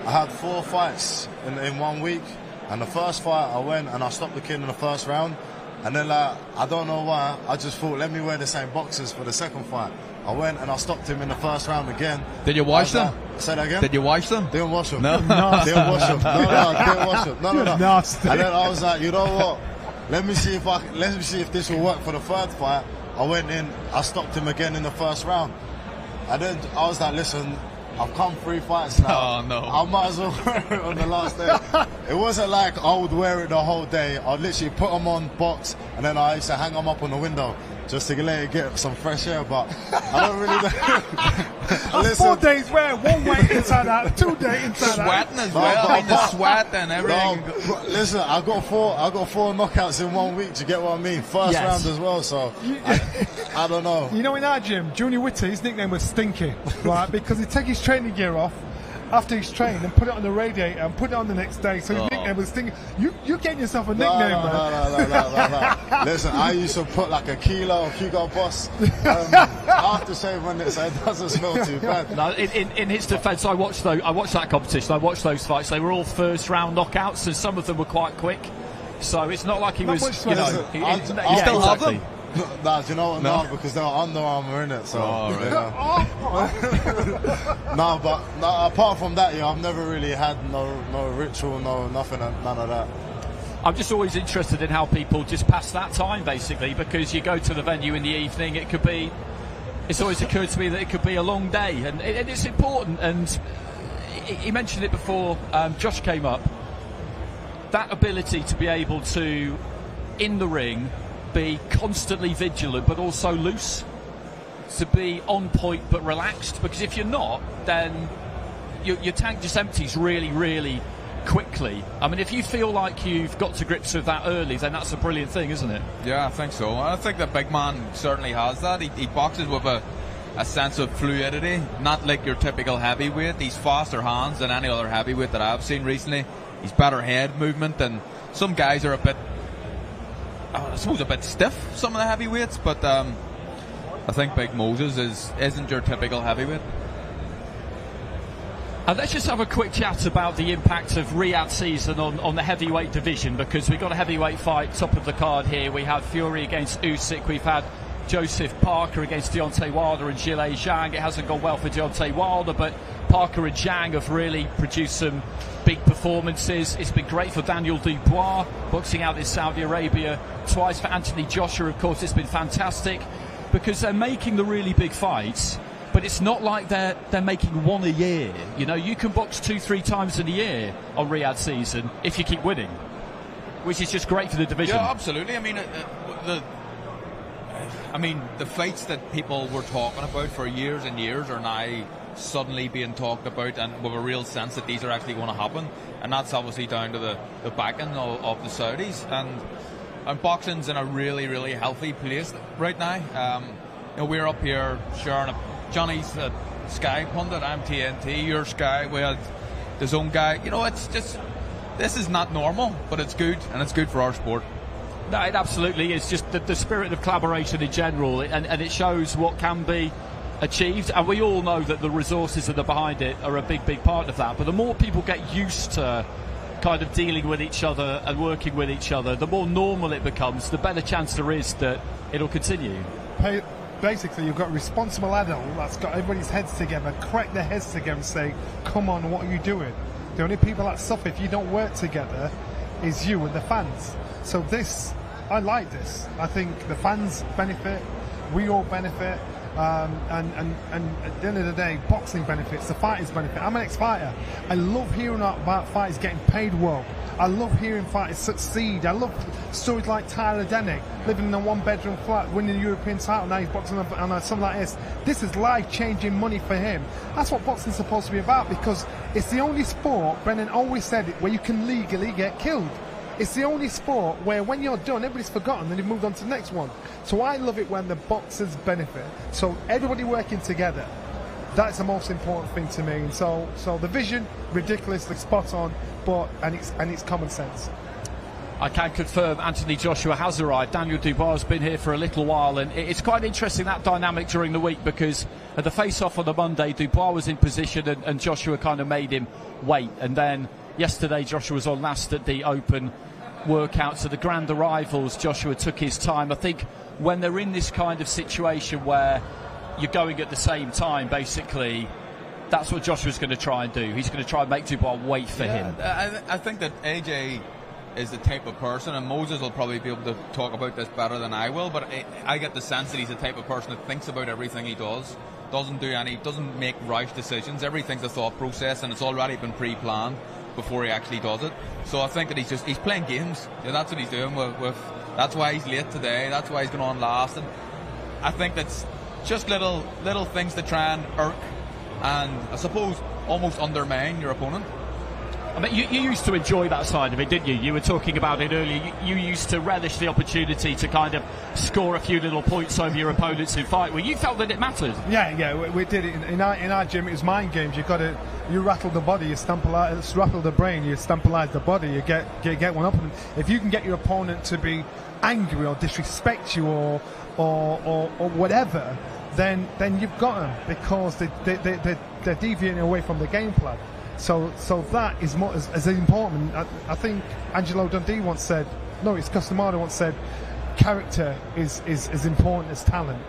had 4 fights in 1 week, and the first fight I went and I stopped the kid in the first round, and then like I don't know why, I just thought let me wear the same boxers for the second fight. I went and I stopped him in the first round again. Did you wash them? Say that again? Did you wash them? Didn't wash them. No. Didn't wash them. No, didn't wash them. No. Nasty. And then I was like, you know what? Let me see if this will work for the third fight. I went in, I stopped him again in the first round. And then I was like, listen, I've come 3 fights now. Oh, no. I might as well wear it on the last day. It wasn't like I would wear it the whole day. I'd literally put them on box, and then I used to hang them up on the window just to let it get some fresh air, but I don't really know. Listen, 4 days wear, 1 way inside out, 2 days inside out. Sweating as well, I mean, the sweat and everything. No, listen, I got 4 knockouts in 1 week, do you get what I mean? First round as well, so I don't know. You know, in our gym, Junior Whitty, his nickname was Stinky, right? Because he'd take his training gear off after he's trained and put it on the radiator and put it on the next day, so his nickname was Stinky. You're getting yourself a nickname, man. No. Listen, I used to put like a kilo of Hugo Boss aftershave when it doesn't smell too bad. No, in his defence, I watched that competition. I watched those fights. They were all first round knockouts, and some of them were quite quick. So it's not like he was. You know, you still have them. Nah, do you know what? No, because they're Under Armour in it. So, but apart from that, I've never really had no ritual, nothing, none of that. I'm just always interested in how people just pass that time, basically, because you go to the venue in the evening. It's always occurred to me that it could be a long day, and it's important. And he mentioned it before Josh came up. That ability to be able to, in the ring, be constantly vigilant but also loose, to be on point but relaxed, because if you're not, then your tank just empties really, really quickly. I mean, if you feel like you've got to grips with that early, then that's a brilliant thing, isn't it? Yeah, I think so. I think the big man certainly has that. He boxes with a sense of fluidity, not like your typical heavyweight. He's faster hands than any other heavyweight that I've seen recently. He's better head movement, and some guys are a bit, I suppose, a bit stiff, some of the heavyweights, but I think Big Moses isn't your typical heavyweight. Let's just have a quick chat about the impact of Riyadh season on the heavyweight division, because we've got a heavyweight fight top of the card here. We have Fury against Usyk, we've had Joseph Parker against Deontay Wilder and Zhilei Zhang. It hasn't gone well for Deontay Wilder, but Parker and Zhang have really produced some big big performances. It's been great for Daniel Dubois, boxing out in Saudi Arabia twice. For Anthony Joshua, of course, it's been fantastic because they're making the really big fights, but it's not like they're making one a year. You know, you can box 2-3 times in a year on Riyadh season if you keep winning, which is just great for the division. Yeah, absolutely. I mean, the fights that people were talking about for years and years are now suddenly being talked about, and with a real sense that these are actually going to happen, and that's obviously down to the backing of the Saudis, and boxing's in a really, really healthy place right now. You know, we're up here sharing Johnny's Sky pundit, I'm TNT, you're Sky, we had DAZN guy. You know, it's just, this is not normal, but it's good, and it's good for our sport. No, it absolutely is. Just the spirit of collaboration in general, and it shows what can be achieved. And we all know that the resources that are behind it are a big, big part of that. But the more people get used to kind of dealing with each other and working with each other, the more normal it becomes, the better chance there is that it'll continue. Basically, you've got a responsible adult that's got everybody's heads together, crack their heads together and say, come on, what are you doing? The only people that suffer if you don't work together is you and the fans. So this, I like this. I think the fans benefit, we all benefit, and at the end of the day, boxing benefits, the fighters benefit. I'm an ex-fighter. I love hearing about fighters getting paid well. I love hearing fighters succeed. I love stories like Tyler Denny, living in a one-bedroom flat, winning the European title. Now he's boxing on something like this. This is life-changing money for him. That's what boxing's supposed to be about, because it's the only sport, Brendan always said it, where you can legally get killed. It's the only sport where when you're done, everybody's forgotten and you've moved on to the next one. So I love it when the boxers benefit. So everybody working together, that's the most important thing to me. And so the vision, ridiculously spot on, and it's common sense. I can confirm Anthony Joshua has arrived. Daniel Dubois has been here for a little while, and it's quite interesting, that dynamic during the week, because at the face-off on the Monday, Dubois was in position and Joshua kind of made him wait. And then yesterday, Joshua was on last at the open workout. So the grand arrivals, Joshua took his time. I think when they're in this kind of situation where you're going at the same time, basically, that's what Joshua's going to try and do. He's going to try and make Dubois wait for him. I think that AJ is the type of person, and Moses will probably be able to talk about this better than I will, but I get the sense that he's the type of person that thinks about everything he does, doesn't make rash decisions. Everything's a thought process, and it's already been pre-planned before he actually does it. So I think that he's playing games. Yeah, that's what he's doing with that's why he's late today, that's why he's going on last, and I think that's just little things to try and irk and, I suppose, almost undermine your opponent. I mean, you used to enjoy that side of it, didn't you? You were talking about it earlier. You used to relish the opportunity to kind of score a few little points over your opponents in fight. Well, you felt that it mattered. Yeah, we did it in our gym. It was mind games. You rattle the body, you rattle the brain, you stampolize the body, you get one up. And if you can get your opponent to be angry or disrespect you or whatever, then you've got them, because they're deviating away from the game plan. So that is more as important. I think Angelo Dundee once said, no, it's Costamado once said, character is as important as talent.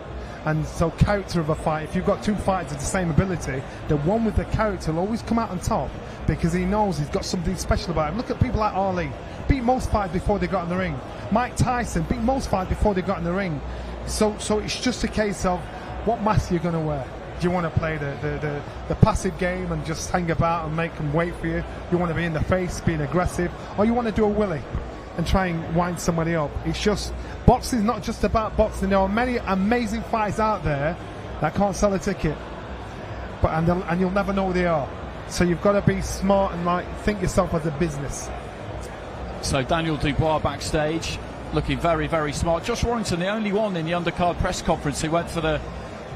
And so character of a fight, if you've got two fighters of the same ability, the one with the character will always come out on top, because he knows he's got something special about him. Look at people like Ali, beat most fighters before they got in the ring. Mike Tyson beat most fighters before they got in the ring. So it's just a case of what mask you're going to wear. Do you want to play the passive game and just hang about and make them wait for you? You want to be in the face, being aggressive, or you want to do a Willy and try and wind somebody up? It's just, boxing's not just about boxing. There are many amazing fighters out there that can't sell a ticket, and you'll never know who they are. So you've got to be smart and think yourself as a business. So Daniel Dubois backstage, looking very, very smart. Josh Warrington, the only one in the undercard press conference who went for the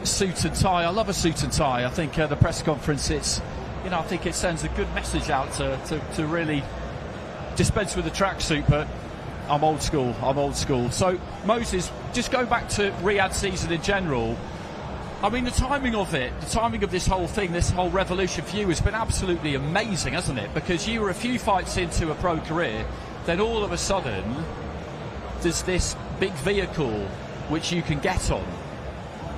suit and tie. I love a suit and tie. I think the press conference, I think it sends a good message out to really dispense with the tracksuit, but I'm old school. So Moses, just go back to Riyadh season in general. I mean, the timing of this whole thing, this whole revolution for you has been absolutely amazing, hasn't it? Because you were a few fights into a pro career, then all of a sudden there's this big vehicle which you can get on,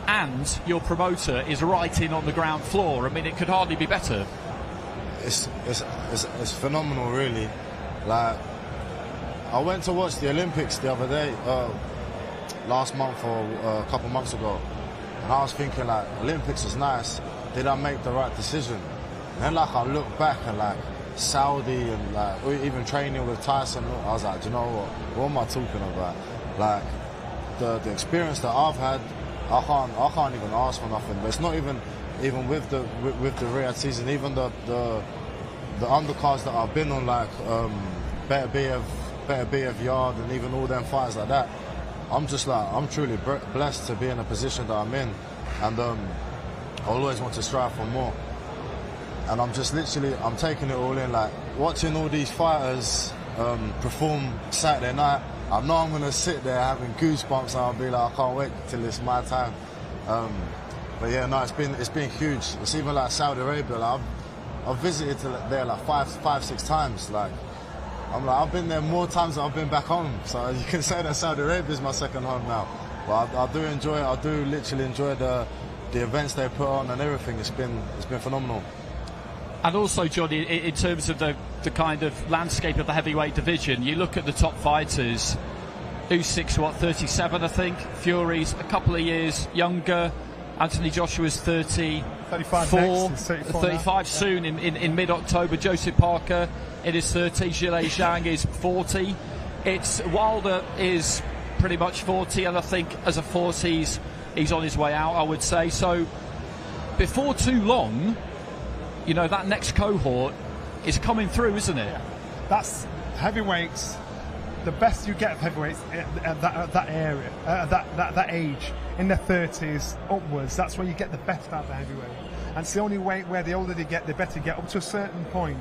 and your promoter is right in on the ground floor. I mean, it could hardly be better. It's it's phenomenal, really. Like, I went to watch the Olympics the other day, last month or a couple months ago, and I was thinking, like, Olympics is nice. Did I make the right decision? And then, like, I look back and, like, Saudi and, like, even training with Tyson, I was like, do you know what am I talking about? Like, the experience that I've had, I can't even ask for nothing. But it's not even with the Riyadh season, even the undercards that I've been on, like Better BF Yard and even all them fights like that. I'm truly blessed to be in a position that I'm in, and I always want to strive for more. And I'm just literally, I'm taking it all in, like watching all these fighters perform Saturday night. I know I'm going to sit there having goosebumps and I'll be like, I can't wait till it's my time. But yeah, no, it's been huge. It's even like Saudi Arabia. Like, I've visited there like five, 6 times. Like, I've been there more times than I've been back home. So you can say that Saudi Arabia is my second home now. But I do enjoy it. I do literally enjoy the events they put on and everything. It's been phenomenal. And also, Johnny, in terms of the kind of landscape of the heavyweight division, you look at the top fighters. Usyk's 37, I think. Fury's a couple of years younger. Anthony Joshua's 35 soon in mid-October. Joseph Parker in his 30s. Zhilei Zhang is 40. Wilder is pretty much 40, and I think as a force he's on his way out, I would say. So before too long, you know, that next cohort is coming through, isn't it? Yeah. That's heavyweights. The best you get of heavyweights at that area, that age, in their 30s upwards. That's where you get the best out of the heavyweight. And it's the only way where the older they get, the better you get up to a certain point.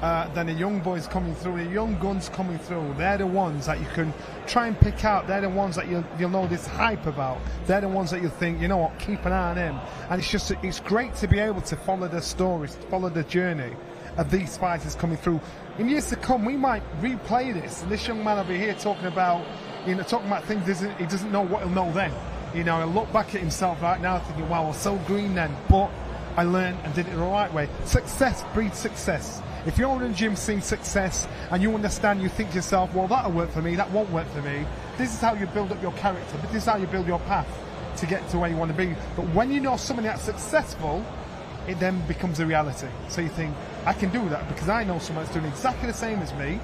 Then the young boys coming through, the young guns coming through. They're the ones that you can try and pick out. They're the ones that you'll know this hype about. They're the ones that you'll think, you know what, keep an eye on him. And it's great to be able to follow the stories, follow the journey of these fighters coming through. In years to come, we might replay this. And this young man over here talking about things he doesn't know what he'll know then. You know, he'll look back at himself right now thinking, wow, I was so green then, but I learned and did it the right way. Success breeds success. If you're in the gym seeing success and you understand, you think to yourself, well, that'll work for me, that won't work for me. This is how you build up your character. This is how you build your path to get to where you want to be. But when you know somebody that's successful, it then becomes a reality. So you think, I can do that because I know someone that's doing exactly the same as me.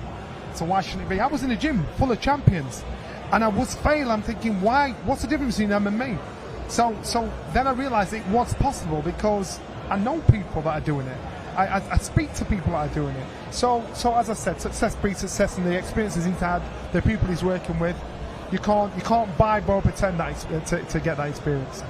So why shouldn't it be? I was in a gym full of champions and I was fail. I'm thinking, why? What's the difference between them and me? So then I realised it was possible because I know people that are doing it. I speak to people that are doing it. So as I said, success breeds success, and the experiences he's had, the people he's working with, you can't buy, borrow, pretend that to get that experience.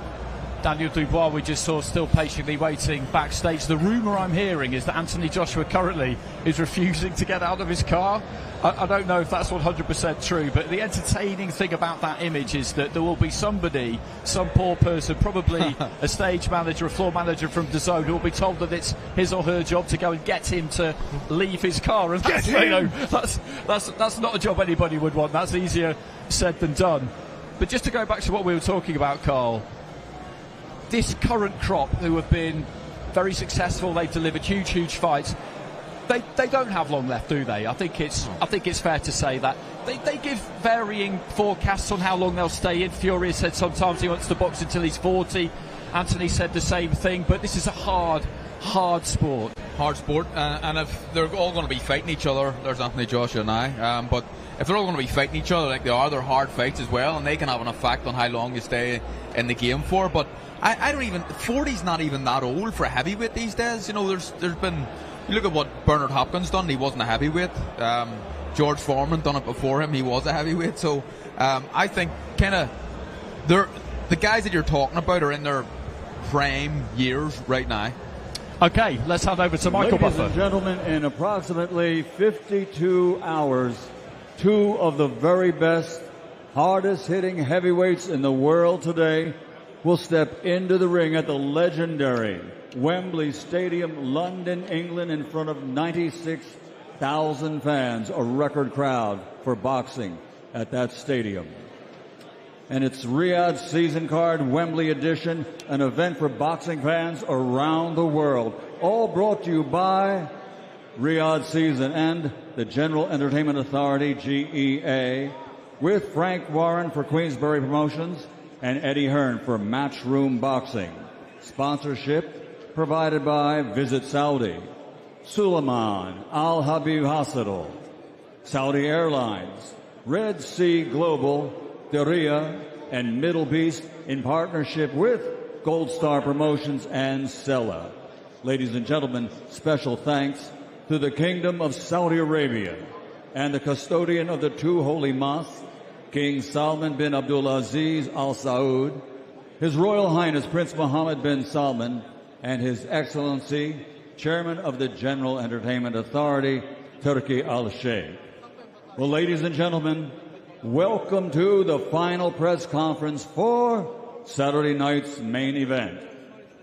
Daniel Dubois, we just saw still patiently waiting backstage. The rumour I'm hearing is that Anthony Joshua currently is refusing to get out of his car. I don't know if that's 100% true, but the entertaining thing about that image is that there will be somebody, some poor person, probably a stage manager, a floor manager from DAZN, who will be told that it's his or her job to go and get him to leave his car. And that's not a job anybody would want. That's easier said than done. But just to go back to what we were talking about, Carl, this current crop who have been very successful, they've delivered huge fights. They don't have long left, do they? I think it's fair to say that. They give varying forecasts on how long they'll stay in. Fury has said sometimes he wants to box until he's 40. Anthony said the same thing, but this is a hard sport. Hard sport, and if they're all going to be fighting each other, there's Anthony Joshua and I, but if they're all going to be fighting each other like they are, they're hard fights as well, and they can have an effect on how long you stay in the game for. But I don't even, 40's not even that old for a heavyweight these days. You know, there's been, you look at what Bernard Hopkins done, he wasn't a heavyweight. George Foreman done it before him, he was a heavyweight. So I think the guys that you're talking about are in their prime years right now. Okay, let's hand over to Michael Buffer. Ladies and gentlemen, in approximately 52 hours, 2 of the very best, hardest-hitting heavyweights in the world today will step into the ring at the legendary Wembley Stadium, London, England, in front of 96,000 fans, a record crowd for boxing at that stadium. And it's Riyadh Season Card Wembley Edition, an event for boxing fans around the world. All brought to you by Riyadh season and the General Entertainment Authority, GEA, with Frank Warren for Queensberry Promotions and Eddie Hearn for Matchroom Boxing. Sponsorship provided by Visit Saudi, Suleiman Al Habib Hospital, Saudi Airlines, Red Sea Global, Diriyah, and Middle Beast in partnership with Gold Star Promotions and Sella. Ladies and gentlemen, special thanks to the Kingdom of Saudi Arabia and the custodian of the two holy mosques, King Salman bin Abdulaziz Al Saud, His Royal Highness Prince Mohammed bin Salman, and His Excellency, Chairman of the General Entertainment Authority, Turki Al Sheikh. Well, ladies and gentlemen, welcome to the final press conference for Saturday night's main event.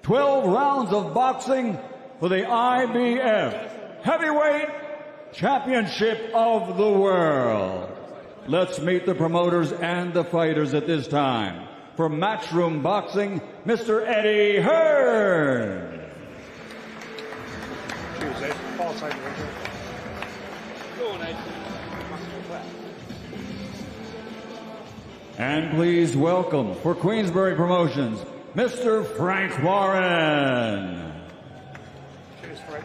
12 rounds of boxing for the IBF Heavyweight Championship of the World. Let's meet the promoters and the fighters at this time. From Matchroom Boxing, Mr. Eddie Hearn. And please welcome, for Queensberry Promotions, Mr. Frank Warren. Cheers, Frank.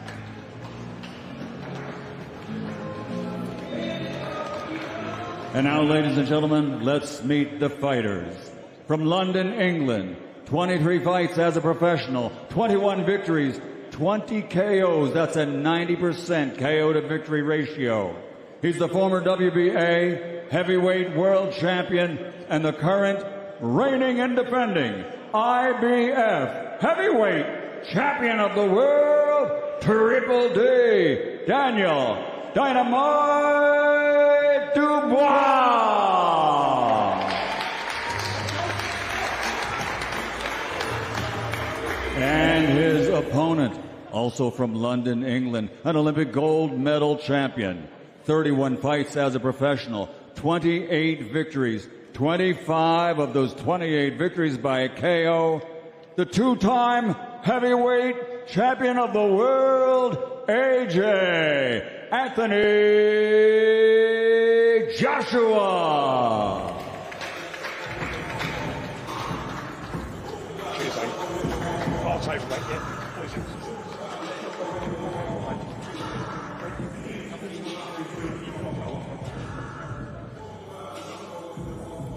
And now, ladies and gentlemen, let's meet the fighters. From London, England, 23 fights as a professional, 21 victories, 20 KOs. That's a 90% KO to victory ratio. He's the former WBA heavyweight world champion and the current reigning and defending IBF heavyweight champion of the world, Triple D, Daniel Dynamite Dubois. And his opponent, also from London, England, an Olympic gold medal champion, 31 fights as a professional, 28 victories, 25 of those 28 victories by KO, the two-time heavyweight champion of the world, AJ Anthony Joshua. I'll take that, yeah.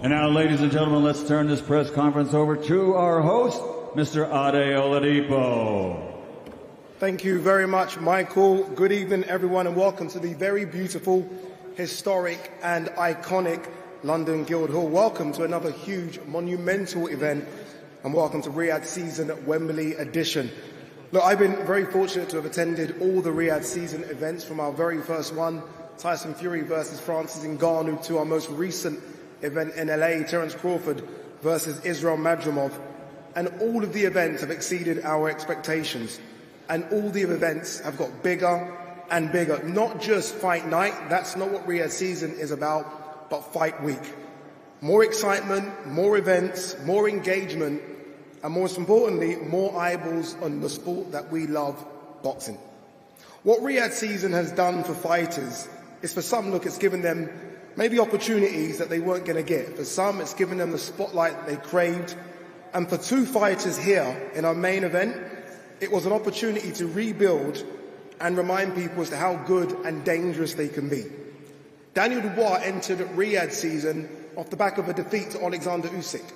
And now, ladies and gentlemen, let's turn this press conference over to our host, Mr. Ade Oladipo. Thank you very much, Michael. Good evening, everyone, and welcome to the very beautiful, historic, and iconic London Guildhall. Welcome to another huge, monumental event, and welcome to Riyadh Season Wembley Edition. Look, I've been very fortunate to have attended all the Riyadh Season events, from our very first one, Tyson Fury versus Francis Ngannou, to our most recent event in LA, Terence Crawford versus Israel Madrimov, and all of the events have exceeded our expectations, and all the events have got bigger and bigger. Not just fight night, that's not what Riyadh Season is about, but fight week. More excitement, more events, more engagement, and most importantly, more eyeballs on the sport that we love, boxing. What Riyadh Season has done for fighters is, for some, look, it's given them maybe opportunities that they weren't going to get. For some, it's given them the spotlight they craved. And for two fighters here in our main event, it was an opportunity to rebuild and remind people as to how good and dangerous they can be. Daniel Dubois entered Riyadh Season off the back of a defeat to Alexander Usyk.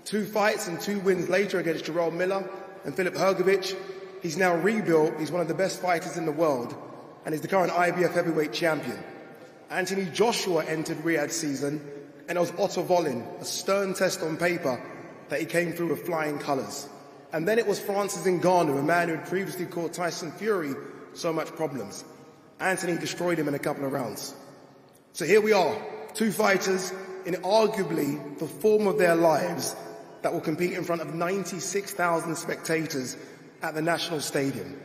2 fights and 2 wins later against Jarrell Miller and Filip Hrgovic, he's now rebuilt. He's one of the best fighters in the world, and he's the current IBF heavyweight champion. Anthony Joshua entered Riyadh Season, and it was Otto Wallin, a stern test on paper, that he came through with flying colours. And then it was Francis Ngannou, a man who had previously caused Tyson Fury so much problems. Anthony destroyed him in a couple of rounds. So here we are, 2 fighters in arguably the form of their lives that will compete in front of 96,000 spectators at the National Stadium.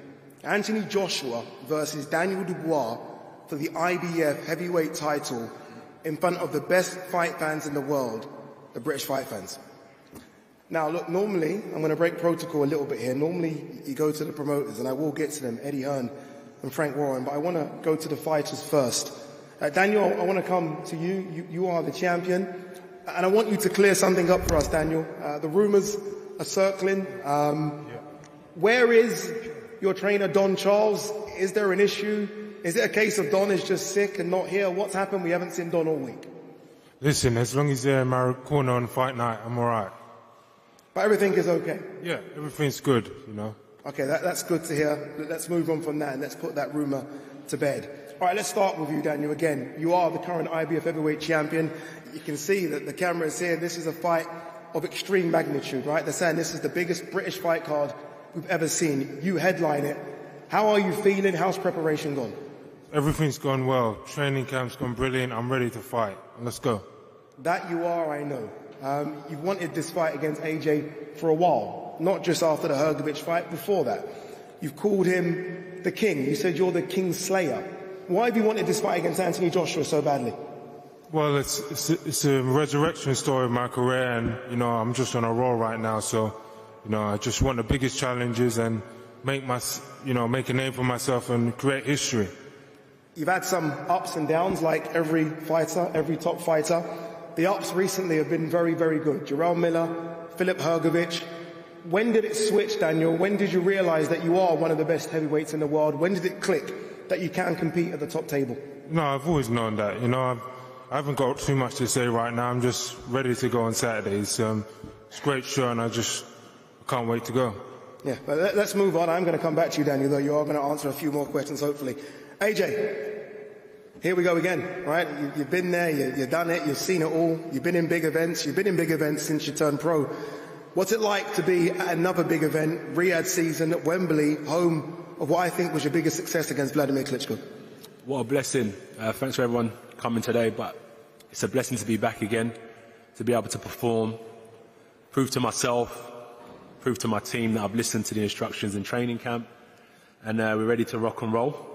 Anthony Joshua versus Daniel Dubois for the IBF heavyweight title in front of the best fight fans in the world, the British fight fans. Now, look, normally, I'm going to break protocol a little bit here. Normally, you go to the promoters, and I will get to them, Eddie Hearn and Frank Warren, but I want to go to the fighters first. Daniel, I want to come to you. You are the champion, and I want you to clear something up for us, Daniel. The rumours are circling. Where is your trainer, Don Charles? Is there an issue? Is it a case of Don is just sick and not here? What's happened? We haven't seen Don all week. Listen, as long as they're in my corner on fight night, I'm all right. But everything is okay? Yeah, everything's good, you know. Okay, that's good to hear. Let's move on from that and let's put that rumour to bed. All right, let's start with you, Daniel. Again, you are the current IBF heavyweight champion. You can see that the camera is here. This is a fight of extreme magnitude, right? They're saying this is the biggest British fight card we've ever seen. You headline it. How are you feeling? How's preparation gone? Everything's gone well. Training camp's gone brilliant. I'm ready to fight. Let's go. That you are, I know. You've wanted this fight against AJ for a while, not just after the Hrgovic fight, before that. You've called him the king. You said you're the king slayer. Why have you wanted this fight against Anthony Joshua so badly? Well, it's a resurrection story of my career, and, you know, I'm just on a roll right now, so, you know, I just want the biggest challenges and make a name for myself and create history. You've had some ups and downs, like every fighter, every top fighter. The ups recently have been very, very good. Jarrell Miller, Filip Hrgovic. When did it switch, Daniel? When did you realise that you are one of the best heavyweights in the world? When did it click that you can compete at the top table? No, I've always known that. You know, I haven't got too much to say right now. I'm just ready to go on Saturdays. It's a great show, and I can't wait to go. Yeah, but let's move on. I'm going to come back to you, Daniel, though you are going to answer a few more questions, hopefully. AJ, here we go again, right? You've been there, you've done it, you've seen it all. You've been in big events. You've been in big events since you turned pro. What's it like to be at another big event, Riyadh season at Wembley, home of what I think was your biggest success against Vladimir Klitschko? What a blessing. Thanks for everyone coming today, but it's a blessing to be back again, to be able to perform, prove to myself, prove to my team that I've listened to the instructions in training camp, and we're ready to rock and roll.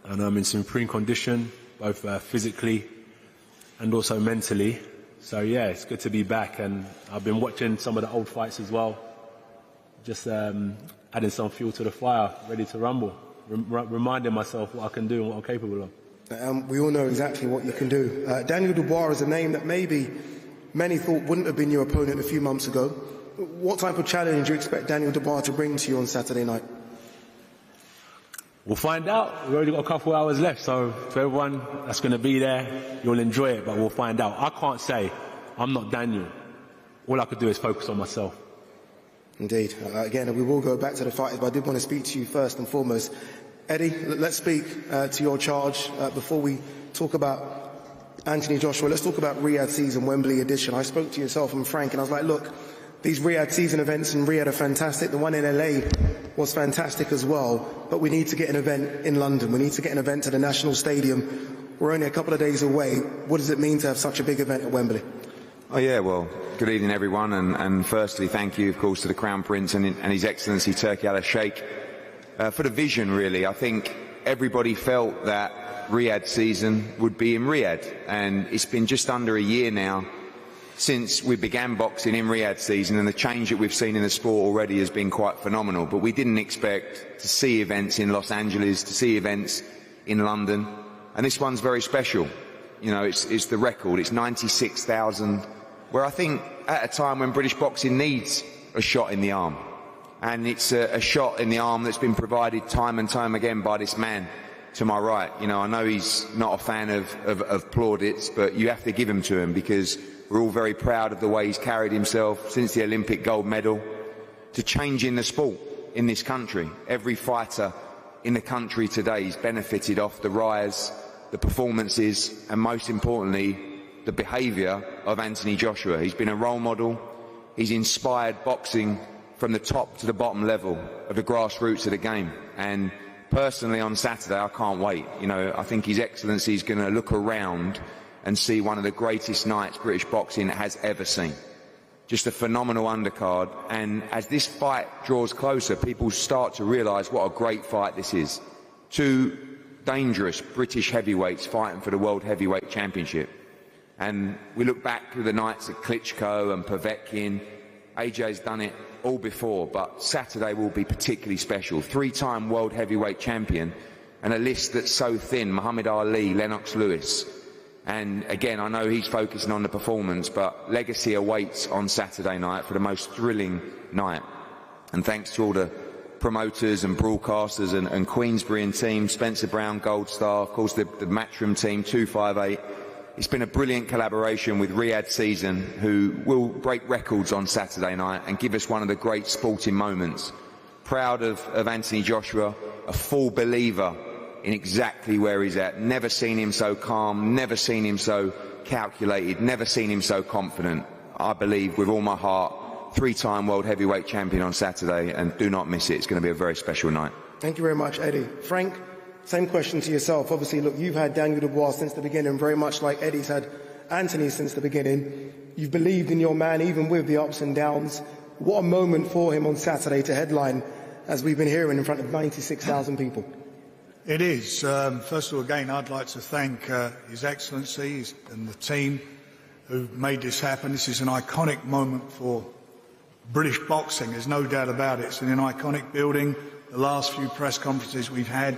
And I'm in supreme condition, both physically and also mentally. So yeah, it's good to be back, and I've been watching some of the old fights as well, just adding some fuel to the fire, ready to rumble, reminding myself what I can do and what I'm capable of. We all know exactly what you can do. Daniel Dubois is a name that maybe many thought wouldn't have been your opponent a few months ago. What type of challenge do you expect Daniel Dubois to bring to you on Saturday night? We'll find out. We've only got a couple of hours left, so for everyone that's going to be there, you'll enjoy it, but we'll find out. I can't say I'm not Daniel. All I could do is focus on myself. Indeed. Again, we will go back to the fighters, but I did want to speak to you first and foremost. Eddie, let's speak to your charge before we talk about Anthony Joshua. Let's talk about Riyadh season, Wembley edition. I spoke to yourself and Frank, and I was like, look, these Riyadh season events in Riyadh are fantastic. The one in LA was fantastic as well. But we need to get an event in London. We need to get an event to the National Stadium. We're only a couple of days away. What does it mean to have such a big event at Wembley? Oh yeah, well, good evening everyone, and firstly thank you of course to the Crown Prince and His Excellency Turki Al-Sheikh for the vision really. I think everybody felt that Riyadh season would be in Riyadh, and it's been just under a year now since we began boxing in Riyadh season, and the change that we've seen in the sport already has been quite phenomenal. But we didn't expect to see events in Los Angeles, to see events in London, and this one's very special. You know, it's the record. It's 96,000, where I think at a time when British boxing needs a shot in the arm, and it's a shot in the arm that's been provided time and time again by this man to my right. You know, I know he's not a fan of plaudits, but you have to give him to him, because we're all very proud of the way he's carried himself since the Olympic gold medal to changing the sport in this country. Every fighter in the country today has benefited off the rise, the performances, and most importantly, the behaviour of Anthony Joshua. He's been a role model. He's inspired boxing from the top to the bottom level of the grassroots of the game. And personally on Saturday, I can't wait. You know, I think His Excellency is going to look around and see one of the greatest nights British boxing has ever seen. Just a phenomenal undercard, and as this fight draws closer, people start to realise what a great fight this is. Two dangerous British heavyweights fighting for the World Heavyweight Championship. And we look back to the nights of Klitschko and Povetkin. AJ's done it all before, but Saturday will be particularly special. Three-time World Heavyweight Champion and a list that's so thin: Muhammad Ali, Lennox Lewis. And again, I know he's focusing on the performance, but legacy awaits on Saturday night for the most thrilling night. And thanks to all the promoters and broadcasters and Queensberry and team, Spencer Brown, Gold Star, of course the Matchroom team, 258. It's been a brilliant collaboration with Riyadh DAZN, who will break records on Saturday night and give us one of the great sporting moments. Proud of Anthony Joshua, a full believer in exactly where he's at. Never seen him so calm, never seen him so calculated, never seen him so confident. I believe with all my heart, 3-time world heavyweight champion on Saturday, and do not miss it. It's going to be a very special night. Thank you very much, Eddie. Frank, same question to yourself. Obviously, look, you've had Daniel Dubois since the beginning, very much like Eddie's had Anthony since the beginning. You've believed in your man, even with the ups and downs. What a moment for him on Saturday to headline, as we've been hearing, in front of 96,000 people. It is. First of all, again, I'd like to thank His Excellency and the team who made this happen. This is an iconic moment for British boxing, there's no doubt about it. It's in an iconic building. The last few press conferences we've had,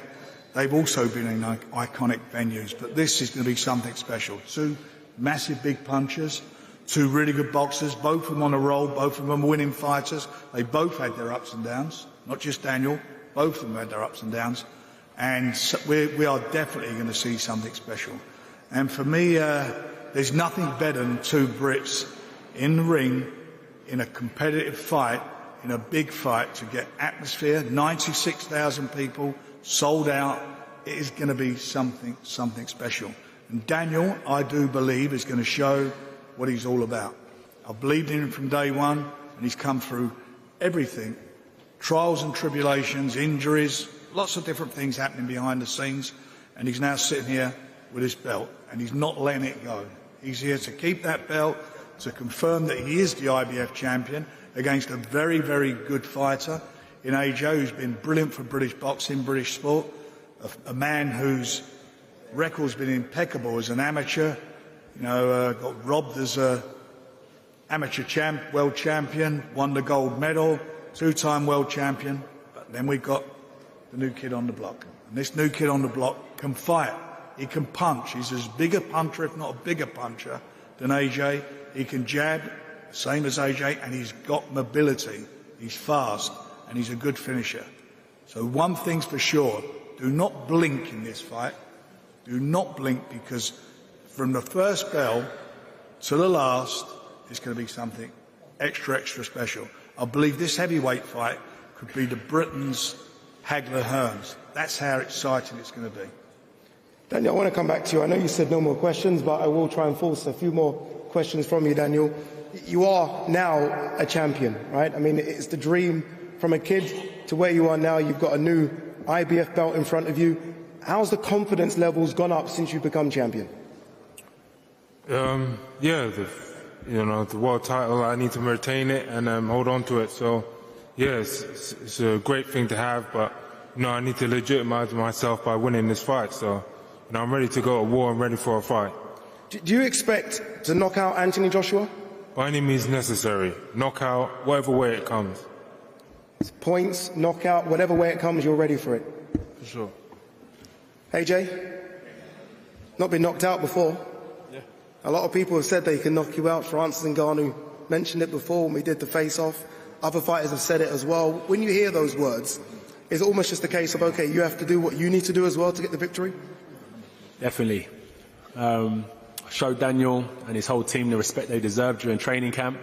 they've also been in iconic venues. But this is going to be something special. 2 massive big punchers, 2 really good boxers, both of them on a roll, both of them winning fighters. They both had their ups and downs, not just Daniel, both of them had their ups and downs. And so we are definitely going to see something special. And for me, there's nothing better than 2 Brits in the ring, in a competitive fight, in a big fight, to get atmosphere, 96,000 people, sold out. It is going to be something special. And Daniel, I do believe, is going to show what he's all about. I've believed in him from day one, and he's come through everything. Trials and tribulations, injuries, lots of different things happening behind the scenes, and he's now sitting here with his belt, and he's not letting it go. He's here to keep that belt, to confirm that he is the IBF champion against a very, very good fighter in AJ, who's been brilliant for British boxing, British sport, a man whose record's been impeccable as an amateur, got robbed as a amateur world champion, won the gold medal, 2-time world champion. But then we've got the new kid on the block. And this new kid on the block can fight. He can punch. He's as big a puncher, if not a bigger puncher, than AJ. He can jab, same as AJ, and he's got mobility. He's fast, and he's a good finisher. So one thing's for sure, do not blink in this fight. Do not blink, because from the first bell to the last, it's going to be something extra, extra special. I believe this heavyweight fight could be the Britain's Hagler-Hearns. That's how exciting it's going to be. Daniel, I want to come back to you. I know you said no more questions, but I will try and force a few more questions from you, Daniel. You are now a champion, right? I mean, it's the dream from a kid to where you are now. You've got a new IBF belt in front of you. How's the confidence levels gone up since you've become champion? The world title, I need to retain it and hold on to it. So, yeah, it's a great thing to have, but, I need to legitimize myself by winning this fight. So, I'm ready to go to war and ready for a fight. Do you expect to knock out Anthony Joshua? By any means necessary. Knockout, whatever way it comes. Points, knockout, whatever way it comes, you're ready for it? For sure. AJ? Not been knocked out before. Yeah. A lot of people have said they can knock you out. Francis Ngannou mentioned it before when we did the face-off. Other fighters have said it as well. When you hear those words, is it almost just a case of, okay, you have to do what you need to do as well to get the victory? Definitely. I showed Daniel and his whole team the respect they deserve during training camp,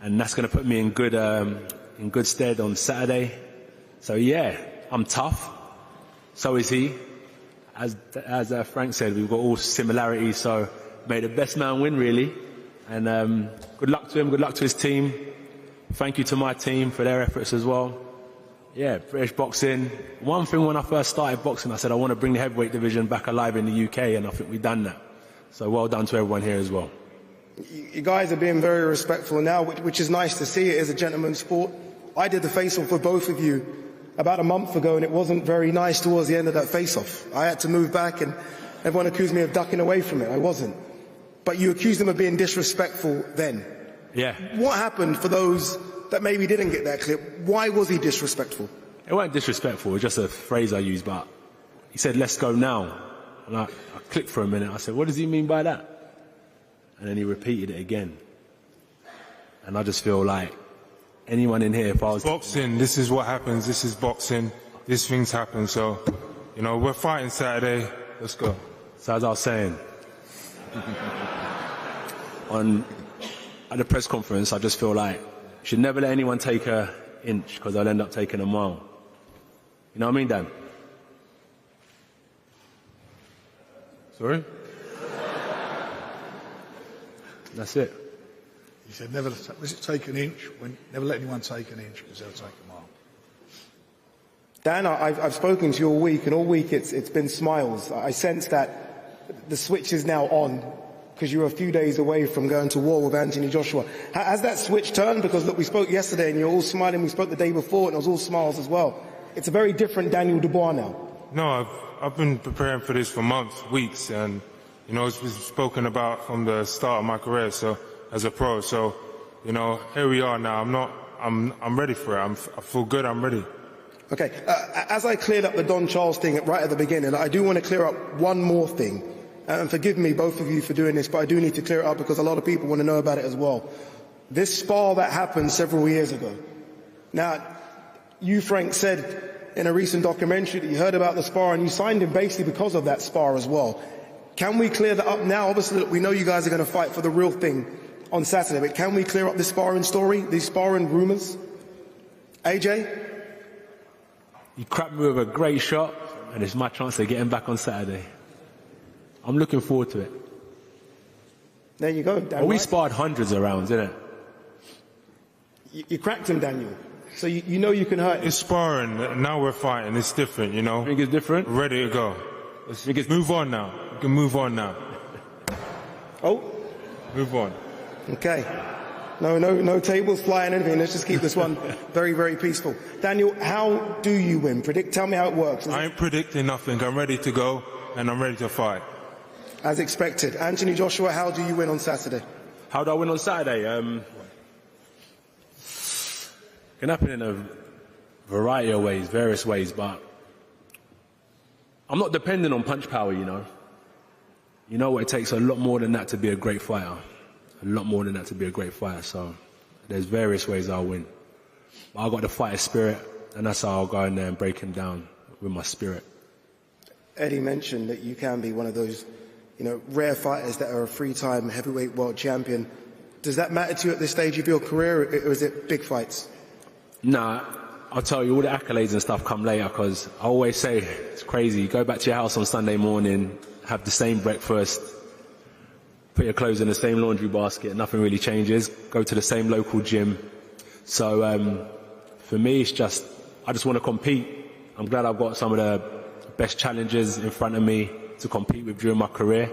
and that's going to put me in good stead on Saturday. So yeah, I'm tough. So is he. As Frank said, we've got all similarities. So may the best man win, really. And good luck to him. Good luck to his team. Thank you to my team for their efforts as well. Yeah, British boxing. One thing when I first started boxing, I said I want to bring the heavyweight division back alive in the UK, and I think we've done that. So well done to everyone here as well. You guys are being very respectful now, which is nice to see. It is a gentleman's sport. I did the face-off with both of you about a month ago, and it wasn't very nice towards the end of that face-off. I had to move back, and everyone accused me of ducking away from it. I wasn't. But you accused him of being disrespectful then. Yeah. What happened for those that maybe didn't get that clip? Why was he disrespectful? It wasn't disrespectful. It was just a phrase I used, but he said, let's go now. And I clicked for a minute. I said, what does he mean by that? And then he repeated it again. And I just feel like anyone in here, if I was... Boxing, this is what happens. This is boxing. These things happen. So, you know, we're fighting Saturday. Let's go. So as I was saying, at the press conference, I just feel like you should never let anyone take an inch because they'll end up taking a mile. You know what I mean, Dan? Sorry? That's it. He said, never take an inch, never let anyone take an inch because they'll take a mile. Dan, I've spoken to you all week, and all week it's been smiles. I sense that the switch is now on because you're a few days away from going to war with Anthony Joshua. Has that switch turned? Because, look, we spoke yesterday and you're all smiling. We spoke the day before and it was all smiles as well. It's a very different Daniel Dubois now. No, I've been preparing for this for months, weeks, and, you know, it's been spoken about from the start of my career, so, as a pro. So, you know, here we are now. I'm ready for it. I feel good. I'm ready. Okay, as I cleared up the Don Charles thing right at the beginning, I do want to clear up one more thing. And forgive me, both of you, for doing this, but I do need to clear it up because a lot of people want to know about it as well. This spar that happened several years ago. Now, you, Frank, said in a recent documentary that you heard about the spar and you signed him basically because of that spar as well. Can we clear that up now? Obviously, we know you guys are going to fight for the real thing on Saturday, but can we clear up this sparring story, these sparring rumours? AJ? You cracked me with a great shot, and it's my chance to get him back on Saturday. I'm looking forward to it. There you go, Dan. Well, we sparred hundreds of rounds, didn't it? You cracked him, Daniel. So you know you can hurt him. It's sparring. Now we're fighting. It's different, you know. Think it's different? Ready to go. Move on now. You can move on now. Oh. Move on. Okay. No tables flying, anything. Let's just keep this one very, very peaceful. Daniel, how do you win? Tell me how it works. I ain't predicting nothing. I'm ready to go, and I'm ready to fight. As expected. Anthony Joshua, how do you win on Saturday? How do I win on Saturday? Can happen in a variety of ways, various ways, but I'm not dependent on punch power, you know. You know what, it takes a lot more than that to be a great fighter. A lot more than that to be a great fighter, so there's various ways I'll win. But I've got the fighter spirit, and that's how I'll go in there and break him down with my spirit. Eddie mentioned that you can be one of those, you know, rare fighters that are a three-time heavyweight world champion. Does that matter to you at this stage of your career, or is it big fights? Nah, I'll tell you, all the accolades and stuff come later, because I always say, it's crazy, you go back to your house on Sunday morning, have the same breakfast, put your clothes in the same laundry basket, nothing really changes, go to the same local gym. So for me, it's just, I just want to compete. I'm glad I've got some of the best challengers in front of me to compete with during my career.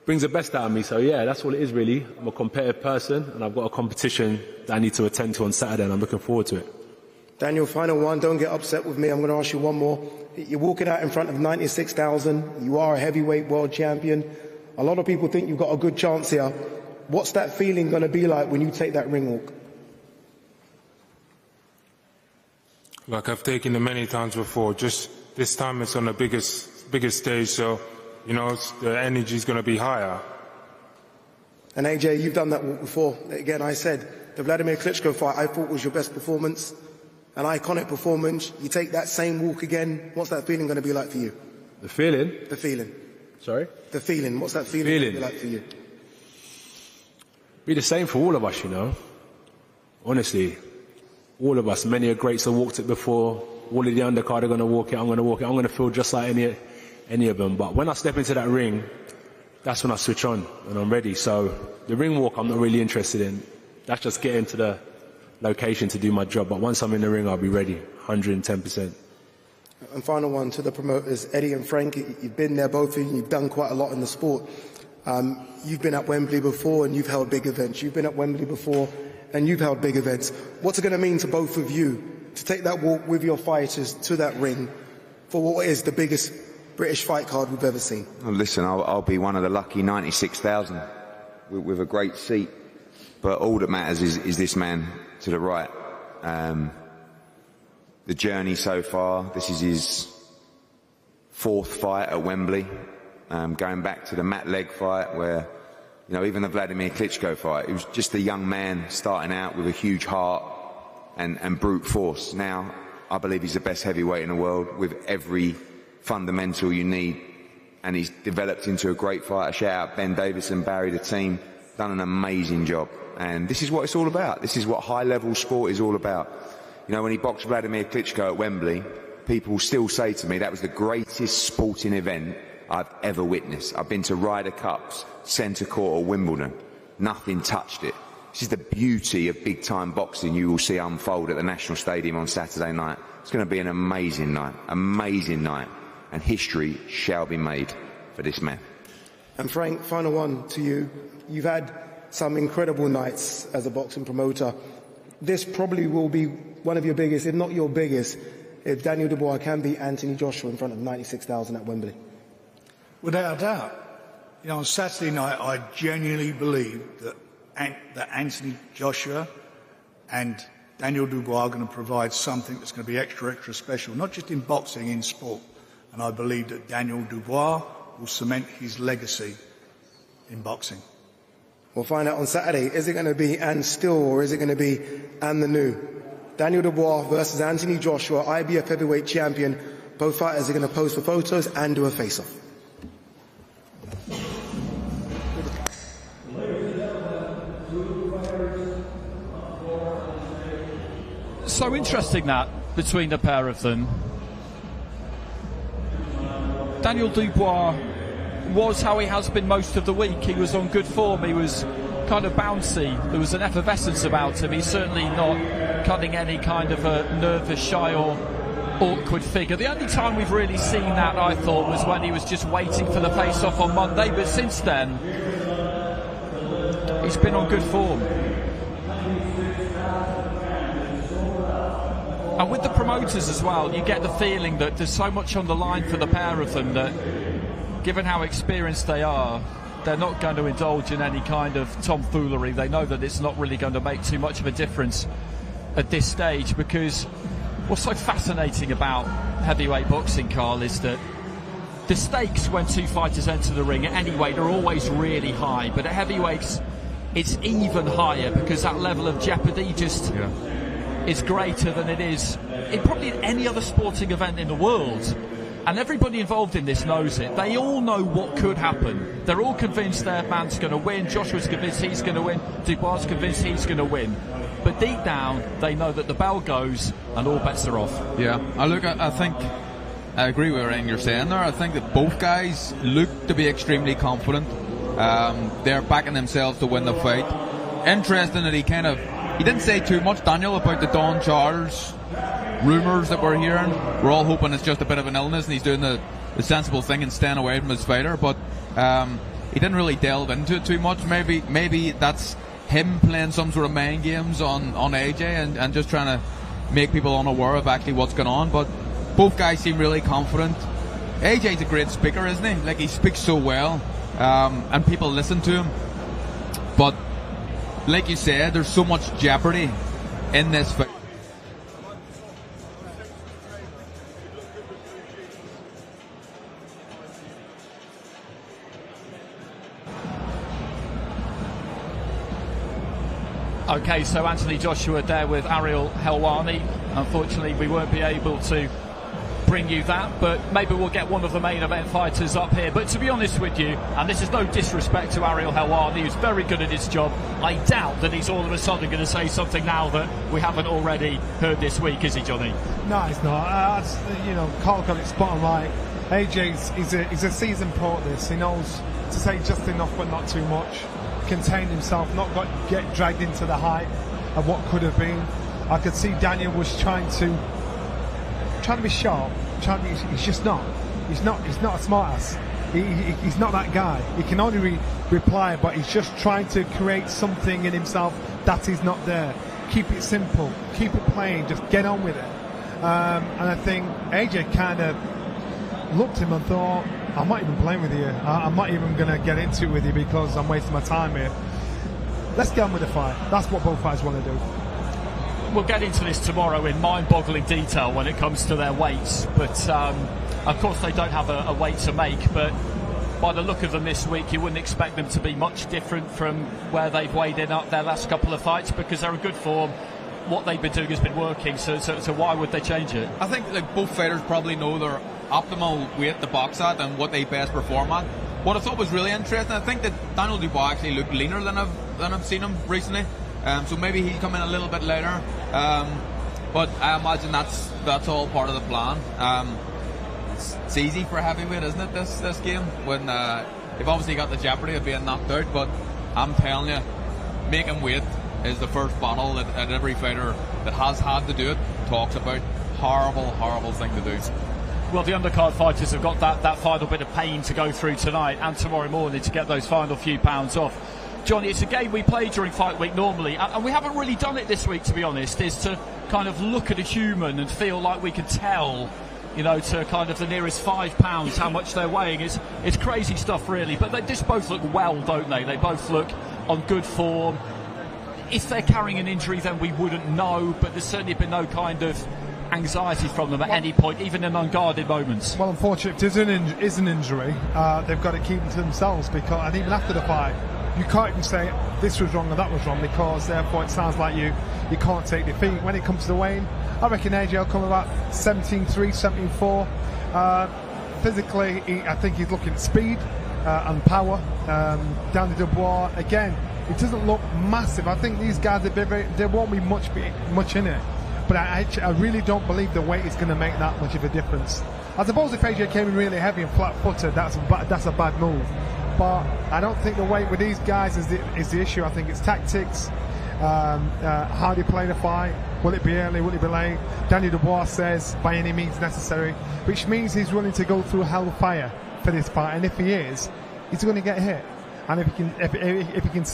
Brings the best out of me, so yeah, that's all it is really. I'm a competitive person, and I've got a competition that I need to attend to on Saturday, and I'm looking forward to it. Daniel, final one, don't get upset with me, I'm going to ask you one more. You're walking out in front of 96,000, you are a heavyweight world champion. A lot of people think you've got a good chance here. What's that feeling going to be like when you take that ring walk? Like I've taken it many times before, just this time it's on the biggest stage, so, you know, the energy's going to be higher. And AJ, you've done that walk before. Again, I said, the Vladimir Klitschko fight I thought was your best performance, an iconic performance. You take that same walk again, what's that feeling going to be like for you? The feeling? The feeling. Sorry? The feeling. What's that feeling going to be like for you? Be the same for all of us, you know. Honestly, all of us. Many greats have walked it before. All of the undercard are going to walk it. I'm going to walk it. I'm going to feel just like any of them. But when I step into that ring, that's when I switch on and I'm ready. So the ring walk I'm not really interested in. That's just getting to the location to do my job. But once I'm in the ring, I'll be ready, 110%. And final one to the promoters, Eddie and Frank, you've been there, both of you, you've done quite a lot in the sport. You've been at Wembley before and you've held big events. You've been at Wembley before and you've held big events. What's it going to mean to both of you to take that walk with your fighters to that ring for what is the biggest British fight card we've ever seen? Well, listen, I'll be one of the lucky 96,000 with a great seat. But all that matters is this man to the right. The journey so far, this is his fourth fight at Wembley, going back to the Matt Legg fight where, you know, even the Vladimir Klitschko fight, it was just a young man starting out with a huge heart and brute force. Now, I believe he's the best heavyweight in the world with every fundamental you need, and he's developed into a great fighter. Shout out Ben Davison, Barry, the team, done an amazing job. And this is what it's all about. This is what high-level sport is all about. You know, when he boxed Vladimir Klitschko at Wembley, people still say to me that was the greatest sporting event I've ever witnessed. I've been to Ryder Cups, Centre Court or Wimbledon. Nothing touched it. This is the beauty of big-time boxing you will see unfold at the National Stadium on Saturday night. It's going to be an amazing night, and history shall be made for this man. And Frank, final one to you. You've had some incredible nights as a boxing promoter. This probably will be one of your biggest, if not your biggest, if Daniel Dubois can beat Anthony Joshua in front of 96,000 at Wembley. Without a doubt. You know, on Saturday night, I genuinely believe that Anthony Joshua and Daniel Dubois are going to provide something that's going to be extra special, not just in boxing, in sport. And I believe that Daniel Dubois will cement his legacy in boxing. We'll find out on Saturday. Is it going to be and still, or is it going to be and the new? Daniel Dubois versus Anthony Joshua, IBF heavyweight champion. Both fighters are going to pose for photos and do a face-off. So interesting that between the pair of them. Daniel Dubois was how he has been most of the week. He was on good form. He was kind of bouncy. There was an effervescence about him. He's certainly not cutting any kind of a nervous, shy or awkward figure. The only time we've really seen that, I thought, was when he was just waiting for the face-off on Monday. But since then, he's been on good form. And with the promoters as well, you get the feeling that there's so much on the line for the pair of them that, given how experienced they are, they're not going to indulge in any kind of tomfoolery. They know that it's not really going to make too much of a difference at this stage, because what's so fascinating about heavyweight boxing, Carl, is that the stakes when two fighters enter the ring at any weight are always really high, but at heavyweights it's even higher because that level of jeopardy just is greater than it is in probably any other sporting event in the world. And everybody involved in this knows it. They all know what could happen. They're all convinced their man's going to win. Joshua's convinced he's going to win. Dubois' convinced he's going to win. But deep down, they know that the bell goes and all bets are off. Yeah, I think I agree with everything you're saying there. I think that both guys look to be extremely confident. They're backing themselves to win the fight. Interesting that he didn't say too much, Daniel, about the Don Charles rumours that we're hearing. We're all hoping it's just a bit of an illness and he's doing the sensible thing and staying away from his fighter, but he didn't really delve into it too much. Maybe that's him playing some sort of mind games on AJ and just trying to make people unaware of actually what's going on. But both guys seem really confident. AJ's a great speaker, isn't he? Like, he speaks so well, and people listen to him. But like you said, there's so much jeopardy in this fight. Okay, so Anthony Joshua there with Ariel Helwani. Unfortunately, we won't be able to bring you that, but maybe we'll get one of the main event fighters up here. But to be honest with you, and this is no disrespect to Ariel Helwani, who's very good at his job, I doubt that he's all of a sudden going to say something now that we haven't already heard this week, is he, Johnny? No, he's not. Carl got it spot on right. AJ's he's a seasoned pro at this. He knows to say just enough but not too much. Contain himself, not get dragged into the hype of what could have been. I could see Daniel was trying to be sharp. He's just not. He's not a smart ass. He's not that guy. He can only reply, but he's just trying to create something in himself that is not there. Keep it simple. Keep it plain. Just get on with it. And I think AJ kind of looked at him and thought, I'm not even playing with you. I'm not even going to get into it with you because I'm wasting my time here. Let's get on with the fight. That's what both fighters want to do. We'll get into this tomorrow in mind-boggling detail when it comes to their weights, but Of course, they don't have a weight to make, but by the look of them this week, you wouldn't expect them to be much different from where they've weighed in up their last couple of fights, because they're in good form. What they've been doing has been working, so why would they change it? I think both fighters probably know their optimal weight to box at and what they best perform at. What I thought was really interesting, I think that Daniel Dubois actually looked leaner than I've seen him recently, so maybe he'll come in a little bit later, but I imagine that's all part of the plan. It's easy for a heavyweight, isn't it, this game, when you've obviously got the jeopardy of being knocked out, but I'm telling you, making weight is the first battle that every fighter that has had to do it talks about. Horrible thing to do. Well, the undercard fighters have got that final bit of pain to go through tonight and tomorrow morning to get those final few pounds off. Johnny, it's a game we play during fight week normally, and we haven't really done it this week, to be honest, is to kind of look at a human and feel like we can tell, you know, to kind of the nearest £5 how much they're weighing. It's crazy stuff, really, but they just both look well, don't they? They both look on good form. If they're carrying an injury, then we wouldn't know, but there's certainly been no kind of anxiety from them at any point, even in unguarded moments. Well, unfortunately, if there is an injury, they've got to keep it to themselves, because, and even after the fight, you can't even say this was wrong or that was wrong, because therefore it sounds like you can't take defeat. When it comes to the weighing, I reckon AJ will come about 17.3, 17.4. Physically, I think he's looking at speed and power. Daniel Dubois, again, it doesn't look massive. I think these guys, there won't be much in it. But I really don't believe the weight is going to make that much of a difference. I suppose if AJ came in really heavy and flat-footed, that's a bad move. But I don't think the weight with these guys is the issue. I think it's tactics, how they play the fight. Will it be early? Will it be late? Daniel Dubois says by any means necessary, which means he's willing to go through hellfire for this fight. And if he is, he's going to get hit. And if he can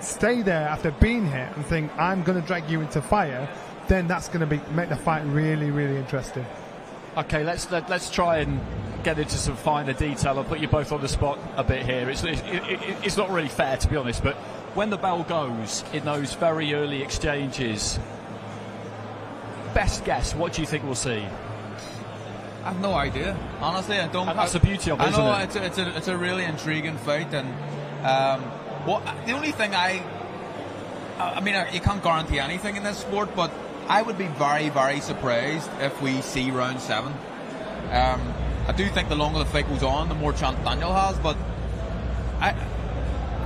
stay there after being hit and think, I'm going to drag you into fire, then that's going to make the fight really, really interesting. Okay, let's try and get into some finer detail. I'll put you both on the spot a bit here. It's not really fair, to be honest, but when the bell goes in those very early exchanges, best guess, what do you think we'll see? I have no idea. Honestly, I don't. And that's the beauty of it, isn't it? I know it's a really intriguing fight, and the only thing I mean, you can't guarantee anything in this sport, but I would be very, very surprised if we see round 7. I do think the longer the fight goes on, the more chance Daniel has, but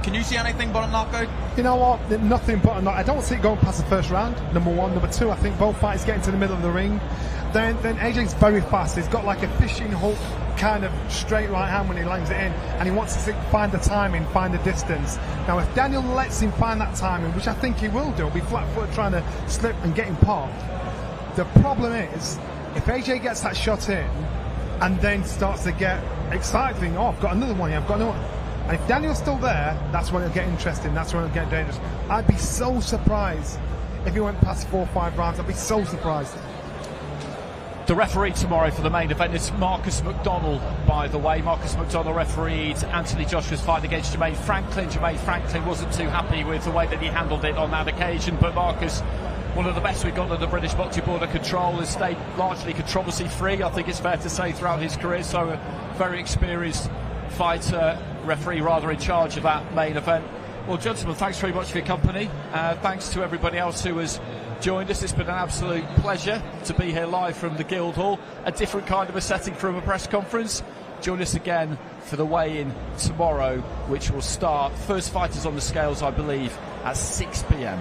can you see anything but a knockout? You know what? Nothing but a knockout. I don't see it going past the first round, number one. Number two, I think both fighters get into the middle of the ring. Then AJ's very fast. He's got like a fishing hook kind of straight right hand when he lands it in, and he wants to find the timing, find the distance. Now, if Daniel lets him find that timing, which I think he will do, he'll be flat-footed trying to slip and get him popped. The problem is, if AJ gets that shot in and then starts to get excited, thinking, oh, I've got another one here, I've got another one. And if Daniel's still there, that's when it'll get interesting, that's when it'll get dangerous. I'd be so surprised if he went past 4 or 5 rounds. I'd be so surprised. The referee tomorrow for the main event is Marcus McDonnell, by the way. Marcus McDonnell refereed Anthony Joshua's fight against Jermaine Franklin. Jermaine Franklin wasn't too happy with the way that he handled it on that occasion, but Marcus, one of the best we've got on the British boxing board of control, has stayed largely controversy-free, I think it's fair to say, throughout his career. So a very experienced fighter, referee rather, in charge of that main event. Well, gentlemen, thanks very much for your company. Thanks to everybody else who has joined us. It's been an absolute pleasure to be here live from the Guildhall, a different kind of a setting from a press conference. Join us again for the weigh-in tomorrow, which will start, first fighters on the scales, I believe, at 6 p.m.